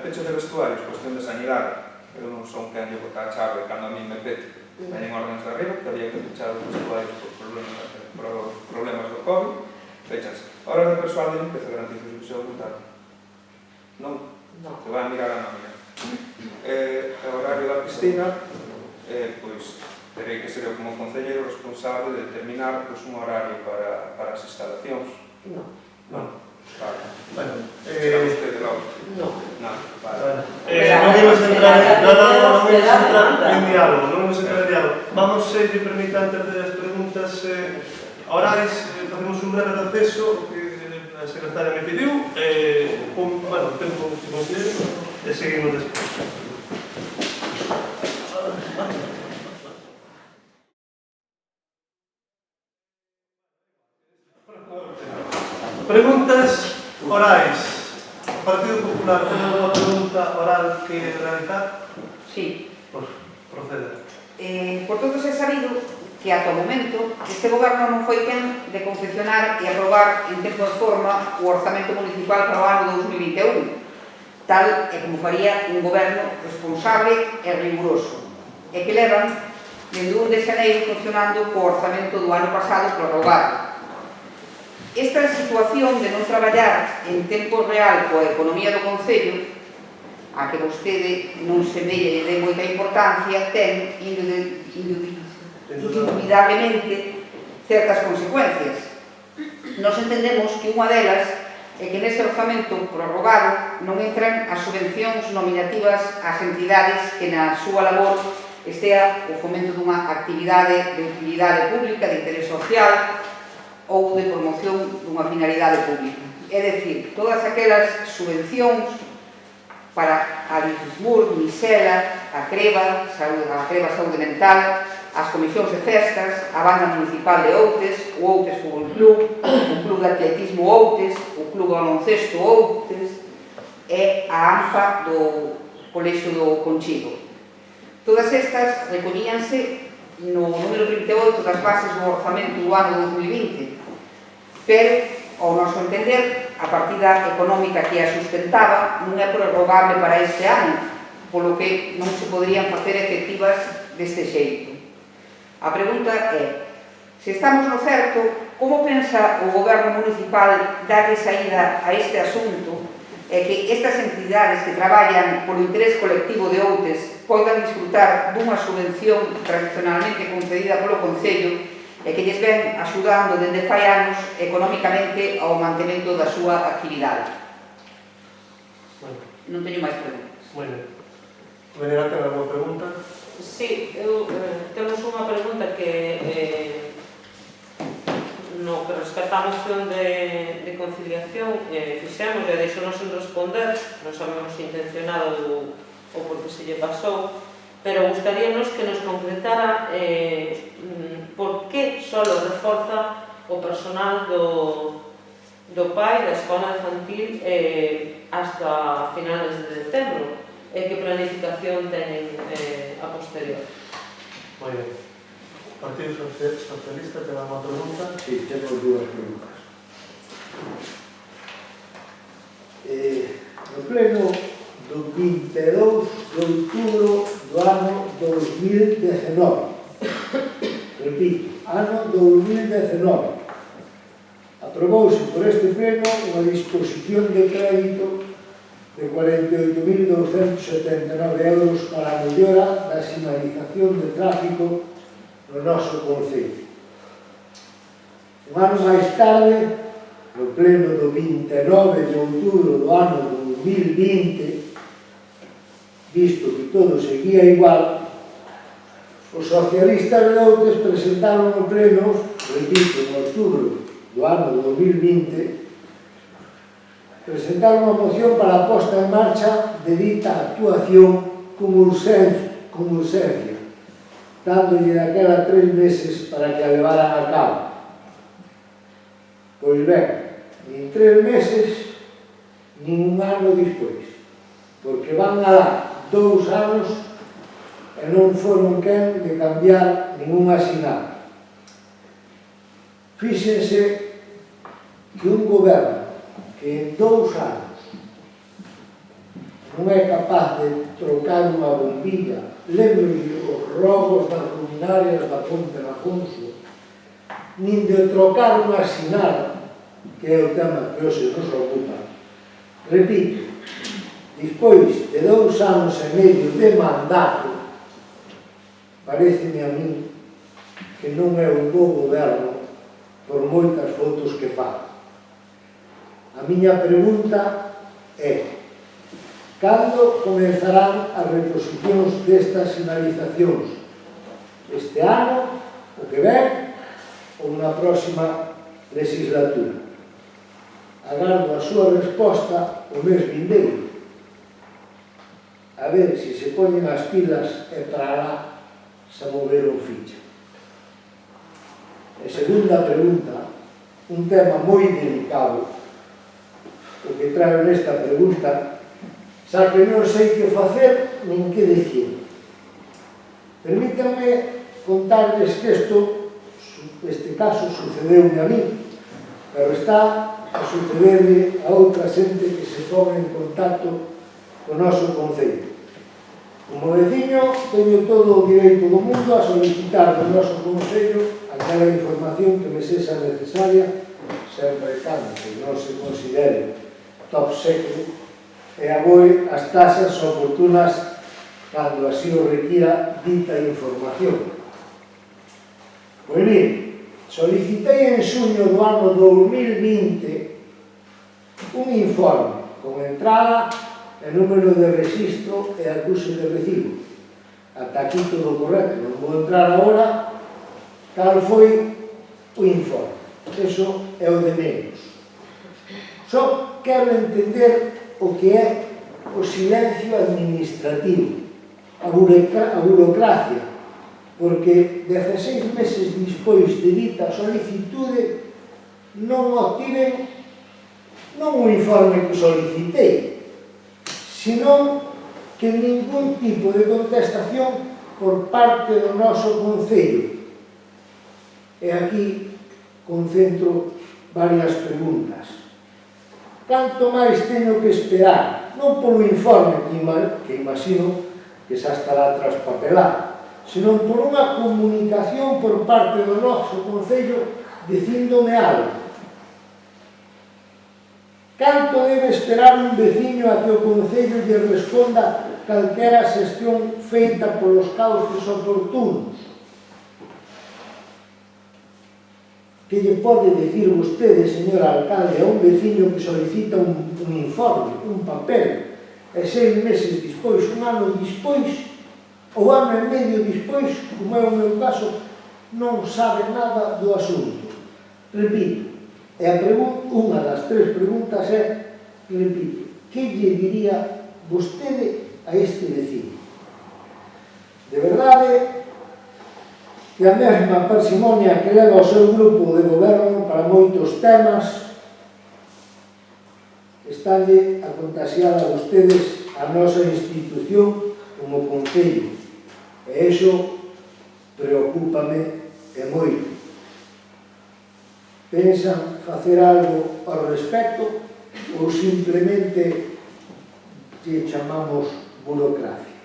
Pecho de vestuarios, cuestión de sanidade. Eu non son quen de botar a chave cando a mí me pete. Veñen órdenes de arriba que había que pechar os vestuarios por problemas do COVID. Fechanse. Horas de persoal de limpeza garantizo que se aumentaron. Non, No. que vai a mirar a nómina. O horario da piscina, pois, terei que ser eu como concelleiro responsable de determinar pois, un horario para as instalacións. No. Non, vale. Bueno, Será vostede logo. No. Non, vale. non imos entrar en diálogo, non imos entrar en diálogo. Vamos, se lle permite, antes das preguntas orais, facemos un breve receso que a secretaria me pediu, bueno, tempo que considere, e seguimos despois. Preguntas orais. O Partido Popular ten alguma pregunta oral que realizar? Sí. Pois, proceda. Por todos é sabido que ata o momento este goberno non foi quen de confeccionar e aprobar en tempo e forma o orzamento municipal para o ano 2021, tal e como faría un goberno responsable e riguroso, e que levan dende 1 de xaneiro funcionando co orzamento do ano pasado prorrogado. Esta situación de non traballar en tempo real coa economía do Concello, a que vostede non se ve de moita importancia, ten indudablemente certas consecuencias. Nos entendemos que unha delas é que neste orzamento prorrogado non entran as subvencións nominativas ás entidades que na súa labor estea o fomento dunha actividade de utilidade pública, de interés social ou de promoción dunha finalidade pública. É dicir, todas aquelas subvencións para a Lismur, Misela, a Creva Saúde Mental, as comisións de festas, a banda municipal de Outes, o Outes Fútbol Club, o Club de Atletismo Outes, o Club de Baloncesto Outes e a ANFA do Colexio do Conchido. Todas estas recoñíanse no número 38 das bases do orzamento do ano 2020, pero, ao noso entender, a partida económica que a sustentaba non é prorrogable para este ano, polo que non se poderían facer efectivas deste xeito. A pregunta é, se estamos no certo, como pensa o goberno municipal darlle saída a este asunto e que estas entidades que traballan polo interés colectivo de Outes poidan disfrutar dunha subvención tradicionalmente concedida polo Concello e que lles ven axudando dende fai anos económicamente ao mantemento da súa actividade? Non teño máis preguntas. Moi ben. Venera, ten alguma pregunta? Sí, temos unha pregunta que no que respecta a moción de conciliación fixemos e deixonos sen responder, non sabemos se intencionado ou porque se lle pasou, pero gustaríanos que nos concretara por que só reforza o personal do PAI, da Escola Infantil, hasta finales de decembro, e que planificación tenen a posterior. Moi ben. O Partido Socialista ten alguma pregunta? Sí, temos dúas preguntas. No pleno do 22 de outubro do ano 2019, repito, ano 2019, aprobouse por este pleno unha disposición de crédito de 48.279 euros para a mellora da sinalización de tráfico no noso concello. Un ano máis tarde, no pleno do 29 de outubro do ano 2020, visto que todo seguía igual, os socialistas de Outes presentaron no pleno, repito, en outubro do ano 2020, presentaron unha moción para a posta en marcha de dita actuación como urxencia, dándolle daquela 3 meses para que a levaran a cabo. Pois ben, nin 3 meses, nin un ano dispois, porque van a dar 2 anos e non foron quen de cambiar ninguna sinal. Fíxense que un goberno que en 2 anos non é capaz de trocar unha bombilla, lembre os robos das luminarias da Ponte de Afonso, nin de trocar unha sinal, que é o tema que hoxe nos ocupa. Repito, Despois de 2 anos e medio de mandato, pareceme a mí que non é un bo goberno por moitas fotos que fa. A miña pregunta é: cando comenzarán as reposicións destas sinalizacións? Este ano, o que ven, ou na próxima legislatura? Agardo a súa resposta o mes vindeiro, a ver se se poñen as pilas e para lá se moveron ficha. E segunda pregunta, un tema moi delicado, o que traio nesta pregunta, xa que non sei que facer nin que dicir. Permítanme contarles que este caso sucedeu a mí, pero está a sucederle a outra xente que se pone en contacto co noso concello. Como veciño, teño todo o direito do mundo a solicitar do noso concello aquela información que me sexa necesaria, sempre e cando que non se considere top secret, e aboe as tasas oportunas cando así o requira dita información. Pois mire, solicitei en xuño do ano 2020 un informe con entrada e número de registro e acuse de recibo. Ata aquí todo correcto, non vou entrar agora cal foi o informe. Eso é o de menos. Só quero entender o que é o silencio administrativo, a burocracia, porque 16 meses despois de dita solicitude non obtiven non o informe que solicitei, senón que ningún tipo de contestación por parte do noso concello. E aquí concentro varias preguntas. Canto máis teño que esperar, non polo informe que imagino que xa estará traspapelado, senón por unha comunicación por parte do noso concello dicíndome algo. Canto debe esperar un veciño a que o concello lle responda calquera xestión feita polos cauces oportunos? Que lle pode dicir vostede, señor alcalde, a un veciño que solicita un informe, un papel, e 6 meses despois, un ano despois, ou ano e medio despois, como é o meu caso, non sabe nada do asunto? Repito, e unha das 3 preguntas é, repito, que lle diría vostede a este veciño? De verdade que a mesma parsimonia que leva o seu grupo de goberno para moitos temas estálle a contaxiar a vostedes a nosa institución como concello, e iso preocúpame e moito. Pensan facer algo ao respecto ou simplemente lle chamamos burocracia?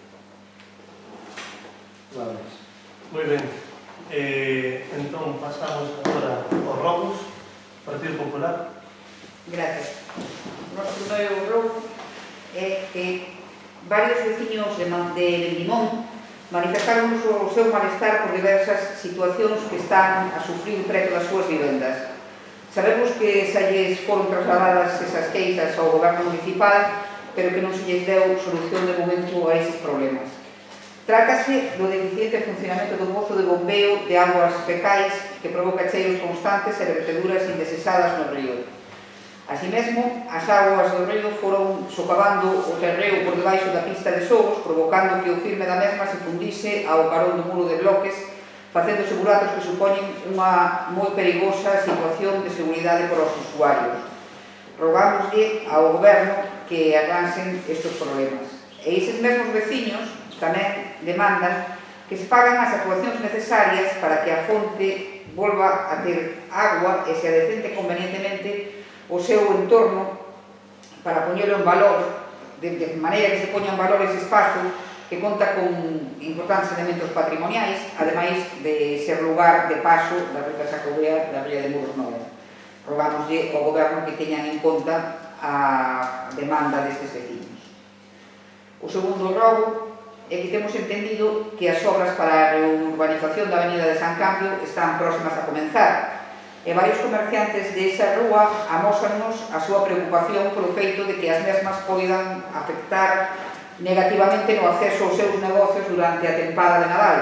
Vale. Moi ben. Entón, pasamos agora aos roubos. Partido Popular. Gracias. O noso primeiro roubo é que varios veciños de Limón manifestaron o seu malestar por diversas situacións que están a sufrir preto das súas vivendas. Sabemos que xa lles foron trasladadas esas queixas ao goberno municipal, pero que non se lles deu solución de momento a eses problemas. Trátase do deficiente funcionamento do pozo de bombeo de augas fecais que provoca cheiros constantes e verteduras indesesadas no río. Así mesmo, as augas do río foron socavando o terreo por debaixo da pista de xogos, provocando que o firme da mesma se fundise ao carón do muro de bloques, facéndose buratos que supoñen unha moi perigosa situación de seguridade para os usuarios. Rogámoslle ao goberno que arranxen estes problemas. E eses mesmos veciños tamén demandan que se fagan as actuacións necesarias para que a fonte volva a ter agua e se adecente convenientemente o seu entorno para poñelo en valor, de maneira que se poña en valor ese espazo que conta con importantes elementos patrimoniais, ademais de ser lugar de paso da ruta Xacobea da Ría de Muros Nova. Rogámoslle ao goberno que teñan en conta a demanda destes veciños. O segundo rogo é que temos entendido que as obras para a reurbanización da Avenida de San Cambio están próximas a comenzar e varios comerciantes de esa rúa amósanos a súa preocupación polo feito de que as mesmas poidan afectar negativamente no acceso aos seus negocios durante a tempada de Nadal.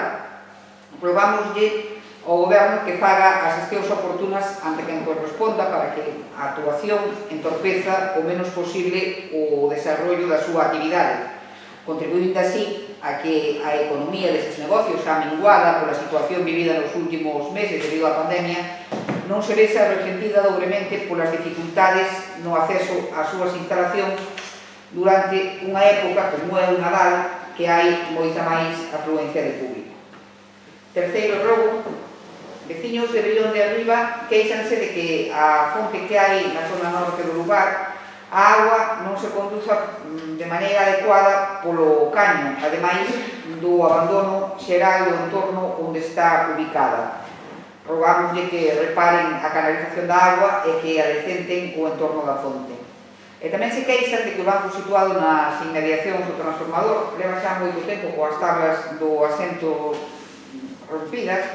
Rogámoslle ao Goberno que faga as gestións oportunas ante quen corresponda para que a actuación entorpeza o menos posible o desarrollo da súa actividade, contribuindo así a que a economía deses negocios, xa menguada pola situación vivida nos últimos meses debido á pandemia, non se vexa resentida dobremente polas dificultades no acceso ás súas instalacións durante unha época como é o Nadal, que hai moita máis afluencia de público. Terceiro rogo, veciños de Bellón de Arriba queixanse de que a fonte que hai na zona norte do lugar, a agua non se conduza de maneira adecuada polo caño, ademais do abandono xeral do entorno onde está ubicada. Rogámoslle que reparen a canalización da agua e que adecenten o entorno da fonte. E tamén se queixan de que o banco situado nas inmediacións do transformador leva xa moito tempo coas tablas do asento rompidas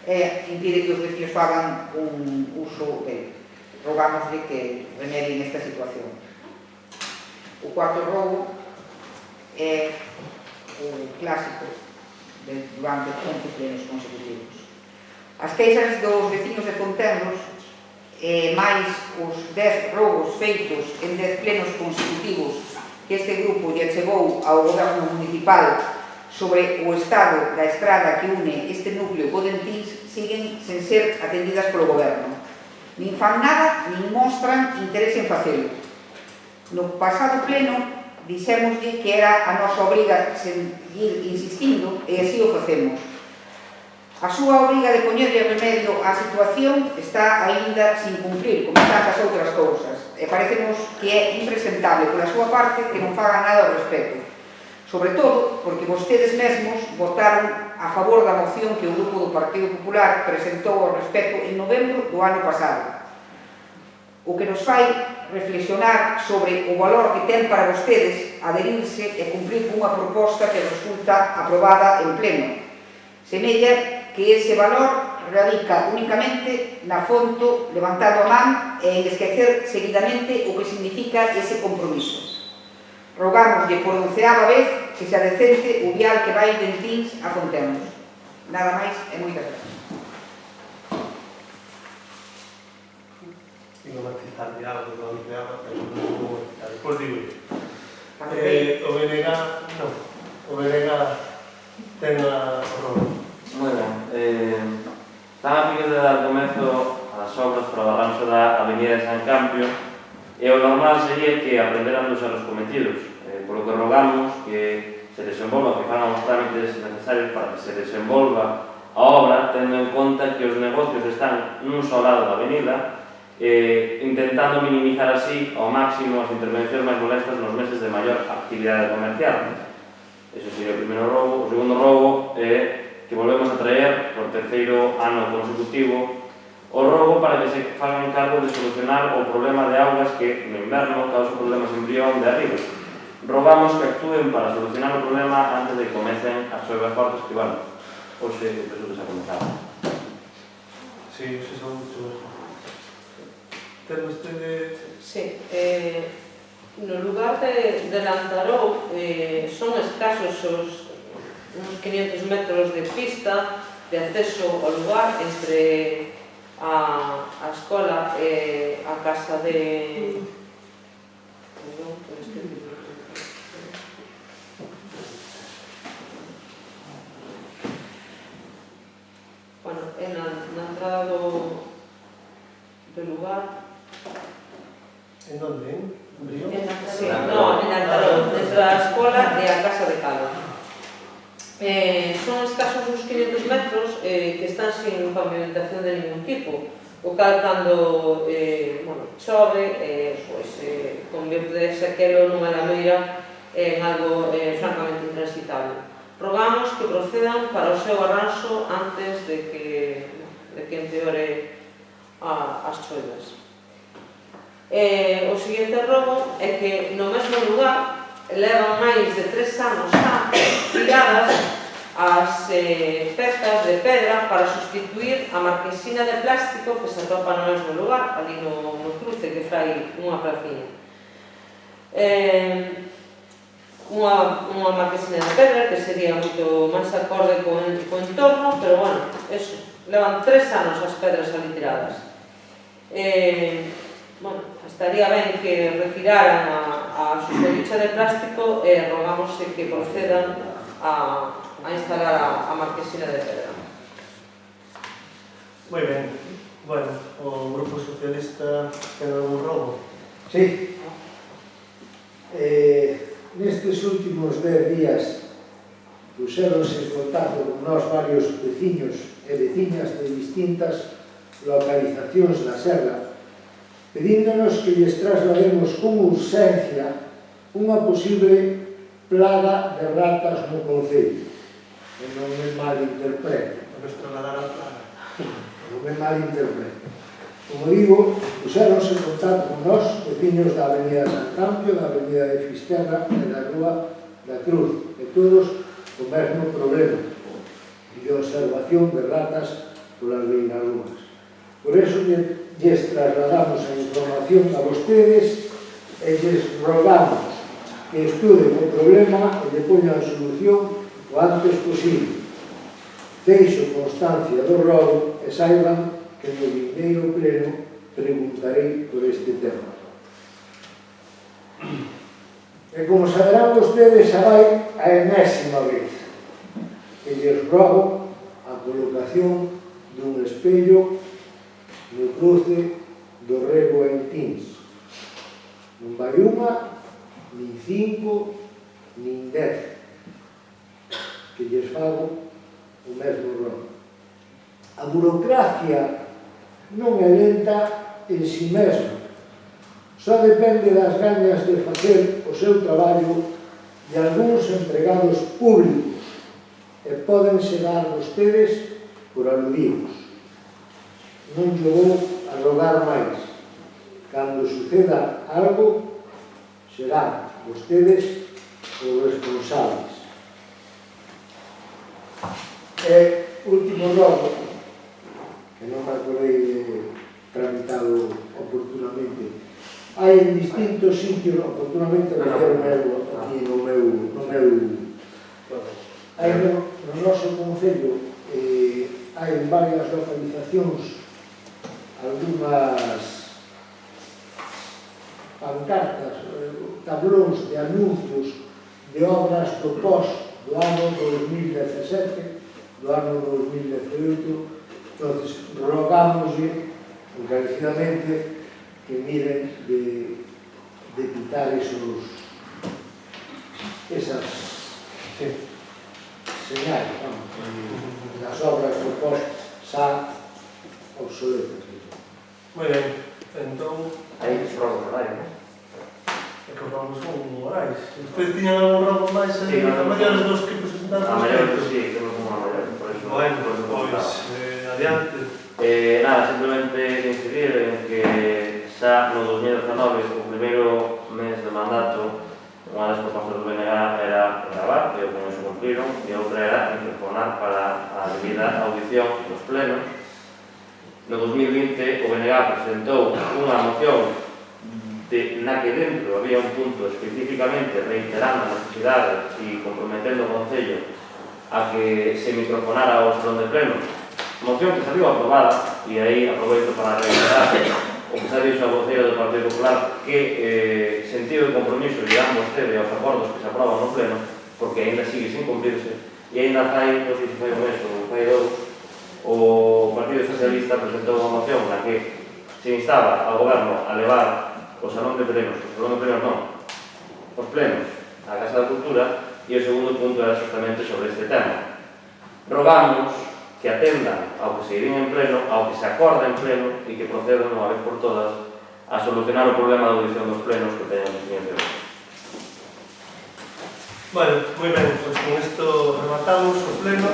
e impide que os vecinos fagan un uso dele. Rogámosle que remedien esta situación. O cuarto rogo é o clásico durante 11 plenos consecutivos. As queixas dos vecinos de Fontenlos máis os 10 robos feitos en 10 plenos consecutivos que este grupo lle chegou ao Goberno municipal sobre o estado da estrada que une este núcleo co Dentís siguen sen ser atendidas polo Goberno. Nin fan nada, nin mostran interese en facelo. No pasado pleno, dixémoslle que era a nosa obriga seguir insistindo e así o facemos. A súa obriga de poñerlle remedio á situación está aínda sin cumprir, como tantas outras cousas, e parecemos que é impresentable pola súa parte que non faga nada ao respecto. Sobre todo porque vostedes mesmos votaron a favor da moción que o Grupo do Partido Popular presentou ao respecto en novembro do ano pasado. O que nos fai reflexionar sobre o valor que ten para vostedes adherirse e cumprir cunha proposta que resulta aprobada en pleno. Semella que ese valor radica únicamente na fonte levantando a man e en esquecer seguidamente o que significa ese compromiso. Rogámoslle por 11ª vez que se adecente o vial que vai de Entins a Fontenlos. Nada máis e moitas gracias. Digo matizar de algo, de onde agua, pero non vou matizar. Depois digo yo. O BNG, non. O BNG ten a roda. Moi ben. Están a piques de dar comezo ás obras para o arranxo da Avenida de San Cambio e o normal sería que aprenderan dos erros cometidos, polo que rogamos que se desenvolva, que fagan os trámites necesarios para que se desenvolva a obra, tendo en conta que os negocios están nun só lado da avenida, intentando minimizar así ao máximo as intervencións máis molestas nos meses de maior actividade comercial. Eso sería o primeiro robo. O segundo robo é que volvemos a traer por terceiro ano consecutivo o robo para que se fagan cargo de solucionar o problema de augas que no inverno causa problemas en Brión de arriba. Rogamos que actúen para solucionar o problema antes de que comecen as xoivas fortes que, bueno, hoxe penso que se ha comenzado. Sí, se son mucho mejor. Ten vostede... Sí, no lugar de Lantarou son escasos uns 500 metros de pista de acceso ao lugar entre a escola e a casa de... Bueno, é na entrada do lugar. En onde? En Brión? Sí, no, en Lantarou, entre a escola e a casa de Cala. Son escasos uns 500 metros que están sin pavimentación de ningún tipo, o cal cando chove, convierte aquelo nunha lameira en algo francamente intransitable. Rogamos que procedan para o seu arranxo antes de que empeore as choivas. O seguinte rogo é que no mesmo lugar levan máis de 3 anos xa tiradas as pezas de pedra para sustituir a marquesina de plástico que se atopa no mesmo lugar, ali no cruce que fai unha placiña. Unha marquesina de pedra que sería moito máis acorde co entorno, pero bueno, eso, levan 3 anos as pedras ali tiradas. Bueno, estaría ben que retiraran a susodicha de plástico e rogamos que procedan a instalar a marquesina de pedra. Moi ben. Bueno, o Grupo Socialista ten algún rogo? Sí. Nestes últimos 10 días puxéronse en contacto con nós varios veciños e veciñas de distintas localizacións da Serra, pedíndonos que lles traslademos con urxencia unha posible plaga de ratas no concello. E non me malinterprete. Vamos trasladar a plaga. Non me malinterprete. Como digo, puxéronse en contacto con nós, veciños da Avenida San Campio, da Avenida de Fisterra e da Rúa da Cruz, e todos o mesmo problema de observación de ratas polas beirarrúas. Por eso lles trasladamos a información a vostedes e lles rogamos que estuden o problema e lle poñan solución o antes posible. Deixo constancia do rogo e saiban que no vindeiro pleno preguntarei por este tema. E como saberán vostedes, xa vai a enésima vez que lles rogo a colocación dun espello no cruce do Rego en Tins. Non vai unha, nin 5, nin 10, que lles fago o mesmo rogo. A burocracia non é lenta en si mesma, só depende das gañas de facer o seu traballo de algúns empregados públicos e podense dar vostedes por aludidos. Non lle vou a rogar máis. Cando suceda algo, serán vostedes os responsables. E último rogo, que non me acordei de tramitado oportunamente. Hai en distintos sitios, oportunamente refirme aquí no meu hai no noso concello, hai en varias localizacións algunhas pancartas, tablóns de anuncios de obras do pós do ano 2017, do ano 2018. Entonces, rogámoslle encarecidamente que miren de quitar esas señales, das obras do pós xa obsoletas. Moi ben, entón, Aí rogo por aí, non? é que os rogos son morais. Ustedes tiñan algún rogo máis Sí, a maiores dos que presentamos? A maior que sí, temos unha maior, por eso. Bueno, pois, adiante. Nada, simplemente incidir en que xa no 2019, o primeiro mes de mandato, unha das propostas do BNG era gravar, que o con eso cumpliron, e outra era microfonar para a debida audición dos plenos. No 2020, o BNG presentou unha moción na que dentro había un punto especificamente reiterando a necesidade e comprometendo o Concello a que se microfonara o salón de pleno. Moción que salió aprobada, e aí aproveito para reiterar o que xa dixo a voceira do Partido Popular, que sentido de compromiso lle dan vostede aos acordos que se aproban no pleno, porque ainda sigue sin cumplirse, e ainda fai, non sei se fai un mes ou fai dous, o Partido Socialista presentou unha moción na que se instaba ao Goberno a levar o salón de plenos, os plenos á Casa da Cultura, e o segundo punto era justamente sobre este tema. Rogamos que atendan ao que se iría en pleno, ao que se acorda en pleno e que procedan unha vez por todas a solucionar o problema da audición dos plenos que teñen os siguientes hoxe. Bueno, moi ben, pois con isto rematamos o pleno.